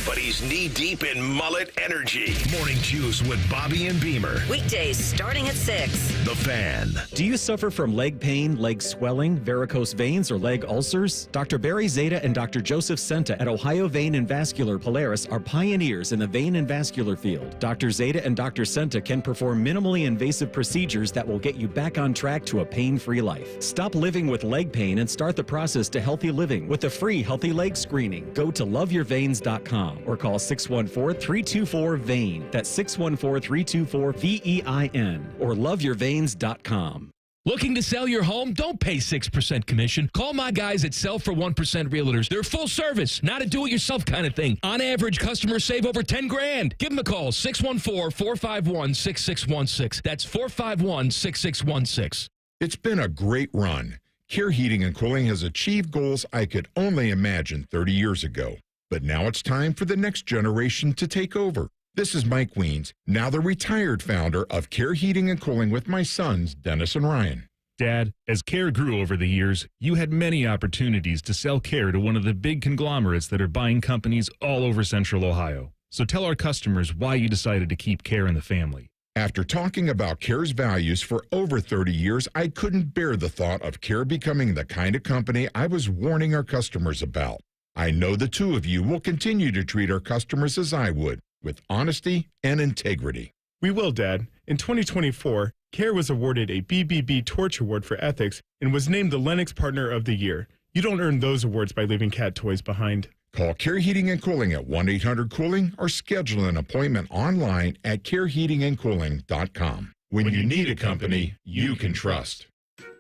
but he's knee-deep in mullet energy. Morning Juice with Bobby and Beamer. Weekdays starting at 6. The Fan. Do you suffer from leg pain, leg swelling, varicose veins, or leg ulcers? Dr. Barry Zeta and Dr. Joseph Senta at Ohio Vein and Vascular Polaris are pioneers in the vein and vascular field. Dr. Zeta and Dr. Senta can perform minimally invasive procedures that will get you back on track to a pain-free life. Stop living with leg pain and start the process to healthy living with the free Healthy Leg Screening. Go to loveyourveins.com or call 614-324-VEIN. That's 614-324-VEIN or loveyourveins.com. Looking to sell your home? Don't pay 6% commission. Call my guys at Sell for 1% Realtors. They're full service, not a do-it-yourself kind of thing. On average, customers save over $10,000. Give them a call, 614-451-6616. That's 451-6616. It's been a great run. Care Heating and Cooling has achieved goals I could only imagine 30 years ago. But now it's time for the next generation to take over. This is Mike Weens, now the retired founder of Care Heating and Cooling with my sons, Dennis and Ryan. Dad, as Care grew over the years, you had many opportunities to sell Care to one of the big conglomerates that are buying companies all over Central Ohio. So tell our customers why you decided to keep Care in the family. After talking about Care's values for over 30 years, I couldn't bear the thought of Care becoming the kind of company I was warning our customers about. I know the two of you will continue to treat our customers as I would, with honesty and integrity. We will, Dad. In 2024, Care was awarded a BBB Torch Award for Ethics and was named the Lennox Partner of the Year. You don't earn those awards by leaving cat toys behind. Call Care Heating and Cooling at 1-800-COOLING or schedule an appointment online at careheatingandcooling.com. When you need a company you can trust.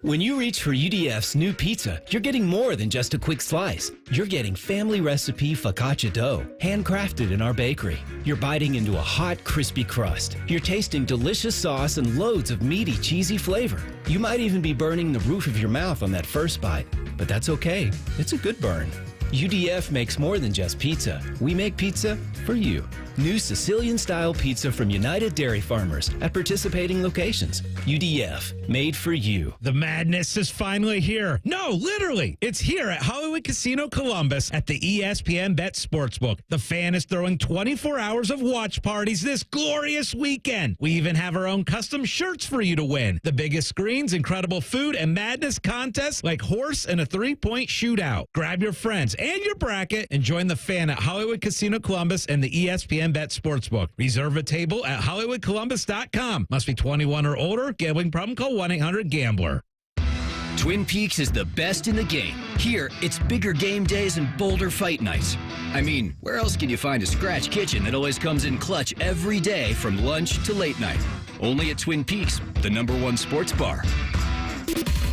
When you reach for UDF's new pizza, you're getting more than just a quick slice. You're getting family recipe focaccia dough, handcrafted in our bakery. You're biting into a hot, crispy crust. You're tasting delicious sauce and loads of meaty, cheesy flavor. You might even be burning the roof of your mouth on that first bite, but that's okay. It's a good burn. UDF makes more than just pizza. We make pizza for you. New Sicilian-style pizza from United Dairy Farmers at participating locations. UDF, made for you. The madness is finally here. No, literally. It's here at Hollywood Casino Columbus at the ESPN Bet Sportsbook. The Fan is throwing 24 hours of watch parties this glorious weekend. We even have our own custom shirts for you to win. The biggest screens, incredible food, and madness contests like horse and a three-point shootout. Grab your friends and your bracket and join the Fan at Hollywood Casino Columbus and the ESPN Bet Sportsbook. Reserve a table at HollywoodColumbus.com. Must be 21 or older. Gambling problem? Call 1-800-GAMBLER. Twin Peaks is the best in the game. Here, it's bigger game days and bolder fight nights. I mean, where else can you find a scratch kitchen that always comes in clutch every day from lunch to late night? Only at Twin Peaks, the #1 sports bar.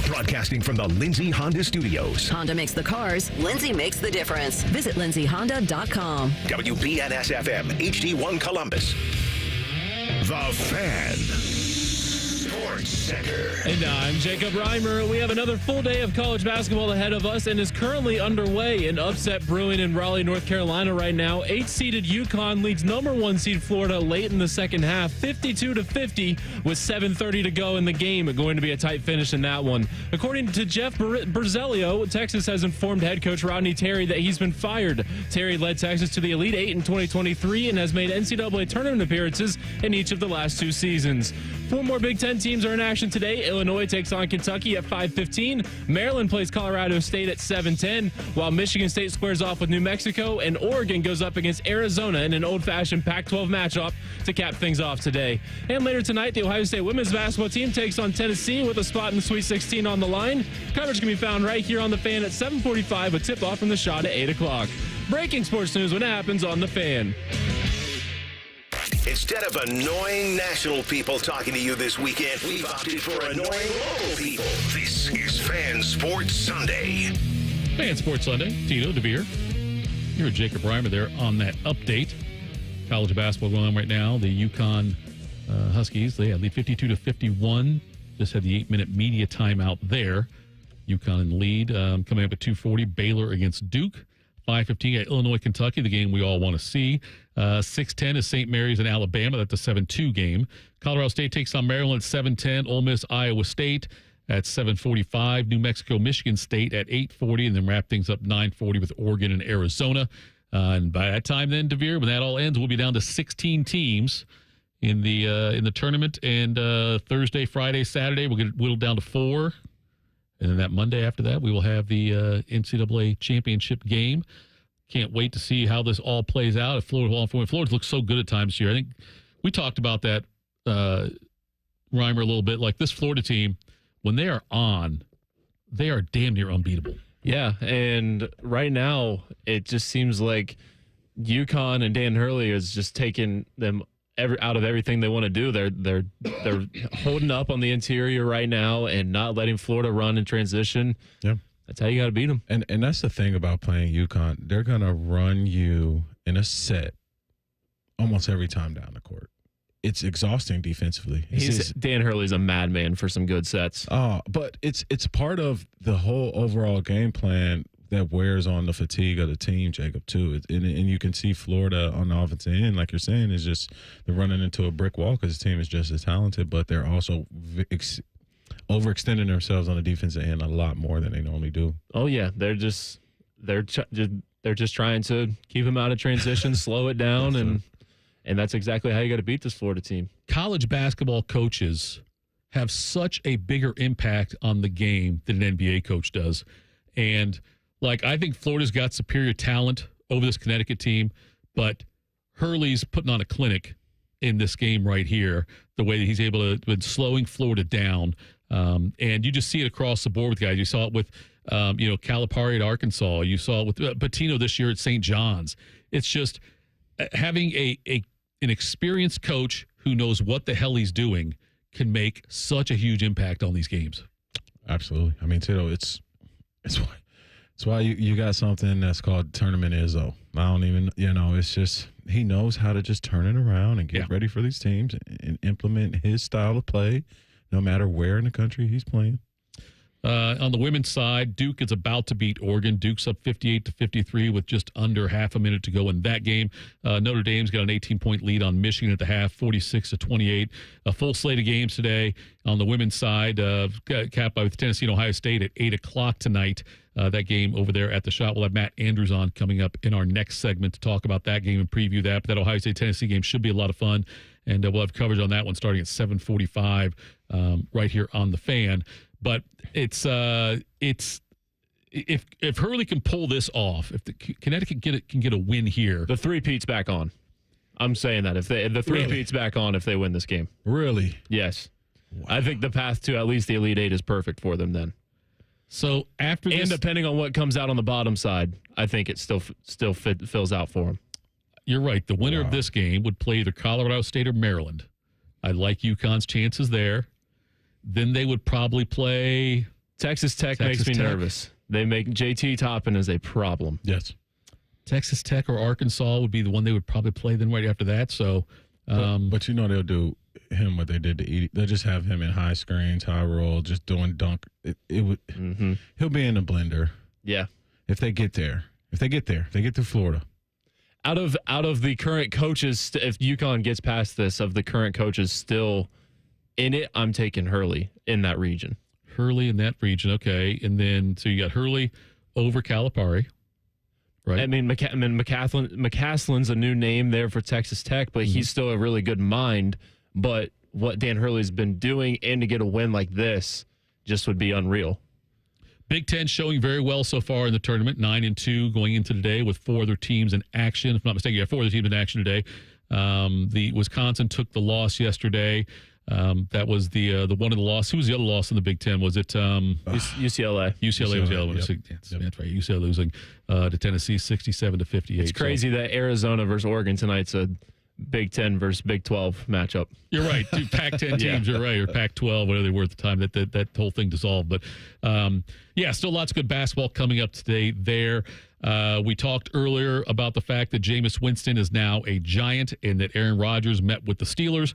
Broadcasting from the Lindsay Honda Studios. Honda makes the cars. Lindsay makes the difference. Visit lindsayhonda.com. WBNS-FM, HD1 Columbus. The Fan. Sports Center. And I'm Jacob Reimer. We have another full day of college basketball ahead of us and is currently underway. An upset brewing in Raleigh, North Carolina right now. 8-seeded UConn leads #1 seed Florida late in the second half, 52-50 with 7:30 to go in the game. Going to be a tight finish in that one. According to Jeff Berzelio, Texas has informed head coach Rodney Terry that he's been fired. Terry led Texas to the Elite Eight in 2023 and has made NCAA tournament appearances in each of the last 2 seasons. 4 more Big Ten teams are in action today. Illinois takes on Kentucky at 5:15. Maryland plays Colorado State at 7:10, while Michigan State squares off with New Mexico, and Oregon goes up against Arizona in an old-fashioned Pac-12 matchup to cap things off today. And later tonight, the Ohio State women's basketball team takes on Tennessee with a spot in the Sweet 16 on the line. Coverage can be found right here on The Fan at 7:45 with tip-off from the Shot at 8 o'clock. Breaking sports news when it happens on The Fan. Instead of annoying national people talking to you this weekend, we've opted for annoying local people. This is Fan Sports Sunday. Fan Sports Sunday. Tito, DeVier. You're Jacob Reimer there on that update. College basketball going on right now. The UConn Huskies, they lead 52-51. Just had the 8-minute media timeout there. UConn in the lead. Coming up at 2:40, Baylor against Duke. 5:15 at Illinois, Kentucky, the game we all want to see. 6:10 is St. Mary's in Alabama. That's a 7-2 game. Colorado State takes on Maryland at 7:10. Ole Miss, Iowa State at 7:45. New Mexico, Michigan State at 8:40. And then wrap things up 9:40 with Oregon and Arizona. And by that time then, DeVier, when that all ends, we'll be down to 16 teams in the tournament. And Thursday, Friday, Saturday, we'll get whittled down to 4. And then that Monday after that, we will have the NCAA championship game. Can't wait to see how this all plays out. If Florida looks so good at times here. I think we talked about that, Reimer, a little bit. Like this Florida team, when they are on, they are damn near unbeatable. Yeah, and right now, it just seems like UConn and Dan Hurley is just taking them out of everything they want to do. They're holding up on the interior right now and not letting Florida run in transition. Yeah. That's how you got to beat them. And that's the thing about playing UConn. They're going to run you in a set almost every time down the court. It's exhausting defensively. Dan Hurley's a madman for some good sets. But it's part of the whole overall game plan that wears on the fatigue of the team, Jacob, too. And you can see Florida on the offensive end, like you're saying, is just they're running into a brick wall because the team is just as talented, but they're also overextending themselves on the defensive end a lot more than they normally do. Oh yeah, they're just trying to keep him out of transition, slow it down, and that's exactly how you got to beat this Florida team. College basketball coaches have such a bigger impact on the game than an NBA coach does, and I think Florida's got superior talent over this Connecticut team, but Hurley's putting on a clinic in this game right here. The way that he's able to been slowing Florida down. And you just see it across the board with guys. You saw it with, Calipari at Arkansas. You saw it with Patino this year at St. John's. It's just having an experienced coach who knows what the hell he's doing can make such a huge impact on these games. Absolutely. I mean, Tito, it's why you got something that's called Tournament Izzo. I don't even, it's just he knows how to just turn it around and get ready for these teams and implement his style of play, no matter where in the country he's playing. On the women's side, Duke is about to beat Oregon. Duke's up 58-53 with just under half a minute to go in that game. Notre Dame's got an 18-point lead on Michigan at the half, 46-28. A full slate of games today on the women's side, capped by Tennessee and Ohio State at 8 o'clock tonight. That game over there at the Shot. We'll have Matt Andrews on coming up in our next segment to talk about that game and preview that. But that Ohio State-Tennessee game should be a lot of fun, and we'll have coverage on that one starting at 7:45 right here on the Fan. But it's if Hurley can pull this off, if the Connecticut can get a win here, the three-peat's back on. I'm saying that if the three-peat's back on if they win this game. Really? Yes. Wow. I think the path to at least the Elite Eight is perfect for them then. So after this, and depending on what comes out on the bottom side, I think it still fills out for them. You're right. The winner of this game would play either Colorado State or Maryland. I like UConn's chances there. Then they would probably play Texas Tech. Makes me nervous. They make JT Toppin is a problem. Yes. Texas Tech or Arkansas would be the one they would probably play then right after that. So, but they'll do him what they did to Edie. They'll just have him in high screens, high roll, just doing dunk. It would. Mm-hmm. He'll be in the blender. Yeah. If they get there, if they get to Florida. Out of the current coaches, if UConn gets past this, of the current coaches still in it, I'm taking Hurley in that region. Hurley in that region, okay. And then, so you got Hurley over Calipari, right? I mean, McCaslin's a new name there for Texas Tech, but he's still a really good mind. But what Dan Hurley's been doing and to get a win like this just would be unreal. Big Ten showing very well so far in the tournament, 9-2 going into today with 4 other teams in action. If I'm not mistaken, you have 4 other teams in action today. The Wisconsin took the loss yesterday. That was the one of the loss. Who was the other loss in the Big Ten? Was it UCLA? UCLA was the other one. Yep. That's right. UCLA losing to Tennessee 67-58. It's crazy that Arizona versus Oregon tonight's a Big 10 versus Big 12 matchup. You're right. 2 Pac-10 teams. You're right. Or Pac-12, whatever they were at the time. That whole thing dissolved. But still lots of good basketball coming up today there. We talked earlier about the fact that Jameis Winston is now a Giant and that Aaron Rodgers met with the Steelers.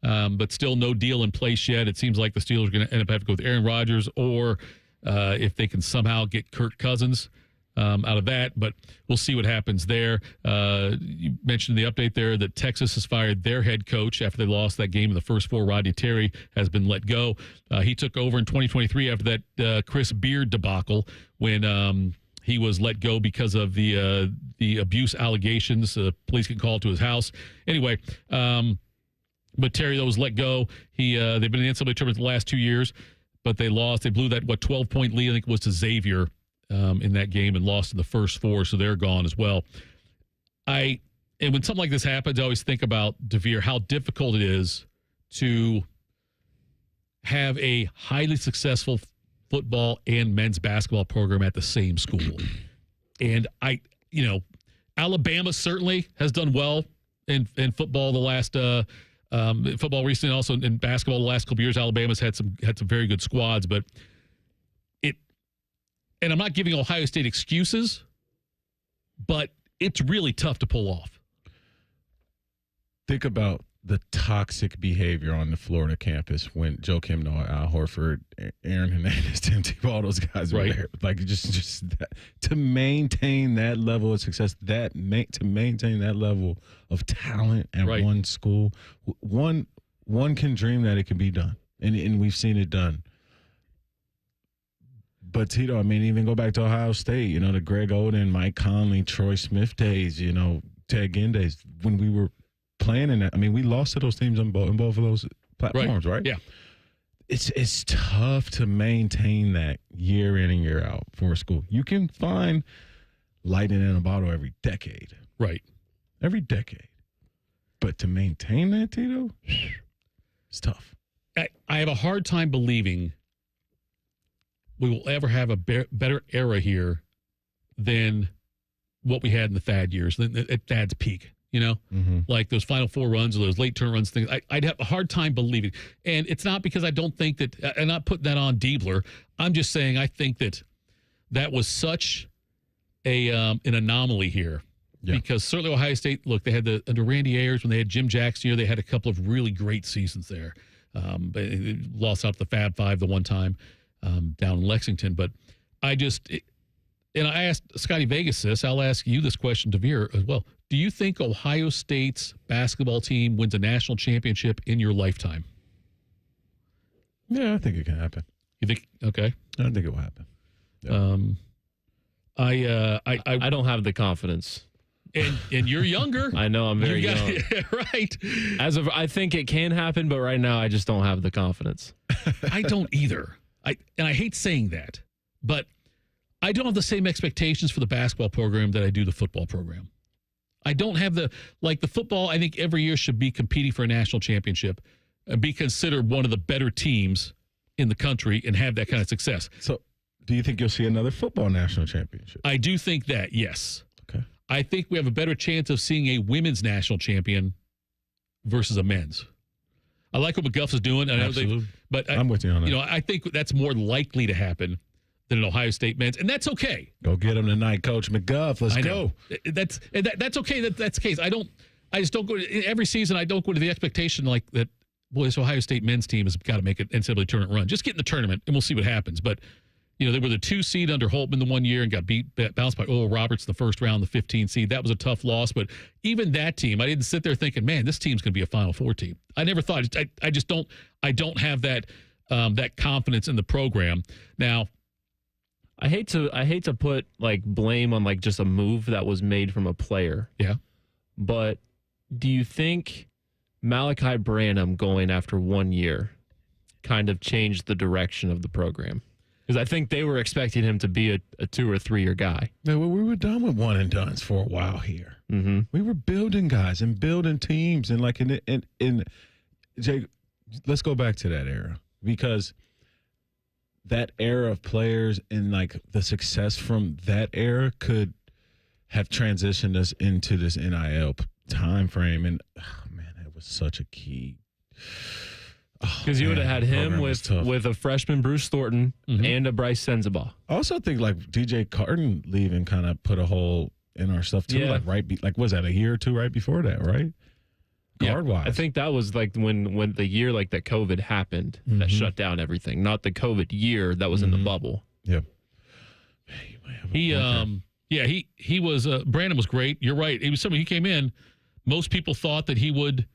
But still no deal in place yet. It seems like the Steelers are going to end up having to go with Aaron Rodgers or if they can somehow get Kirk Cousins out of that. But we'll see what happens there. You mentioned the update there that Texas has fired their head coach after they lost that game in the first 4. Rodney Terry has been let go. He took over in 2023 after that Chris Beard debacle when he was let go because of the abuse allegations. Police get called to his house. Anyway, but Terry, though, was let go. They've been in the NCAA tournament the last 2 years, but they lost. They blew that, 12-point lead, I think it was to Xavier in that game and lost in the first 4, so they're gone as well. And when something like this happens, I always think about DeVier, how difficult it is to have a highly successful football and men's basketball program at the same school. And Alabama certainly has done well in football the last football recently, also in basketball the last couple years. Alabama's had some very good squads, but and I'm not giving Ohio State excuses, but it's really tough to pull off. Think about the toxic behavior on the Florida campus when Joe Kim Noah, Al Horford, Aaron Hernandez, Tim Tebow, all those guys were there. Like just that, to maintain that level of success, to maintain that level of talent at one school, one can dream that it can be done, and we've seen it done. But Tito, I mean, even go back to Ohio State, the Greg Oden, Mike Conley, Troy Smith days, Ted Ginn days, when we were playing in that. I mean, we lost to those teams in both of those platforms, right? Yeah. It's tough to maintain that year in and year out for a school. You can find lightning in a bottle every decade. Right. Every decade. But to maintain that, Tito, it's tough. I have a hard time believing we will ever have a better era here than what we had in the Thad years, at Thad's peak. Like those Final Four runs or those late turn runs things. I'd have a hard time believing. And it's not because I don't think that, I'm not putting that on Diebler. I'm just saying I think that was such an anomaly here. Yeah. Because certainly Ohio State, look, they had under Randy Ayers, when they had Jim Jackson here, they had a couple of really great seasons there. But lost out to the Fab Five the one time down in Lexington. But and I asked Scotty Vegas this. I'll ask you this question, DeVier, as well. Do you think Ohio State's basketball team wins a national championship in your lifetime? Yeah, I think it can happen. You think? Okay. I think it will happen. Yeah. I don't have the confidence. And you're younger. I know, I'm very young. Right. I think it can happen, but right now I just don't have the confidence. I don't either. And I hate saying that, but I don't have the same expectations for the basketball program that I do the football program. I don't have the football. I think every year should be competing for a national championship and be considered one of the better teams in the country and have that kind of success. So do you think you'll see another football national championship? I do think that, yes. Okay. I think we have a better chance of seeing a women's national champion versus a men's. I like what McGuff is doing. Absolutely. But I'm with you on that. I think that's more likely to happen than an Ohio State men's, and that's okay. Go get him tonight, Coach McGuff. Let's go. That's okay. That's the case. I just don't go to, every season. I don't go to the expectation like that. Boy, this Ohio State men's team has got to make an NCAA tournament run. Just get in the tournament, and we'll see what happens. But they were the 2 seed under Holtman the 1 year and got bounced by Oral Roberts the first round, the 15 seed. That was a tough loss. But even that team, I didn't sit there thinking, man, this team's going to be a Final Four team. I never thought. I just don't. I don't have that confidence in the program now. I hate to put blame on just a move that was made from a player. Yeah. But do you think Malachi Branham going after 1 year kind of changed the direction of the program? Because I think they were expecting him to be a 2 or 3 year guy. Yeah, well, we were done with one and dones for a while here. Mm-hmm. We were building guys and building teams and Jay, let's go back to that era, because that era of players and the success from that era could have transitioned us into this NIL time frame. And man, that was such a key. Because you would have had him with a freshman Bruce Thornton and a Bryce Sensabaugh. I also think DJ Carton leaving kind of put a hole in our stuff too. Yeah. Was that a year or two right before that, right? Guard-wise. I think that was when the year that COVID happened that shut down everything. Not the COVID year that was in the bubble. Yep. He was Brandon was great. You're right. He was somebody. He came in. Most people thought that he would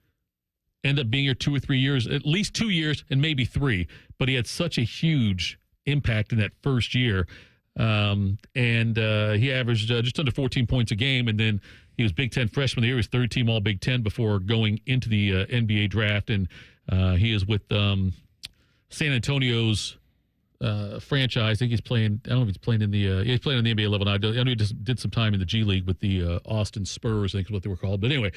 end up being here 2 or 3 years, at least 2 years, and maybe 3. But he had such a huge impact in that first year, and he averaged just under 14 points a game, and then he was Big Ten freshman of the year. He was third team All Big Ten before going into the NBA draft, and he is with San Antonio's franchise. I think he's playing. I don't know if he's playing in the. He's playing on the NBA level now. I know he just did some time in the G League with the Austin Spurs. I think is what they were called. But anyway,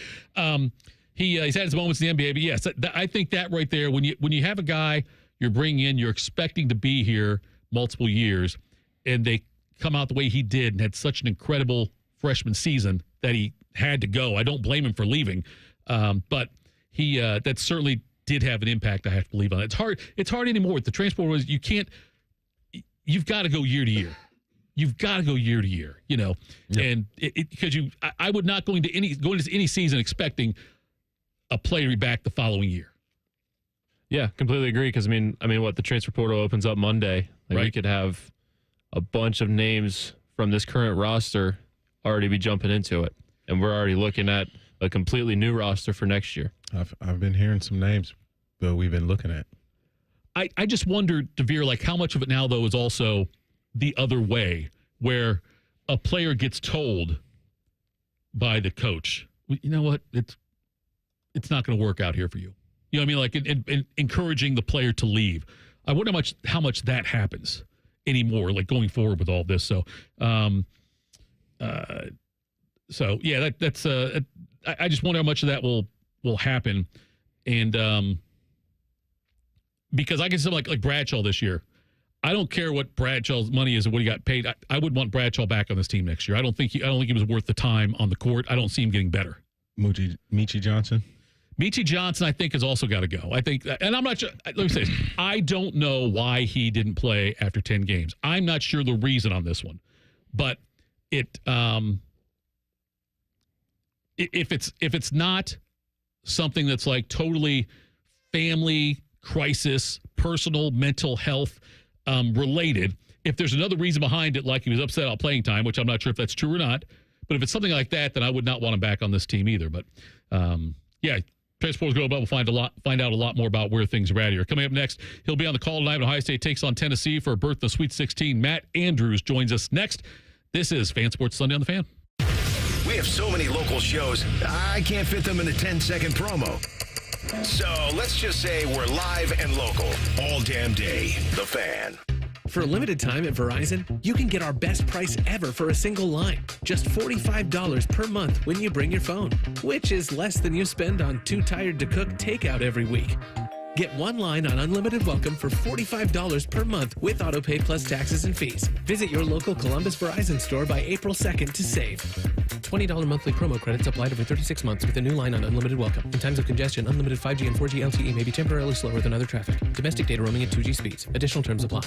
he's had his moments in the NBA. But yes, I think that right there, when you have a guy you're bringing in, you're expecting to be here multiple years, and they come out the way he did and had such an incredible freshman season that he had to go. I don't blame him for leaving. But he that certainly did have an impact, I have to believe, on it. It's hard anymore. With the transfer was you've got to go year to year. You've got to go year to year, and because I would not go into any season expecting a player to be back the following year. Yeah, completely agree. Because I mean, what the transfer portal opens up Monday, right? We could have a bunch of names from this current roster already be jumping into it, and we're already looking at a completely new roster for next year. I've been hearing some names that we've been looking at. I just wonder, DeVier, like how much of it now though is also the other way, where a player gets told by the coach, you know what, it's not going to work out here for you. You know what I mean? Like encouraging the player to leave. I wonder how much that happens anymore, like going forward with all this. So, yeah, that's I just wonder how much of that will happen, and because I can say like Bradshaw this year. I don't care what Bradshaw's money is and what he got paid. I would want Bradshaw back on this team next year. I don't think he was worth the time on the court. I don't see him getting better. Meechie Johnson? Meechie Johnson, I think, has also got to go. I think, and I'm not sure. Let me say this. I don't know why he didn't play after 10 games. I'm not sure the reason on this one. But if it's not something that's like totally family crisis, personal mental health related, if there's another reason behind it, like he was upset about playing time, which I'm not sure if that's true or not, but if it's something like that, then I would not want him back on this team either. But yeah, Transport's go about. We'll find out a lot more about where things are at here. Coming up next, he'll be on the call tonight when Ohio State takes on Tennessee for a berth in the Sweet 16. Matt Andrews joins us next. This is Fan Sports Sunday on the Fan. We have so many local shows, I can't fit them in a 10-second promo. So let's just say we're live and local all damn day. The Fan. For a limited time at Verizon, you can get our best price ever for a single line. Just $45 per month when you bring your phone, which is less than you spend on Too Tired to Cook takeout every week. Get one line on Unlimited Welcome for $45 per month with autopay plus taxes and fees. Visit your local Columbus Verizon store by April 2nd to save. $20 monthly promo credits applied over 36 months with a new line on Unlimited Welcome. In times of congestion, unlimited 5G and 4G LTE may be temporarily slower than other traffic. Domestic data roaming at 2G speeds. Additional terms apply.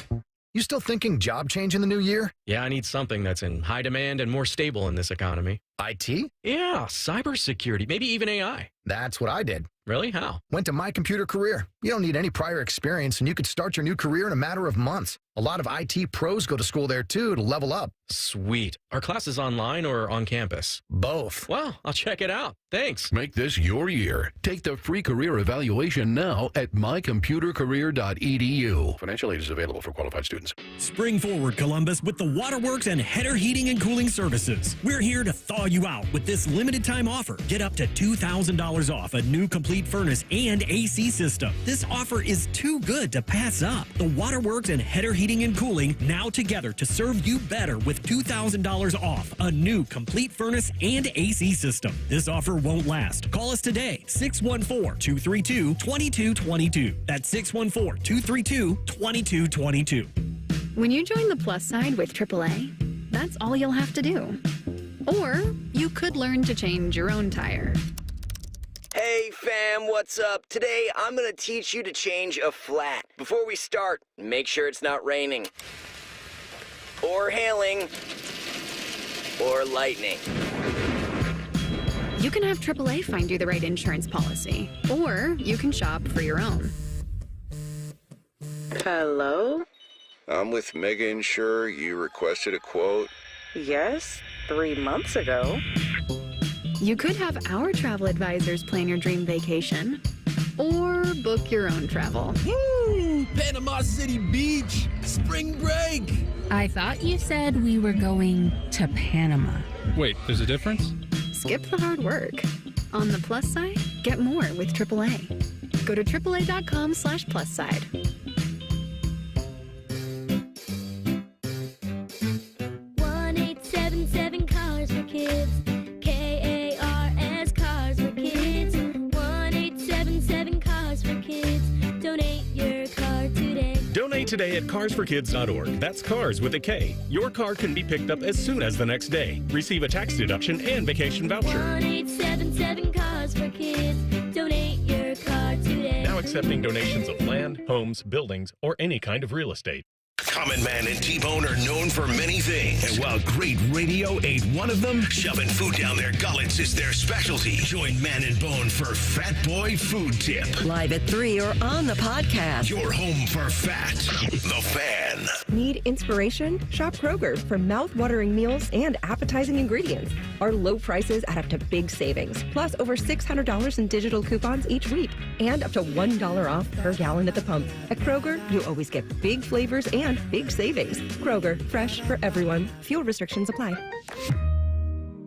You still thinking job change in the new year? Yeah, I need something that's in high demand and more stable in this economy. IT? Yeah, cybersecurity, maybe even AI. That's what I did. Really? How? Went to My Computer Career. You don't need any prior experience, and you could start your new career in a matter of months. A lot of IT pros go to school there, too, to level up. Sweet. Are classes online or on campus? Both. Well, I'll check it out. Thanks. Make this your year. Take the free career evaluation now at mycomputercareer.edu. Financial aid is available for qualified students. Spring forward, Columbus, with the Waterworks and Header Heating and Cooling Services. We're here to thaw you out with this limited time offer. Get up to $2,000 off a new complete furnace and AC system. This offer is too good to pass up. The Waterworks and Header Heating and Cooling now together to serve you better with $2,000 off a new complete furnace and AC system. This offer won't last. Call us today, 614-232-2222. That's 614-232-2222. When you join the plus side with AAA, that's all you'll have to do. Or you could learn to change your own tire. Hey fam, what's up? Today I'm gonna teach you to change a flat. Before we start, make sure it's not raining, or hailing, or lightning. You can have AAA find you the right insurance policy, or you can shop for your own. Hello? I'm with Mega Insure. You requested a quote? Yes, 3 months ago. You could have our travel advisors plan your dream vacation, or book your own travel. Woo! Panama City Beach! Spring break! I thought you said we were going to Panama. Wait, there's a difference? Skip the hard work. On the plus side, get more with AAA. Go to AAA.com/plus side. Cars for Kids. KARS Cars for Kids. 1877 Cars for Kids. Donate your car today. Donate today at carsforkids.org. That's cars with a K. Your car can be picked up as soon as the next day. Receive a tax deduction and vacation voucher. 1877 Cars cause for kids. Donate your car today. Now accepting donations of land, homes, buildings, or any kind of real estate. Common Man and T-Bone are known for many things. And while great radio ain't one of them, shoving food down their gullets is their specialty. Join Man and Bone for Fat Boy Food Tip. Live at 3 or on the podcast. Your home for fat. The Fan. Need inspiration? Shop Kroger for mouth-watering meals and appetizing ingredients. Our low prices add up to big savings, plus over $600 in digital coupons each week, and up to $1 off per gallon at the pump. At Kroger, you always get big flavors and big savings. Kroger, fresh for everyone. Fuel restrictions apply.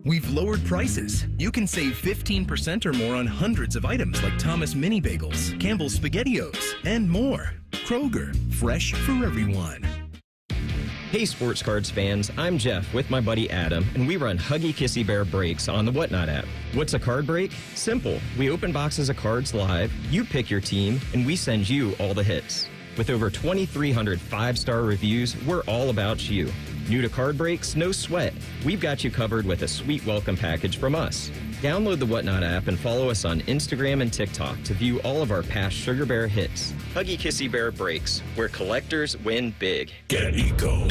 We've lowered prices. You can save 15% or more on hundreds of items like Thomas Mini Bagels, Campbell's SpaghettiOs, and more. Kroger, fresh for everyone. Hey Sports Cards fans, I'm Jeff with my buddy Adam, and we run Huggy Kissy Bear breaks on the Whatnot app. What's a card break? Simple. We open boxes of cards live, you pick your team, and we send you all the hits. With over 2,300 five-star reviews, we're all about you. New to card breaks? No sweat. We've got you covered with a sweet welcome package from us. Download the Whatnot app and follow us on Instagram and TikTok to view all of our past Sugar Bear hits. Huggy Kissy Bear breaks, where collectors win big. Get Eco.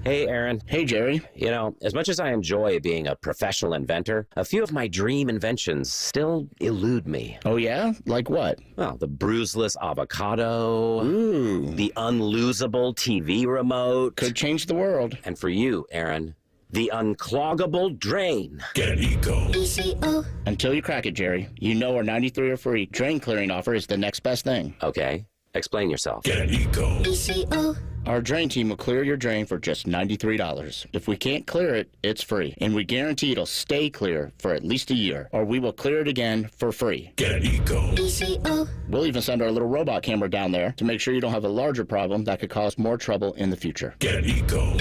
Hey, Aaron. Hey, Jerry. You know, as much as I enjoy being a professional inventor, a few of my dream inventions still elude me. Oh, yeah? Like what? Well, the bruiseless avocado. Ooh. The unlosable TV remote. Could change the world. And for you, Aaron, the uncloggable drain. Get Eco. Until you crack it, Jerry. You know our 93 or free drain clearing offer is the next best thing. Okay. Explain yourself. Get Eco. Our drain team will clear your drain for just $93. If we can't clear it, it's free. And we guarantee it'll stay clear for at least a year, or we will clear it again for free. Get Eco. We'll even send our little robot camera down there to make sure you don't have a larger problem that could cause more trouble in the future. Get Eco.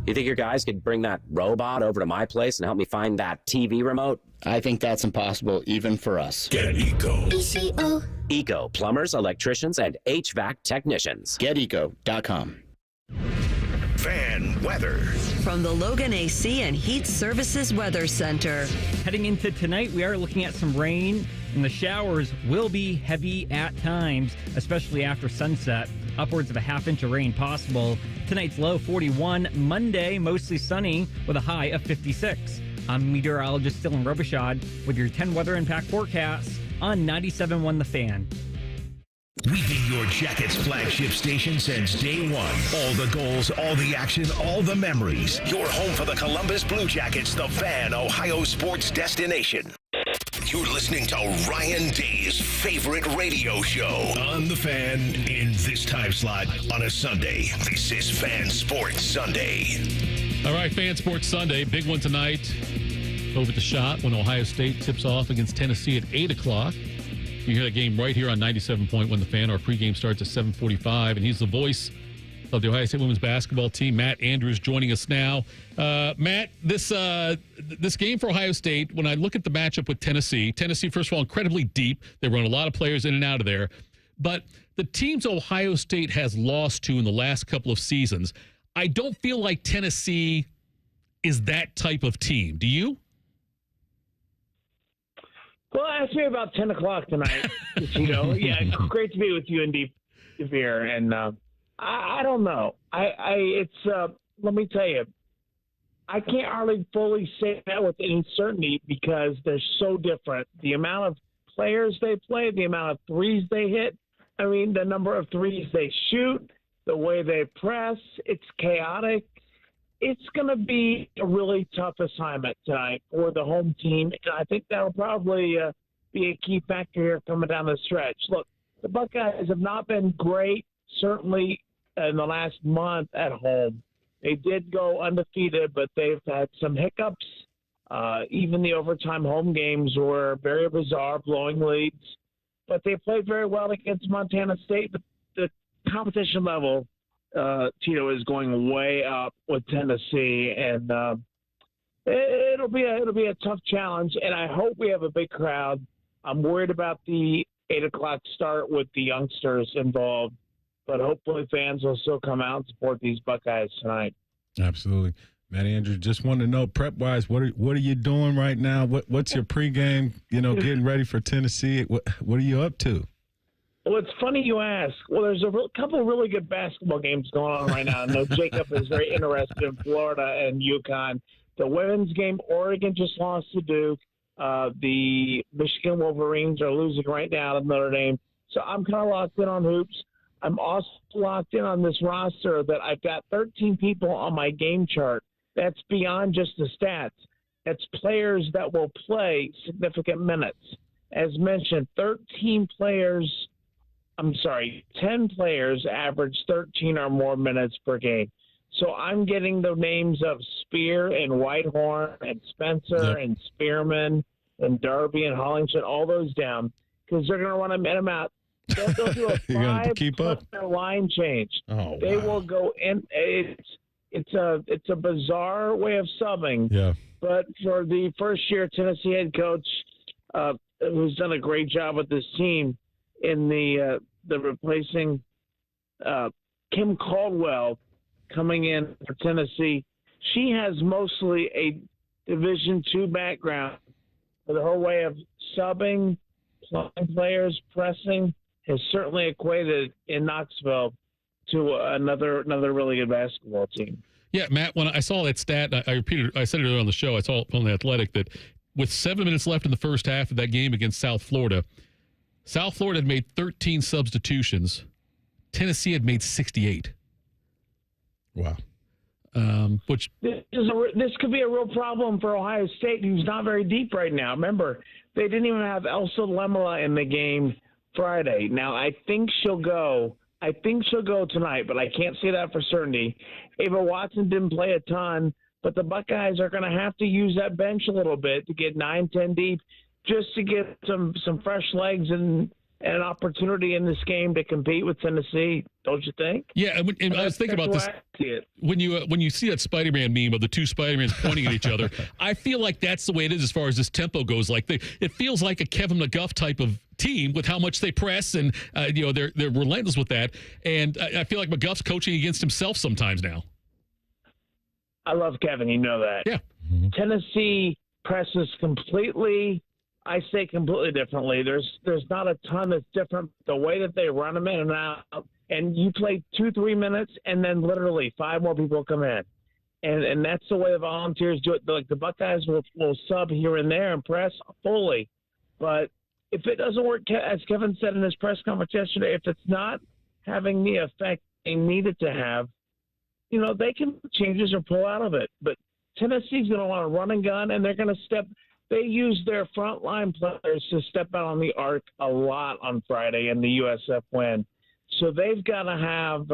You think your guys could bring that robot over to my place and help me find that TV remote? I think that's impossible even for us. Get Eco. Eco, plumbers, electricians, and HVAC technicians. GetEco.com. Fan weather. From the Logan AC and Heat Services Weather Center. Heading into tonight, we are looking at some rain, and the showers will be heavy at times, especially after sunset. Upwards of a half inch of rain possible. Tonight's low 41. Monday, mostly sunny with a high of 56. I'm meteorologist Dylan Robichaud with your 10 weather impact forecasts on 97.1 The Fan. We've been your Jackets flagship station since day one. All the goals, all the action, all the memories. Your home for the Columbus Blue Jackets, the Fan, Ohio sports destination. You're listening to Ryan Day's favorite radio show on The Fan in this time slot on a Sunday. This is Fan Sports Sunday. All right, Fan Sports Sunday. Big one tonight. Over the shot when Ohio State tips off against Tennessee at 8 o'clock. You hear that game right here on 97.1 The Fan. Our pregame starts at 7:45, and he's the voice of the Ohio State women's basketball team. Matt Andrews joining us now. Matt, this game for Ohio State, when I look at the matchup with Tennessee, first of all, incredibly deep. They run a lot of players in and out of there. But the teams Ohio State has lost to in the last couple of seasons, I don't feel like Tennessee is that type of team. Do you? Well, ask me about 10 o'clock tonight. Yeah, great to be with you and DeVier. And I don't know. Let me tell you, I can't hardly fully say that with any certainty because they're so different. The amount of players they play, the amount of threes they hit, I mean, the number of threes they shoot, the way they press, it's chaotic. It's going to be a really tough assignment tonight for the home team. And I think that'll probably be a key factor here coming down the stretch. Look, the Buckeyes have not been great, certainly in the last month at home. They did go undefeated, but they've had some hiccups. Even the overtime home games were very bizarre, blowing leads. But they played very well against Montana State. But the competition level, Tito, is going way up with Tennessee, and it'll be a tough challenge. And I hope we have a big crowd. I'm worried about the 8 o'clock start with the youngsters involved, but hopefully fans will still come out and support these Buckeyes tonight. Absolutely. Matt Andrews, just want to know, prep-wise, what are you doing right now? What's your pregame, getting ready for Tennessee? What are you up to? Well, it's funny you ask. Well, there's a couple of really good basketball games going on right now. I know Jacob is very interested in Florida and UConn. The women's game, Oregon just lost to Duke. The Michigan Wolverines are losing right now to Notre Dame. So I'm kind of locked in on hoops. I'm also locked in on this roster that I've got 13 people on my game chart. That's beyond just the stats. That's players that will play significant minutes. As mentioned, 10 players average 13 or more minutes per game. So I'm getting the names of Spear and Whitehorn and Spencer and Spearman and Darby and Hollington, all those down, because they're going to run them out. They'll do a 5-player line change. Oh, they will go in. It's a bizarre way of subbing. Yeah. But for the first-year Tennessee head coach, who's done a great job with this team in the replacing Kim Caldwell coming in for Tennessee, she has mostly a Division II background. But her way of subbing, playing players, pressing, has certainly equated in Knoxville to another really good basketball team. Yeah, Matt, when I saw that stat, I said it earlier on the show, I saw it on The Athletic, that with 7 minutes left in the first half of that game against South Florida had made 13 substitutions. Tennessee had made 68. Wow. Which this could be a real problem for Ohio State, who's not very deep right now. Remember, they didn't even have Elsa Lemela in the game Friday. Now, I think she'll go tonight, but I can't say that for certainty. Ava Watson didn't play a ton, but the Buckeyes are going to have to use that bench a little bit to get 9-10 deep, just to get some fresh legs and an opportunity in this game to compete with Tennessee, don't you think? Yeah, and I was thinking about this. When you see that Spider-Man meme of the two Spider-Mans pointing at each other, I feel like that's the way it is as far as this tempo goes. Like it feels like a Kevin McGuff type of team with how much they press, and they're relentless with that. And I feel like McGuff's coaching against himself sometimes now. I love Kevin, you know that. Yeah. Mm-hmm. Tennessee presses completely. I say completely differently. There's not a ton that's different. The way that they run them in and out, and you play 2-3 minutes, and then literally 5 more people come in, and that's the way the Volunteers do it. Like the Buckeyes will sub here and there and press fully, but if it doesn't work, as Kevin said in his press conference yesterday, if it's not having the effect they need it to have, they can make changes or pull out of it. But Tennessee's going to want to run and gun, and they're going to step. They use their frontline players to step out on the arc a lot on Friday in the USF win. So they've got to have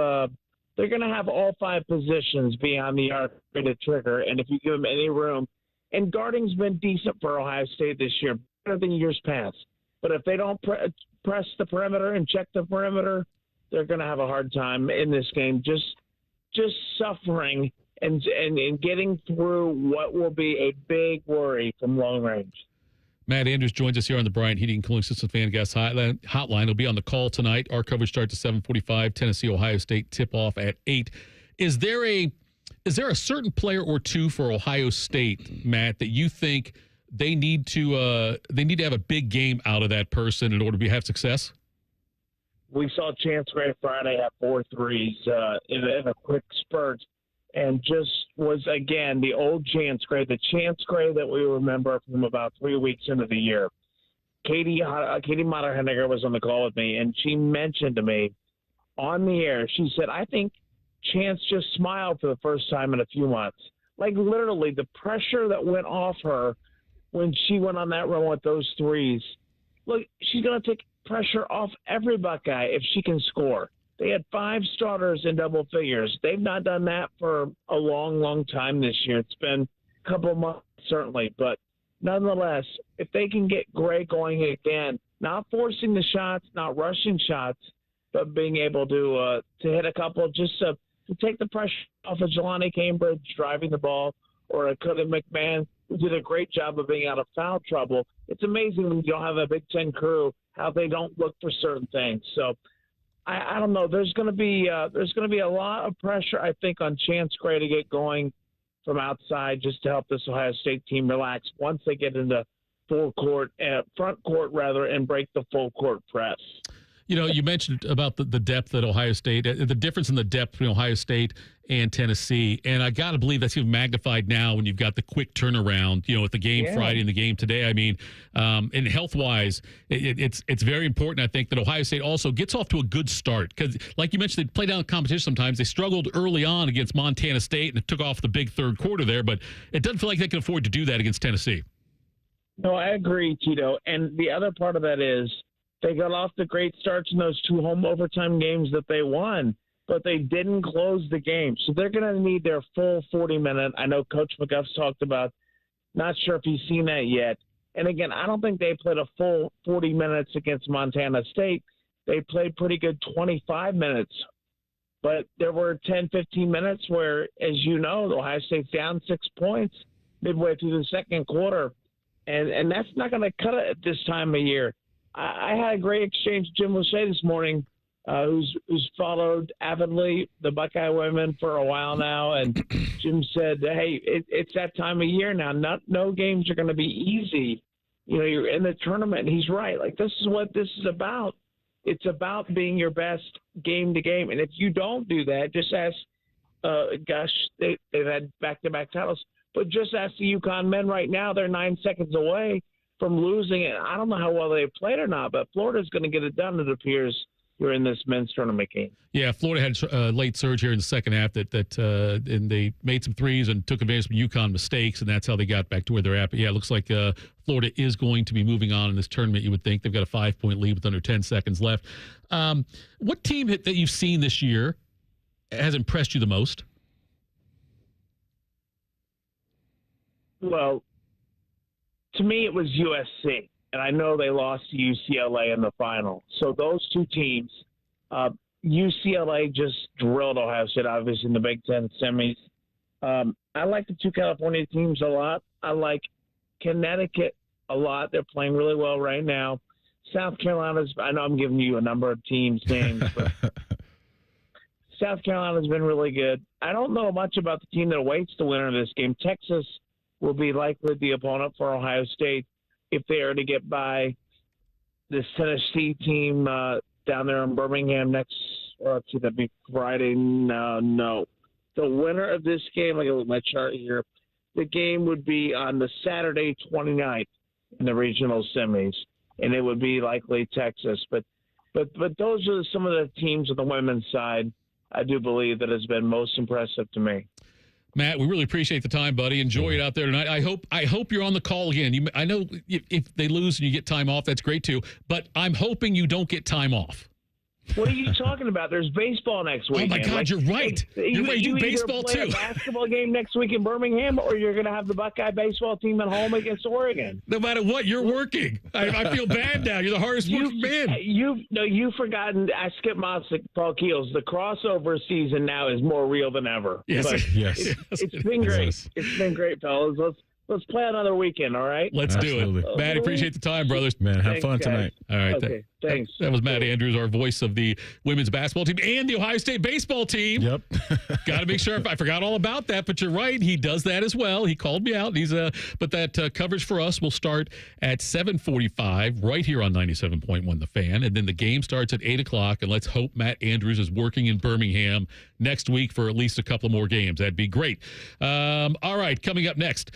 they're going to have all 5 positions be on the arc to trigger. And if you give them any room, and guarding's been decent for Ohio State this year, better than years past. But if they don't press the perimeter and check the perimeter, they're going to have a hard time in this game. Just suffering and getting through what will be a big worry from long range. Matt Andrews joins us here on the Bryant Heating and Cooling System Fan Gas Hotline. He'll be on the call tonight. Our coverage starts at 7:45. Tennessee, Ohio State tip-off at 8. Is there a certain player or two for Ohio State, Matt, that you think they need to have a big game out of that person in order to have success? We saw Chance Gray Friday have 4 threes in a quick spurt, and just was, again, the old Chance Gray, the Chance Gray that we remember from about 3 weeks into the year. Katie Motter-Henniger was on the call with me, and she mentioned to me on the air, she said, I think Chance just smiled for the first time in a few months. Like, literally, the pressure that went off her when she went on that run with those threes. Look, she's going to take pressure off every Buckeye if she can score. They had 5 starters in double figures. They've not done that for a long, long time this year. It's been a couple of months, certainly. But nonetheless, if they can get Gray going again, not forcing the shots, not rushing shots, but being able to hit a couple just to take the pressure off of Jelani Cambridge driving the ball, or a Cody McMahon who did a great job of being out of foul trouble. It's amazing when you don't have a Big Ten crew how they don't look for certain things. So I don't know. There's going to be a lot of pressure, I think, on Chance Gray to get going. from outside just to help this Ohio State team relax once they get into front court and break the full court press. You know, you mentioned about the depth at Ohio State, the difference in the depth between Ohio State and Tennessee. And I got to believe that's even magnified now when you've got the quick turnaround, you know, with the game Friday and the game today. I mean, and health-wise, it's very important, I think, that Ohio State also gets off to a good start. Because, like you mentioned, they play down competition sometimes. They struggled early on against Montana State, and it took off the big third quarter there. But it doesn't feel like they can afford to do that against Tennessee. No, I agree, Tito. And the other part of that is they got off to great starts in those 2 home overtime games that they won, but they didn't close the game. So they're going to need their full 40-minute. I know Coach McGuff's talked about, not sure if he's seen that yet. And again, I don't think they played a full 40 minutes against Montana State. They played pretty good 25 minutes. But there were 10, 15 minutes where, as you know, Ohio State's down 6 points midway through the second quarter. And that's not going to cut it at this time of year. I had a great exchange with Jim Lachey this morning, who's followed avidly the Buckeye women for a while now. And Jim said, hey, it's that time of year now. No games are going to be easy. You know, you're in the tournament. And he's right. Like, this is what this is about. It's about being your best game to game. And if you don't do that, just ask, they've had back-to-back titles. But just ask the UConn men right now. They're 9 seconds away from losing it. I don't know how well they played or not, but Florida's going to get it done, it appears, here in this men's tournament game. Yeah, Florida had a late surge here in the second half and they made some threes and took advantage of UConn mistakes, and that's how they got back to where they're at. But, yeah, it looks like Florida is going to be moving on in this tournament, you would think. They've got a 5-point lead with under 10 seconds left. What team that you've seen this year has impressed you the most? Well, to me, it was USC, and I know they lost to UCLA in the final. So those two teams, UCLA just drilled Ohio State, obviously, in the Big Ten semis. I like the 2 California teams a lot. I like Connecticut a lot. They're playing really well right now. South Carolina's, I know I'm giving you a number of teams' names, but South Carolina's been really good. I don't know much about the team that awaits the winner of this game. Texas will be likely the opponent for Ohio State if they are to get by this Tennessee team down there in Birmingham let's see, that'd be Friday. No. The winner of this game, I look at my chart here, the game would be on the Saturday 29th in the regional semis, and it would be likely Texas. But those are some of the teams on the women's side, I do believe, that has been most impressive to me. Matt, we really appreciate the time, buddy. Enjoy it out there tonight. I hope you're on the call again. I know if they lose and you get time off, that's great too. But I'm hoping you don't get time off. What are you talking about? There's baseball next weekend. Oh, my God, you're right. You're right. You do baseball, play too. A basketball game next week in Birmingham, or you're going to have the Buckeye baseball team at home against Oregon. No matter what, you're working. I feel bad now. You're the hardest working man. You've forgotten, I skipped Mosick, Paul Keels. The crossover season now is more real than ever. Yes, It's been great. It's been great, fellas. Let's play another weekend, all right? Let's do it. Matt, appreciate the time, brothers. Man, have fun tonight. All right. Okay, thanks. That was Matt Andrews, our voice of the women's basketball team and the Ohio State baseball team. Yep. Got to make sure. I forgot all about that, but you're right. He does that as well. He called me out. But that coverage for us will start at 7:45 right here on 97.1 The Fan, and then the game starts at 8 o'clock. And let's hope Matt Andrews is working in Birmingham next week for at least a couple more games. That'd be great. All right, coming up next.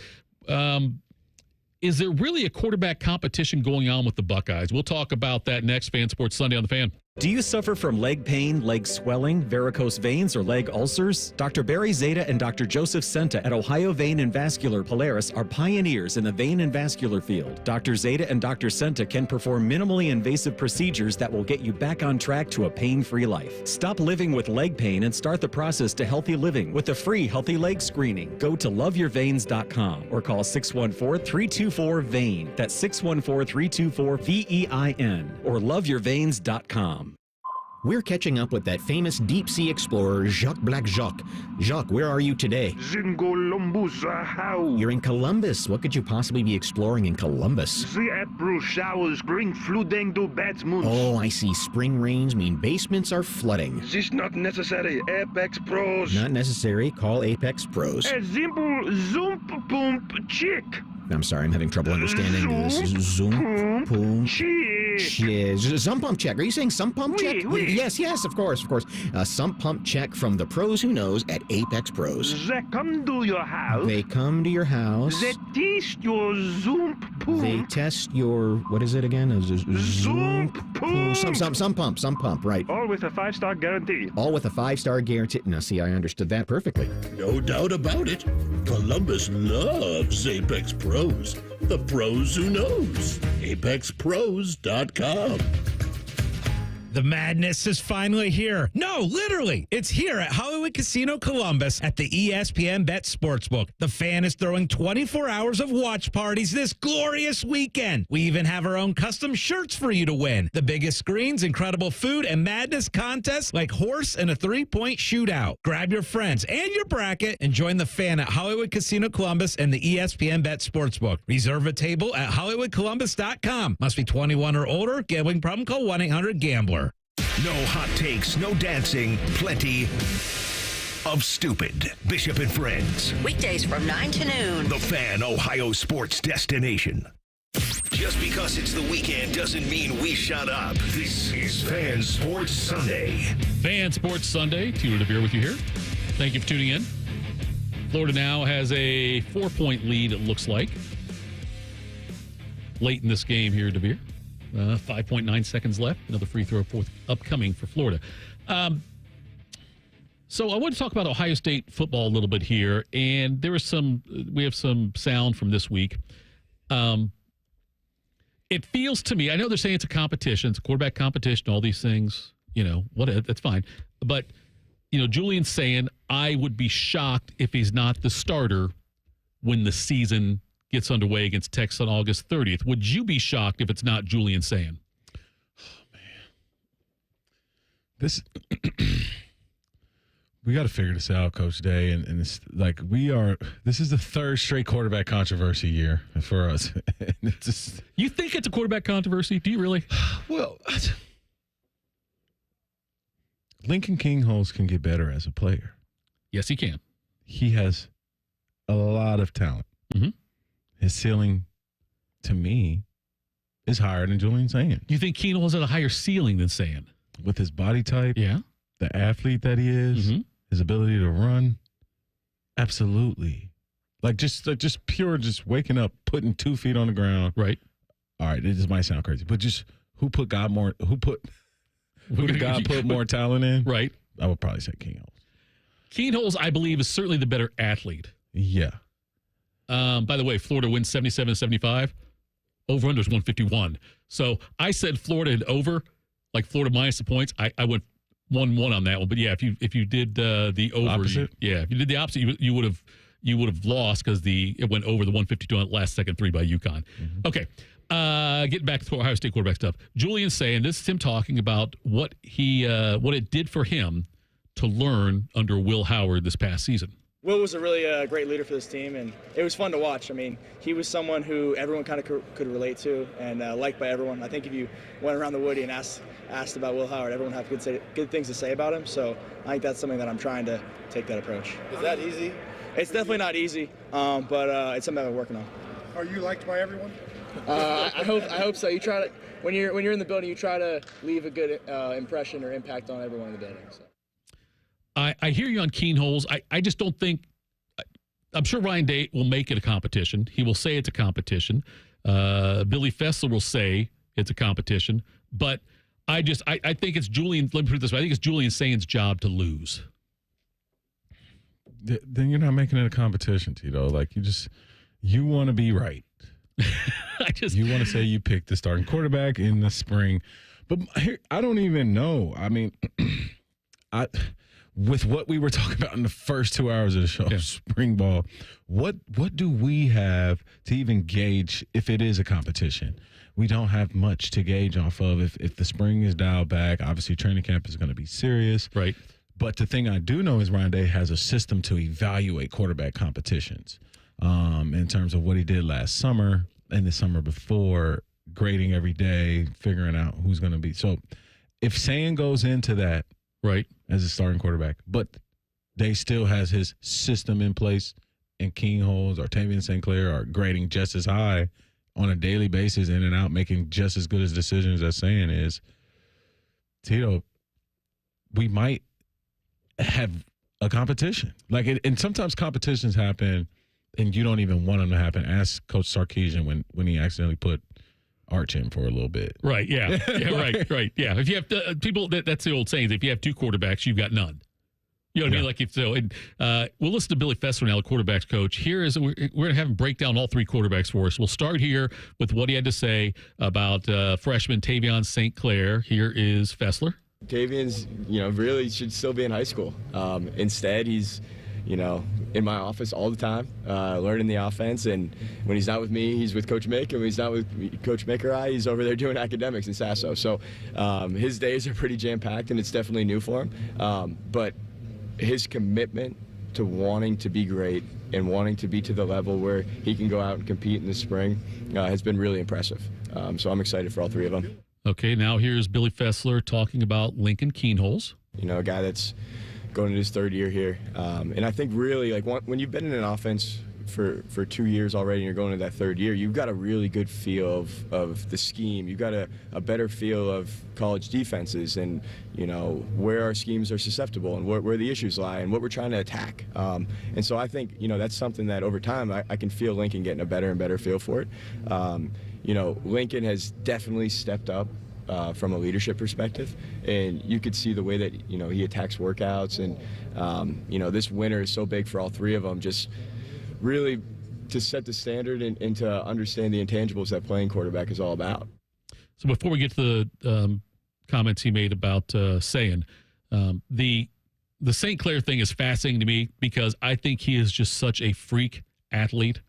Is there really a quarterback competition going on with the Buckeyes? We'll talk about that next. Fan Sports Sunday on The Fan. Do you suffer from leg pain, leg swelling, varicose veins, or leg ulcers? Dr. Barry Zeta and Dr. Joseph Senta at Ohio Vein and Vascular Polaris are pioneers in the vein and vascular field. Dr. Zeta and Dr. Senta can perform minimally invasive procedures that will get you back on track to a pain-free life. Stop living with leg pain and start the process to healthy living with a free healthy leg screening. Go to loveyourveins.com or call 614-324-VEIN. That's 614-324-VEIN or loveyourveins.com. we're catching up with that famous deep-sea explorer, Jacques Black Jacques. Jacques, where are you today? You're in Columbus. What could you possibly be exploring in Columbus? The April showers bring flooding to Batmans. Oh, I see. Spring rains mean basements are flooding. This not necessary. Apex Pros. Not necessary. Call Apex Pros. A simple zoom pump chick. I'm sorry, I'm having trouble understanding this. Zoom pump check. Sump pump check. Are you saying sump pump check? Yes, of course. Sump pump check from the pros who knows at Apex Pros. They come to your house. They come to your house. They test your zoom pump. They test your, what is it again? Zoom pump. Some pump, right. All with a 5-star guarantee. All with a 5-star guarantee. Now, see, I understood that perfectly. No doubt about it. Columbus loves Apex Pros. The pros who knows. ApexPros.com. The madness is finally here. No, literally. It's here at Hollywood Casino Columbus at the ESPN Bet Sportsbook. The Fan is throwing 24 hours of watch parties this glorious weekend. We even have our own custom shirts for you to win. The biggest screens, incredible food, and madness contests like horse and a 3-point shootout. Grab your friends and your bracket and join the Fan at Hollywood Casino Columbus and the ESPN Bet Sportsbook. Reserve a table at HollywoodColumbus.com. Must be 21 or older. Gambling problem? Call 1-800-GAMBLER. No hot takes, no dancing, plenty of stupid. Bishop and Friends. Weekdays from 9 to noon. The Fan, Ohio sports destination. Just because it's the weekend doesn't mean we shut up. This is Fan Sports Sunday. Fan Sports Sunday. Tito and DeVier with you here. Thank you for tuning in. Florida now has a 4-point lead, it looks like. Late in this game here, DeVier. 5.9 seconds left. Another free throw upcoming for Florida. So I want to talk about Ohio State football a little bit here. And we have some sound from this week. It feels to me, I know they're saying it's a competition, it's a quarterback competition, all these things, that's fine. But, Julian's saying, I would be shocked if he's not the starter when the season gets underway against Texas on August 30th. Would you be shocked if it's not Julian saying? Oh, man. We got to figure this out, Coach Day. And it's like this is the third straight quarterback controversy year for us. You think it's a quarterback controversy? Do you really? Well, Lincoln Kingholz can get better as a player. Yes, he can. He has a lot of talent. Mm-hmm. His ceiling, to me, is higher than Julian Saying. You think Keenel is at a higher ceiling than Saying? With his body type, yeah, the athlete that he is, his ability to run, absolutely. Like just pure, just waking up, putting 2 feet on the ground. Right. All right, this might sound crazy, but just who did God put more talent in? Right. I would probably say Kingholz. Kingholz, I believe, is certainly the better athlete. Yeah. By the way, Florida wins 77-75. Over-under is 151. So I said Florida and over, like Florida minus the points. I went 1-1 on that one. But yeah, if you did the over, opposite? If you did the opposite, you would have lost because it went over the 152 on the last second 3 by UConn. Mm-hmm. Okay, getting back to Ohio State quarterback stuff. Julian's saying this is him talking about what it did for him to learn under Will Howard this past season. Will was a really great leader for this team, and it was fun to watch. I mean, he was someone who everyone kind of could relate to and liked by everyone. I think if you went around the Woody and asked about Will Howard, everyone would have good things to say about him. So I think that's something that I'm trying to take that approach. Is that easy? It's definitely not easy, but it's something that we're working on. Are you liked by everyone? I hope so. You try to when you're in the building, you try to leave a good impression or impact on everyone in the building. So. I hear you on Keenholz. I just don't think – I'm sure Ryan Day will make it a competition. He will say it's a competition. Billy Fessler will say it's a competition. But I think it's Julian – let me put it this way. I think it's Julian Saint's job to lose. Then you're not making it a competition, Tito. Like, you want to be right. You want to say you picked the starting quarterback in the spring. But I don't even know. I mean, with what we were talking about in the first 2 hours of the show, spring ball, what do we have to even gauge if it is a competition? we don't have much to gauge off of. If the spring is dialed back, obviously training camp is going to be serious. Right. But the thing I do know is Ryan Day has a system to evaluate quarterback competitions in terms of what he did last summer and the summer before, grading every day, figuring out who's going to be. So if Sayin goes into that right as a starting quarterback, but Day still has his system in place, and Kingholes or Tavian St. Clair are grading just as high on a daily basis, in and out, making just as good as decisions as Sayin is, Tito, we might have a competition. And sometimes competitions happen and you don't even want them to happen. Ask Coach Sarkisian when he accidentally put Arch in for a little bit. Right, yeah. Yeah, right. Yeah. If you have people, that's the old saying, if you have two quarterbacks, you've got none. You know what I mean? Like if so, and we'll listen to Billy Fessler now, the quarterbacks coach. Here is we're going to have him break down all three quarterbacks for us. We'll start here with what he had to say about freshman Tavian St. Clair. Here is Fessler. Tavian's, really should still be in high school. Instead, he's, in my office all the time, learning the offense. And when he's not with me, he's with Coach Mick. And when he's not with Coach Mick or I, he's over there doing academics in Sasso. So his days are pretty jam-packed, and it's definitely new for him. But his commitment to wanting to be great and wanting to be to the level where he can go out and compete in the spring has been really impressive. So I'm excited for all three of them. Okay, now here's Billy Fessler talking about Lincoln Keenholes. A guy that's going into his third year here. And I think really, when you've been in an offense for 2 years already and you're going into that third year, you've got a really good feel of the scheme. You've got a better feel of college defenses and, where our schemes are susceptible and where the issues lie and what we're trying to attack. And so I think, that's something that over time I can feel Lincoln getting a better and better feel for it. Lincoln has definitely stepped up from a leadership perspective, and you could see the way that, he attacks workouts. And, this winter is so big for all three of them, just really to set the standard and to understand the intangibles that playing quarterback is all about. So before we get to the comments he made about Sayin, the St. Clair thing is fascinating to me because I think he is just such a freak athlete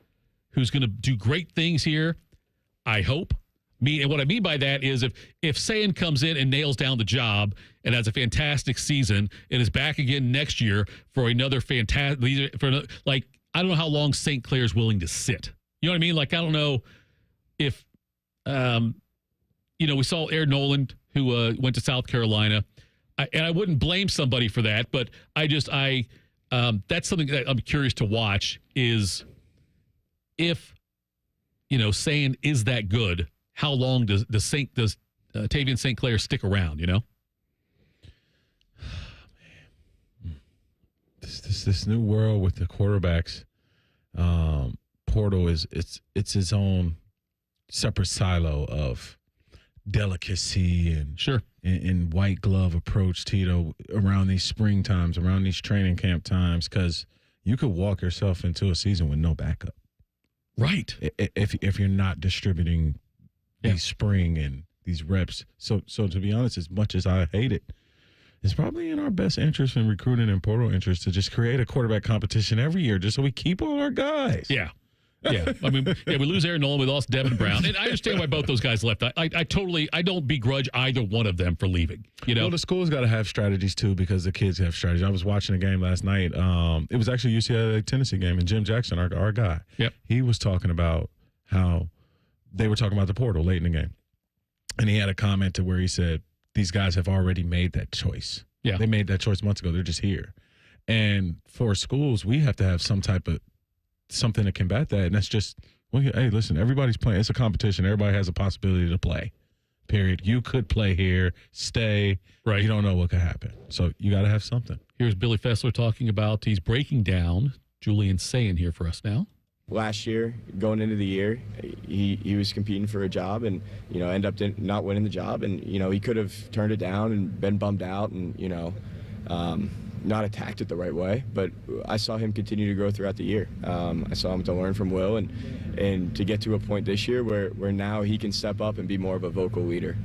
who's going to do great things here, I hope. And what I mean by that is if Sayin comes in and nails down the job and has a fantastic season and is back again next year for another fantastic, I don't know how long St. Clair's willing to sit. You know what I mean? I don't know if, we saw Aaron Noland, who went to South Carolina, and I wouldn't blame somebody for that, but that's something that I'm curious to watch is if, Sayin is that good, how long does Tavian St. Clair stick around, This new world with the quarterbacks portal it's its own separate silo of delicacy and white glove approach, Tito, around these spring times, around these training camp times, because you could walk yourself into a season with no backup. Right. If you're not distributing these spring and these reps. So to be honest, as much as I hate it, it's probably in our best interest in recruiting and portal interest to just create a quarterback competition every year just so we keep all our guys. Yeah. I mean, we lose Aaron Nolan, we lost Devin Brown. And I understand why both those guys left. I don't begrudge either one of them for leaving. Well, the school's got to have strategies too because the kids have strategies. I was watching a game last night. It was actually a UCLA Tennessee game, and Jim Jackson, our guy, he was talking about how they were talking about the portal late in the game. And he had a comment to where he said, these guys have already made that choice. Yeah. They made that choice months ago. They're just here. And for schools, we have to have some type of something to combat that. And that's just, hey, listen, everybody's playing. It's a competition. Everybody has a possibility to play, period. You could play here, stay. Right. You don't know what could happen. So you got to have something. Here's Billy Fessler talking about, he's breaking down Julian Sayin here for us now. Last year, going into the year, he was competing for a job and, ended up not winning the job. And, he could have turned it down and been bummed out and, not attacked it the right way. But I saw him continue to grow throughout the year. I saw him to learn from Will and to get to a point this year where now he can step up and be more of a vocal leader.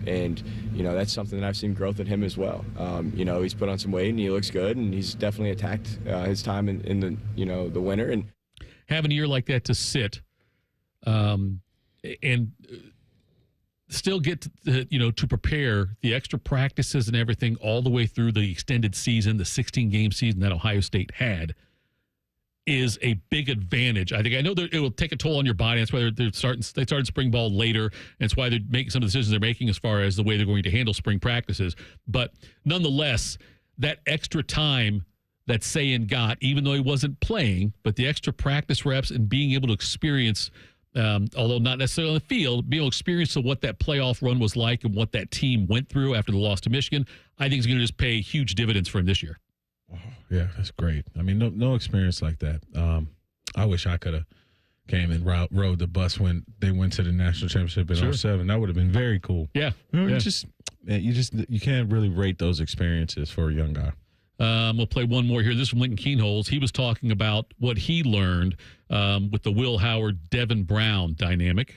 And, that's something that I've seen growth in him as well. He's put on some weight and he looks good and he's definitely attacked his time in the, the winter. And having a year like that to sit, and still get to prepare the extra practices and everything all the way through the extended season, the 16-game season that Ohio State had, is a big advantage. I know that it will take a toll on your body. That's why they started spring ball later, and it's why they're making some of the decisions they're making as far as the way they're going to handle spring practices. But nonetheless, that extra time that Sayin got, even though he wasn't playing, but the extra practice reps and being able to experience, although not necessarily on the field, being able to experience what that playoff run was like and what that team went through after the loss to Michigan, I think is going to just pay huge dividends for him this year. Oh, yeah, that's great. I mean, no experience like that. I wish I could have came and rode the bus when they went to the national championship in 2007. That would have been very cool. Yeah. You can't really rate those experiences for a young guy. We'll play one more here. This is from Lincoln Keenholz. He was talking about what he learned with the Will Howard-Devin Brown dynamic.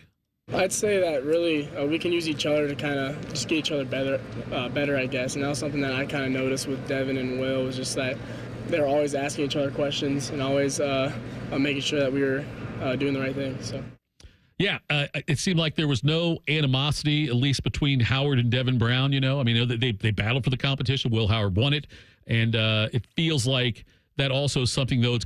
I'd say that really we can use each other to kind of just get each other better, I guess. And that was something that I kind of noticed with Devin and Will, was just that they were always asking each other questions and always making sure that we were doing the right thing. So. Yeah, it seemed like there was no animosity, at least between Howard and Devin Brown. I mean, they battled for the competition. Will Howard won it, and it feels like that also is something, though,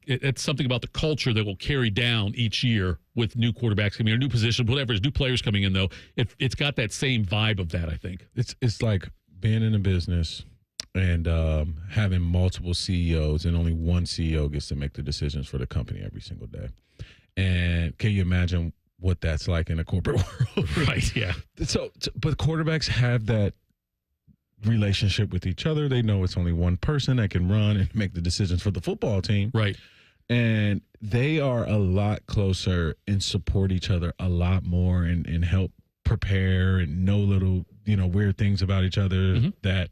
it's something about the culture that will carry down each year with new quarterbacks coming in, or new positions, whatever, new players coming in, though. It's got that same vibe of that, I think. It's like being in a business and having multiple CEOs, and only one CEO gets to make the decisions for the company every single day. And can you imagine what that's like in a corporate world? Right, yeah. But quarterbacks have that relationship with each other. They know it's only one person that can run and make the decisions for the football team. Right. And they are a lot closer and support each other a lot more and help prepare and know little, weird things about each other that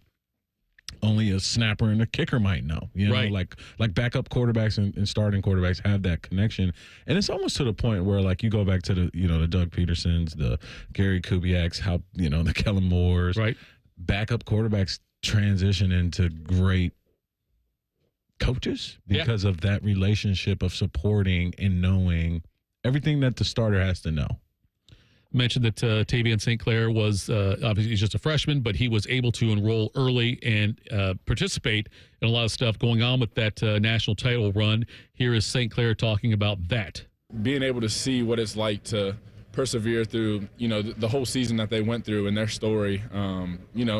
only a snapper and a kicker might know. Right. Like backup quarterbacks and starting quarterbacks have that connection. And it's almost to the point where, like, you go back to the Doug Petersons, the Gary Kubiaks, how, the Kellen Moores. Right. Backup quarterbacks transition into great coaches because of that relationship of supporting and knowing everything that the starter has to know. Mentioned that Tavian St. Clair was obviously he's just a freshman, but he was able to enroll early and participate in a lot of stuff going on with that national title run. Here is St. Clair talking about that. Being able to see what it's like to persevere through, the whole season that they went through and their story, and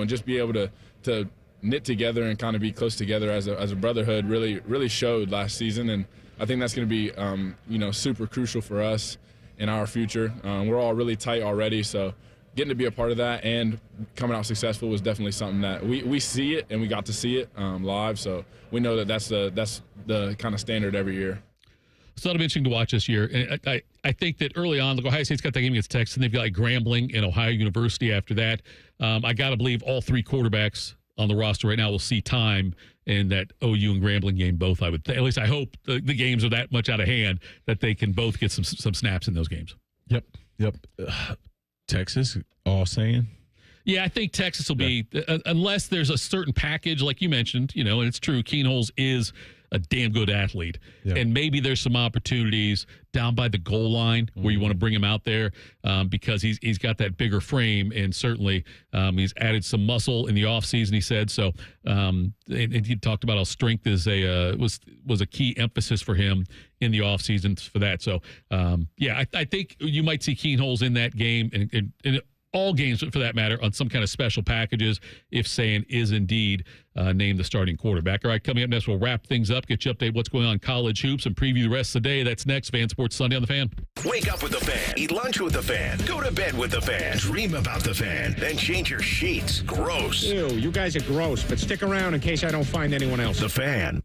just be able to knit together and kind of be close together as a brotherhood really showed last season. And I think that's going to be, super crucial for us in our future. We're all really tight already, so getting to be a part of that and coming out successful was definitely something that we see it, and we got to see it live, so we know that that's the kind of standard every year. So that'll be interesting to watch this year. And I think that early on, Ohio State's got that game against Texas, and they've got Grambling and Ohio University after that. I got to believe all three quarterbacks on the roster right now will see time in that OU and Grambling game both. At least I hope the games are that much out of hand that they can both get some snaps in those games. Yep. Texas, all saying? Yeah, I think Texas will be, unless there's a certain package, like you mentioned, and it's true, Keenholz is a damn good athlete. Yeah. And maybe there's some opportunities down by the goal line where you want to bring him out there because he's got that bigger frame, and certainly he's added some muscle in the offseason, he said. So and he talked about how strength is was a key emphasis for him in the offseason for that. So, I think you might see Keenholz in that game and all games, for that matter, on some kind of special packages if Sayin is indeed named the starting quarterback. All right, coming up next, we'll wrap things up, get you updated what's going on in college hoops, and preview the rest of the day. That's next, Fan Sports Sunday on The Fan. Wake up with The Fan. Eat lunch with The Fan. Go to bed with The Fan. Dream about The Fan. Then change your sheets. Gross. Ew, you guys are gross, but stick around in case I don't find anyone else. The Fan.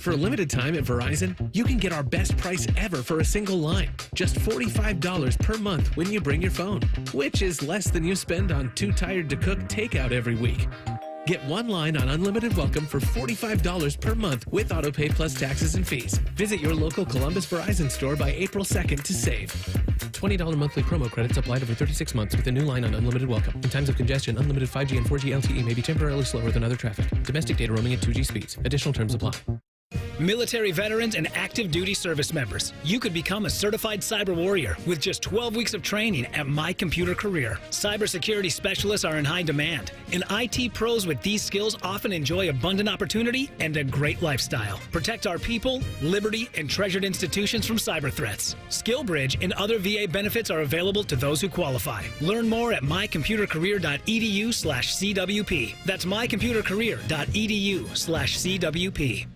For a limited time at Verizon, you can get our best price ever for a single line. Just $45 per month when you bring your phone, which is less than you spend on Too Tired to Cook takeout every week. Get one line on Unlimited Welcome for $45 per month with AutoPay plus taxes and fees. Visit your local Columbus Verizon store by April 2nd to save. $20 monthly promo credits applied over 36 months with a new line on Unlimited Welcome. In times of congestion, unlimited 5G and 4G LTE may be temporarily slower than other traffic. Domestic data roaming at 2G speeds. Additional terms apply. Military veterans and active duty service members, you could become a certified cyber warrior with just 12 weeks of training at My Computer Career. Cybersecurity specialists are in high demand, and IT pros with these skills often enjoy abundant opportunity and a great lifestyle. Protect our people, liberty, and treasured institutions from cyber threats. SkillBridge and other VA benefits are available to those who qualify. Learn more at mycomputercareer.edu/CWP. That's mycomputercareer.edu/CWP.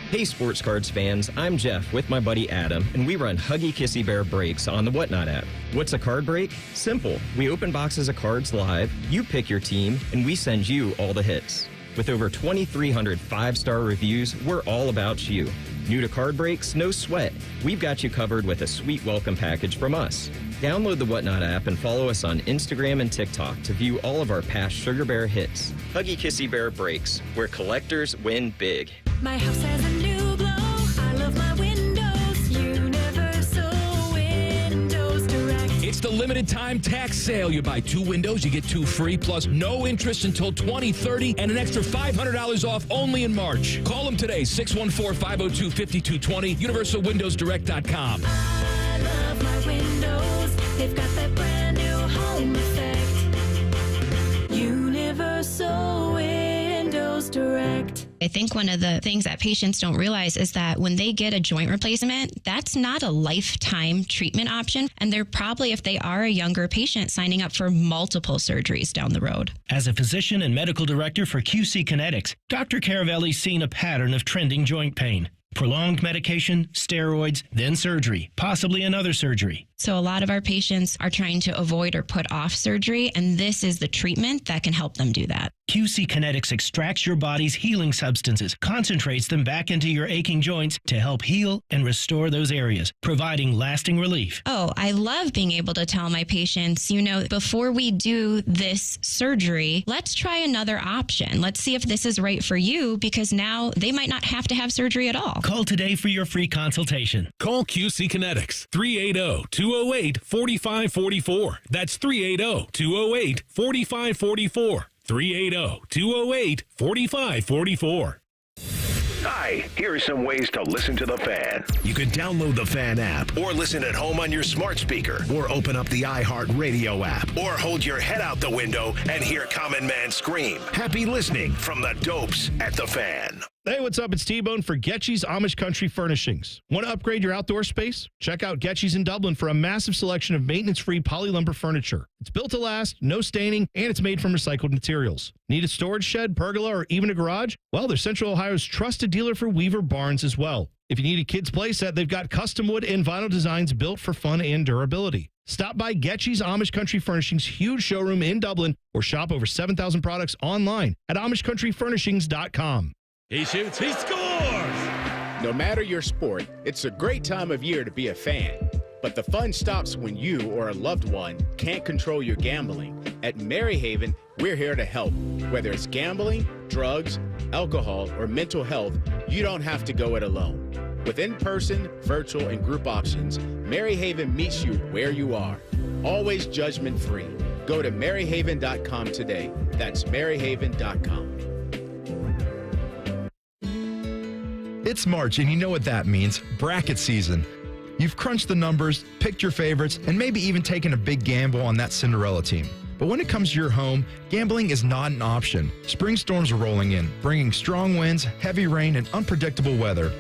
Hey Sports Cards fans, I'm Jeff with my buddy Adam, and we run Huggy Kissy Bear breaks on the Whatnot app. What's a card break? Simple. We open boxes of cards live, you pick your team, and we send you all the hits. With over 2,300 5-star reviews, we're all about you. New to card breaks? No sweat. We've got you covered with a sweet welcome package from us. Download the Whatnot app and follow us on Instagram and TikTok to view all of our past Sugar Bear hits. Huggy Kissy Bear breaks, where collectors win big. My house has a new glow. I love my windows. Universal Windows Direct. It's the limited time tax sale. You buy 2 windows, you get 2 free, plus no interest until 2030 and an extra $500 off only in March. Call them today, 614-502-5220, universalwindowsdirect.com. I love my windows. They've got that brand new home effect. Universal Windows Direct. I think one of the things that patients don't realize is that when they get a joint replacement, that's not a lifetime treatment option. And they're probably, if they are a younger patient, signing up for multiple surgeries down the road. As a physician and medical director for QC Kinetics, Dr. Caravelli's seen a pattern of trending joint pain. Prolonged medication, steroids, then surgery, possibly another surgery. So a lot of our patients are trying to avoid or put off surgery, and this is the treatment that can help them do that. QC Kinetics extracts your body's healing substances, concentrates them back into your aching joints to help heal and restore those areas, providing lasting relief. Oh, I love being able to tell my patients, before we do this surgery, let's try another option. Let's see if this is right for you, because now they might not have to have surgery at all. Call today for your free consultation. Call QC Kinetics, 380-208-4544. That's 380-208-4544. 380-208-4544. Hi, here are some ways to listen to The Fan. You can download the Fan app, or listen at home on your smart speaker, or open up the iHeartRadio app, or hold your head out the window and hear Common Man scream. Happy listening from the Dopes at The Fan. Hey, what's up? It's T-Bone for Getchy's Amish Country Furnishings. Want to upgrade your outdoor space? Check out Getchy's in Dublin for a massive selection of maintenance-free polylumber furniture. It's built to last, no staining, and it's made from recycled materials. Need a storage shed, pergola, or even a garage? Well, they're Central Ohio's trusted dealer for Weaver Barnes as well. If you need a kid's playset, they've got custom wood and vinyl designs built for fun and durability. Stop by Getchy's Amish Country Furnishings' huge showroom in Dublin, or shop over 7,000 products online at AmishCountryFurnishings.com. He shoots, he scores! No matter your sport, it's a great time of year to be a fan. But the fun stops when you or a loved one can't control your gambling. At Maryhaven, we're here to help. Whether it's gambling, drugs, alcohol, or mental health, you don't have to go it alone. With in-person, virtual, and group options, Maryhaven meets you where you are. Always judgment-free. Go to maryhaven.com today. That's maryhaven.com. It's March, and you know what that means. Bracket season. You've crunched the numbers, picked your favorites, and maybe even taken a big gamble on that Cinderella team. But when it comes to your home, gambling is not an option. Spring storms are rolling in, bringing strong winds, heavy rain, and unpredictable weather.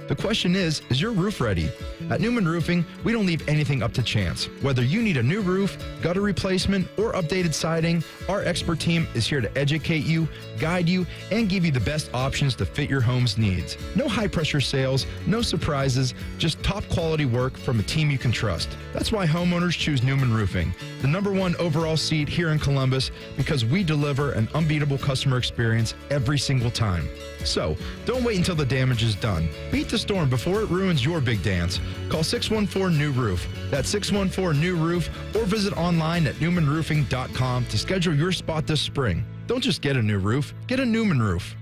The question is your roof ready? At Newman Roofing, we don't leave anything up to chance. Whether you need a new roof, gutter replacement, or updated siding, our expert team is here to educate you, guide you, and give you the best options to fit your home's needs. No high-pressure sales, no surprises, just top-quality work from a team you can trust. That's why homeowners choose Newman Roofing, the #1 overall seed here in Columbus, because we deliver an unbeatable customer experience every single time. So, don't wait until the damage is done. Beat the storm before it ruins your big dance. Call 614-NEW-ROOF. That's 614-NEW-ROOF, or visit online at newmanroofing.com to schedule your spot this spring. Don't just get a new roof, get a Newman roof.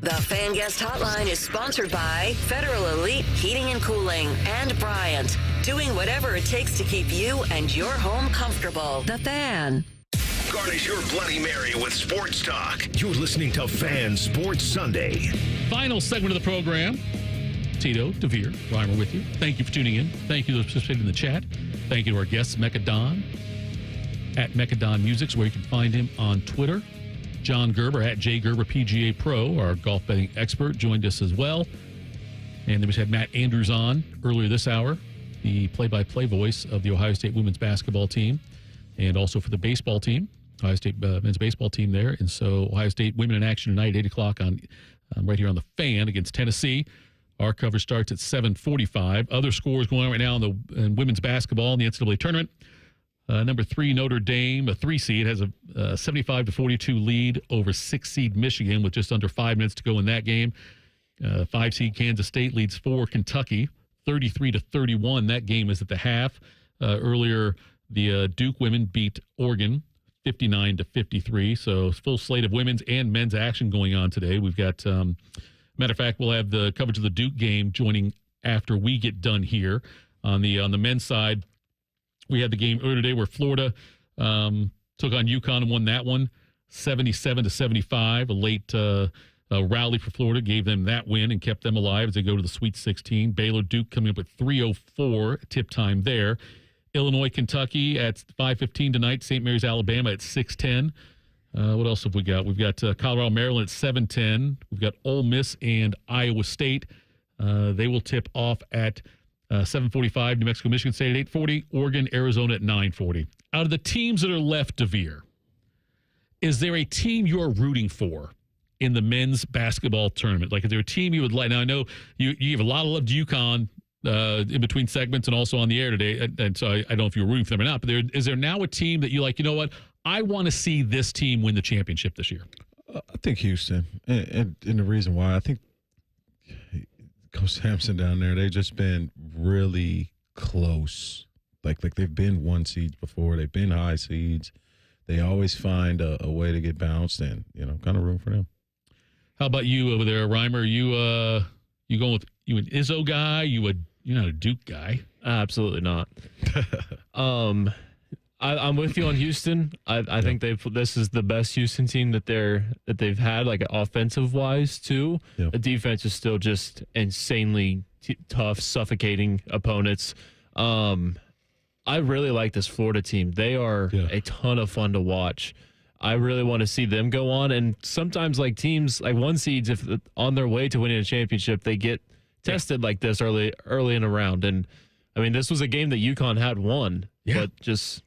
The Fan Guest Hotline is sponsored by Federal Elite Heating and Cooling and Bryant, doing whatever it takes to keep you and your home comfortable. The Fan. Garnish your Bloody Mary with sports talk. You're listening to Fan Sports Sunday. Final segment of the program. Tito, DeVier, Reimer with you. Thank you for tuning in. Thank you for participating in the chat. Thank you to our guests, Mekka Don, at Mekka Don Musics, where you can find him on Twitter. John Gerber, at JGerber PGA Pro, our golf betting expert, joined us as well. And then we had Matt Andrews on earlier this hour, the play-by-play voice of the Ohio State women's basketball team, and also for the baseball team, Ohio State men's baseball team there. And so Ohio State women in action tonight, 8 o'clock on right here on the Fan against Tennessee. Our coverage starts at 7:45. Other scores going on right now in women's basketball in the NCAA Tournament. Number 3, Notre Dame, a 3 seed, has a 75-42 lead over 6 seed Michigan with just under 5 minutes to go in that game. 5 seed Kansas State leads 4 Kentucky, 33-31. That game is at the half. Earlier, the Duke women beat Oregon 59-53. So full slate of women's and men's action going on today. We've got, matter of fact, we'll have the coverage of the Duke game joining after we get done here. On the men's side, we had the game earlier today where Florida took on UConn and won that one 77-75. A late rally for Florida gave them that win and kept them alive as they go to the Sweet 16. Baylor Duke coming up at 3:04 tip time there. Illinois Kentucky at 5:15 tonight. St. Mary's Alabama at 6:10. What else have we got? We've got Colorado Maryland at 7:10. We've got Ole Miss and Iowa State. They will tip off at 7:45. New Mexico Michigan State at 8:40. Oregon Arizona at 9:40. Out of the teams that are left, DeVier, is there a team you're rooting for in the men's basketball tournament? Like, is there a team you would like? Now, I know you give a lot of love to UConn in between segments and also on the air today, and so I don't know if you're rooting for them or not, but is there now a team that you like, you know what, I want to see this team win the championship this year? I think Houston, and the reason why, I think Coach Sampson down there, they've just been really close. Like they've been 1 seeds before. They've been high seeds. They always find a way to get bounced, and kind of room for them. How about you over there, Reimer? You going with you an Izzo guy? You're not a Duke guy? Absolutely not. I'm with you on Houston. I think this is the best Houston team that they've had, like offensive wise too. Yep. The defense is still just insanely tough, suffocating opponents. I really like this Florida team. They are a ton of fun to watch. I really want to see them go on. And sometimes, like teams like 1 seeds, if on their way to winning a championship, they get tested like this early in a round. And I mean, this was a game that UConn had won, but just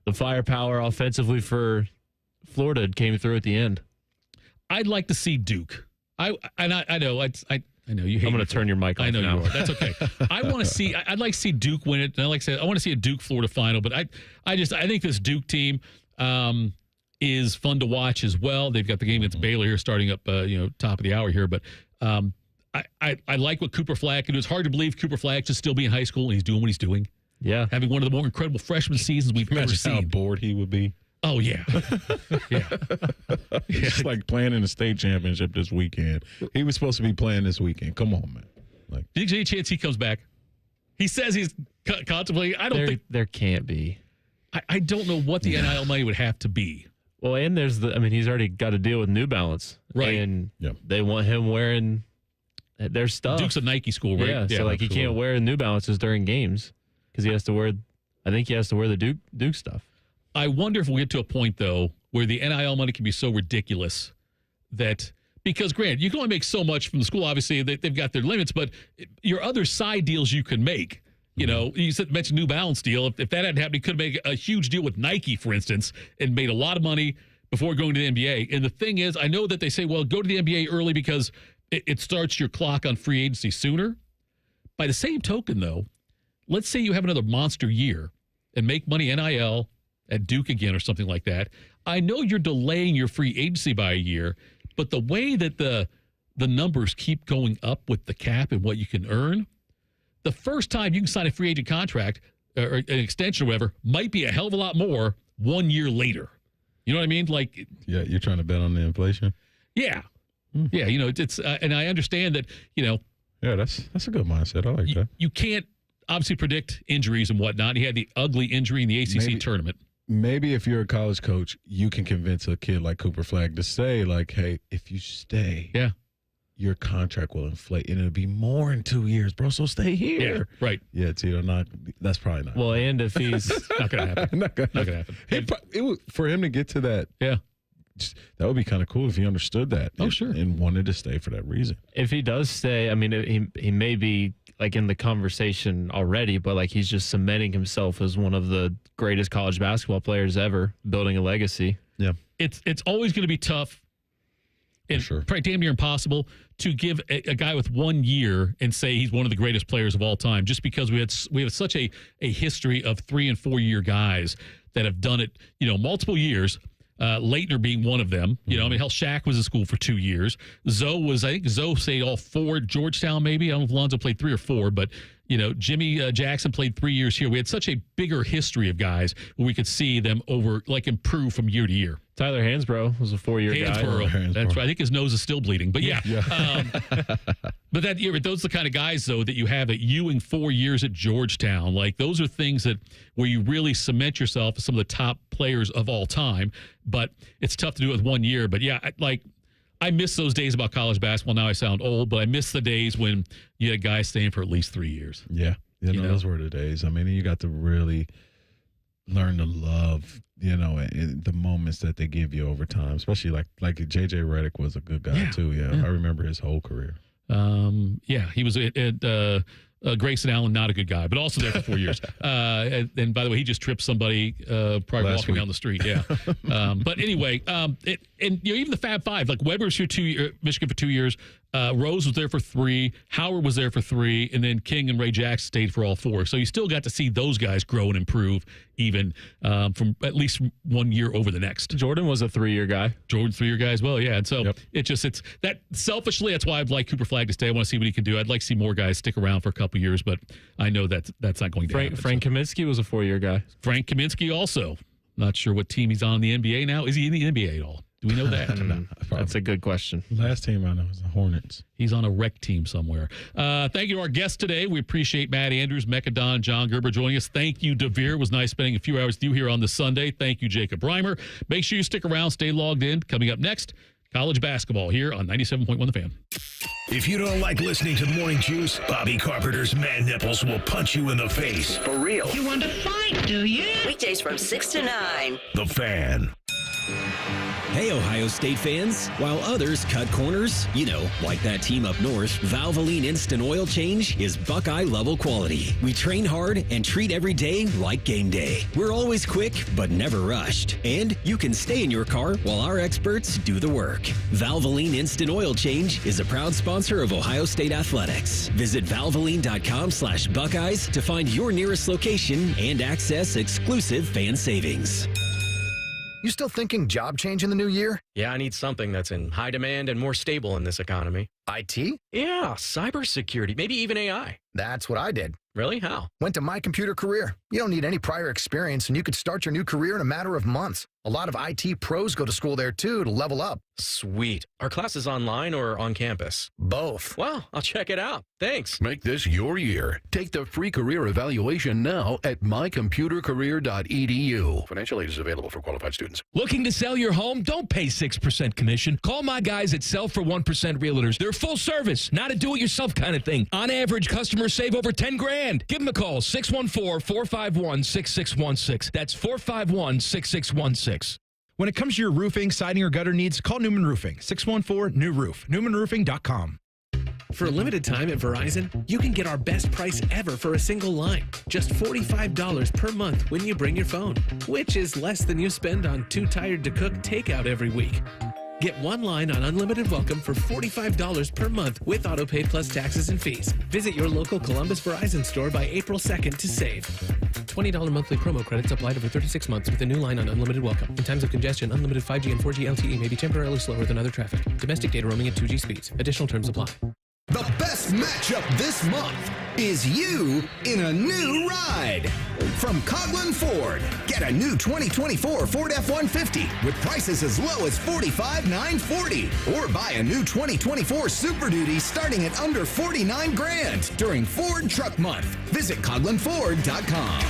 the firepower offensively for Florida came through at the end. I'd like to see Duke. I know you hate. I'm going to turn your mic off. I know now. you are. That's okay. I want to see. I'd like to see Duke win it. And I want to see a Duke Florida final. But I think this Duke team is fun to watch as well. They've got the game against Baylor here starting up, top of the hour here. But I like what Cooper Flagg can do. It's hard to believe Cooper Flagg should still be in high school and he's doing what he's doing. Yeah, having one of the more incredible freshman seasons we've ever seen. How bored he would be. Oh yeah, It's like playing in the state championship this weekend. He was supposed to be playing this weekend. Come on, man. Do you think any chance he comes back? He says he's contemplating. I don't think there can't be. I don't know what the NIL money would have to be. Well, and there's he's already got to deal with New Balance, right? And they want him wearing their stuff. Duke's a Nike school, right? Yeah, so he can't wear New Balances during games because he has to wear. I think he has to wear the Duke stuff. I wonder if we'll get to a point, though, where the NIL money can be so ridiculous that, because, granted, you can only make so much from the school. Obviously, they've got their limits, but your other side deals you can make. You mentioned New Balance deal. If that hadn't happened, you could make a huge deal with Nike, for instance, and made a lot of money before going to the NBA. And the thing is, I know that they say, well, go to the NBA early because it starts your clock on free agency sooner. By the same token, though, let's say you have another monster year and make money NIL at Duke again or something like that. I know you're delaying your free agency by a year, but the way that the numbers keep going up with the cap and what you can earn, the first time you can sign a free agent contract or an extension or whatever might be a hell of a lot more 1 year later. You know what I mean? Like, yeah, you're trying to bet on the inflation. Yeah, yeah. It's and I understand that. Yeah, that's a good mindset. I like that. You can't obviously predict injuries and whatnot. He had the ugly injury in the ACC tournament. maybe if you're a college coach, you can convince a kid like Cooper Flagg to say, like, hey, if you stay, your contract will inflate, and it'll be more in 2 years, bro. So stay here. Yeah, right. Yeah, Tito, that's probably not. Well, and if he's not going to happen. not going to happen. For him to get to that, that would be kind of cool if he understood that. Oh, sure. And wanted to stay for that reason. If he does stay, I mean, he may be like in the conversation already, but like he's just cementing himself as one of the greatest college basketball players ever, building a legacy. Yeah. It's always going to be tough and probably damn near impossible to give a guy with 1 year and say he's one of the greatest players of all time, just because we have such a history of 3 and 4 year guys that have done it, multiple years. Leitner being one of them. I mean, hell, Shaq was in school for 2 years. I think Zoe stayed all 4 at Georgetown, maybe. I don't know if Lonzo played 3 or 4, but, Jimmy Jackson played 3 years here. We had such a bigger history of guys where we could see them improve from year to year. Tyler Hansbrough was a 4-year guy. That's right. I think his nose is still bleeding, but yeah. But those are the kind of guys, though, that you have at Ewing 4 years at Georgetown. Like, those are things where you really cement yourself as some of the top players of all time. But it's tough to do it with 1 year. But yeah, I miss those days about college basketball. Now I sound old, but I miss the days when you had guys staying for at least 3 years. Yeah. Those were the days. I mean, you got to really learn to love, the moments that they give you over time, especially like J.J. Redick was a good guy too. Yeah. I remember his whole career. He was at Grayson Allen, not a good guy, but also there for 4 years. And by the way, he just tripped somebody probably walking down the street. Yeah. But anyway, even the Fab Five, like Weber's here Michigan for 2 years. Rose was there for 3. Howard was there for 3. And then King and Ray Jackson stayed for all 4. So you still got to see those guys grow and improve even from at least 1 year over the next. Jordan was a 3-year guy. Jordan's 3-year guy as well, yeah. And so it's that selfishly, that's why I'd like Cooper Flagg to stay. I want to see what he can do. I'd like to see more guys stick around for a couple years, but I know that's not going to happen. Frank Kaminsky was a 4-year guy. Frank Kaminsky also. Not sure what team he's on in the NBA now. Is he in the NBA at all? Do we know that? That's a good question. Last team I know is the Hornets. He's on a rec team somewhere. Thank you to our guests today. We appreciate Matt Andrews, Mekka Don, John Gerber joining us. Thank you, DeVier. It was nice spending a few hours with you here on this Sunday. Thank you, Jacob Reimer. Make sure you stick around. Stay logged in. Coming up next, college basketball here on 97.1 The Fan. If you don't like listening to Morning Juice, Bobby Carpenter's man nipples will punch you in the face. For real. You want to fight, do you? Weekdays from 6 to 9. The Fan. Hey, Ohio State fans. While others cut corners, like that team up north, Valvoline Instant Oil Change is Buckeye-level quality. We train hard and treat every day like game day. We're always quick, but never rushed. And you can stay in your car while our experts do the work. Valvoline Instant Oil Change is a proud sponsor of Ohio State Athletics. Visit valvoline.com/Buckeyes to find your nearest location and access exclusive fan savings. You still thinking job change in the new year? Yeah, I need something that's in high demand and more stable in this economy. IT? Yeah, cybersecurity, maybe even AI. That's what I did. Really? How? Went to My Computer Career. You don't need any prior experience, and you could start your new career in a matter of months. A lot of IT pros go to school there, too, to level up. Sweet. Are classes online or on campus? Both. Well, I'll check it out. Thanks. Make this your year. Take the free career evaluation now at mycomputercareer.edu. Financial aid is available for qualified students. Looking to sell your home? Don't pay 6% commission. Call my guys at Sell for 1% Realtors. They're full service, not a do-it-yourself kind of thing. On average, customers save over $10,000. Give them a call, 614-451-6616. That's 451-6616. When it comes to your roofing, siding, or gutter needs, call Newman Roofing, 614-NEW-ROOF, newmanroofing.com. For a limited time at Verizon, you can get our best price ever for a single line. Just $45 per month when you bring your phone, which is less than you spend on Too Tired to Cook takeout every week. Get one line on unlimited welcome for $45 per month with autopay plus taxes and fees. Visit your local Columbus Verizon store by April 2nd to save. $20 monthly promo credits applied over 36 months with a new line on unlimited welcome. In times of congestion, unlimited 5G and 4G LTE may be temporarily slower than other traffic. Domestic data roaming at 2G speeds. Additional terms apply. The best matchup this month is you in a new ride. From Coughlin Ford, get a new 2024 Ford F-150 with prices as low as $45,940. Or buy a new 2024 Super Duty starting at under $49,000 during Ford Truck Month. Visit CoughlinFord.com.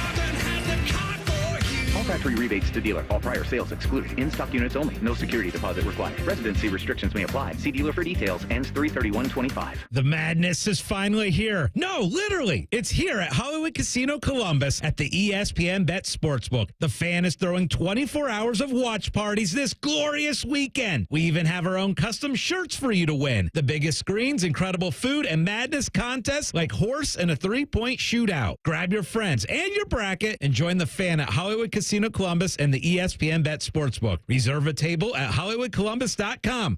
All factory rebates to dealer. All prior sales excluded. In-stock units only. No security deposit required. Residency restrictions may apply. See dealer for details. Ends 3/31/25. The madness is finally here. No, literally. It's here at Hollywood Casino Columbus at the ESPN Bet Sportsbook. The Fan is throwing 24 hours of watch parties this glorious weekend. We even have our own custom shirts for you to win. The biggest screens, incredible food, and madness contests like horse and a 3-point shootout. Grab your friends and your bracket and join the Fan at Hollywood Casino Columbus and the ESPN Bet Sportsbook. Reserve a table at HollywoodColumbus.com.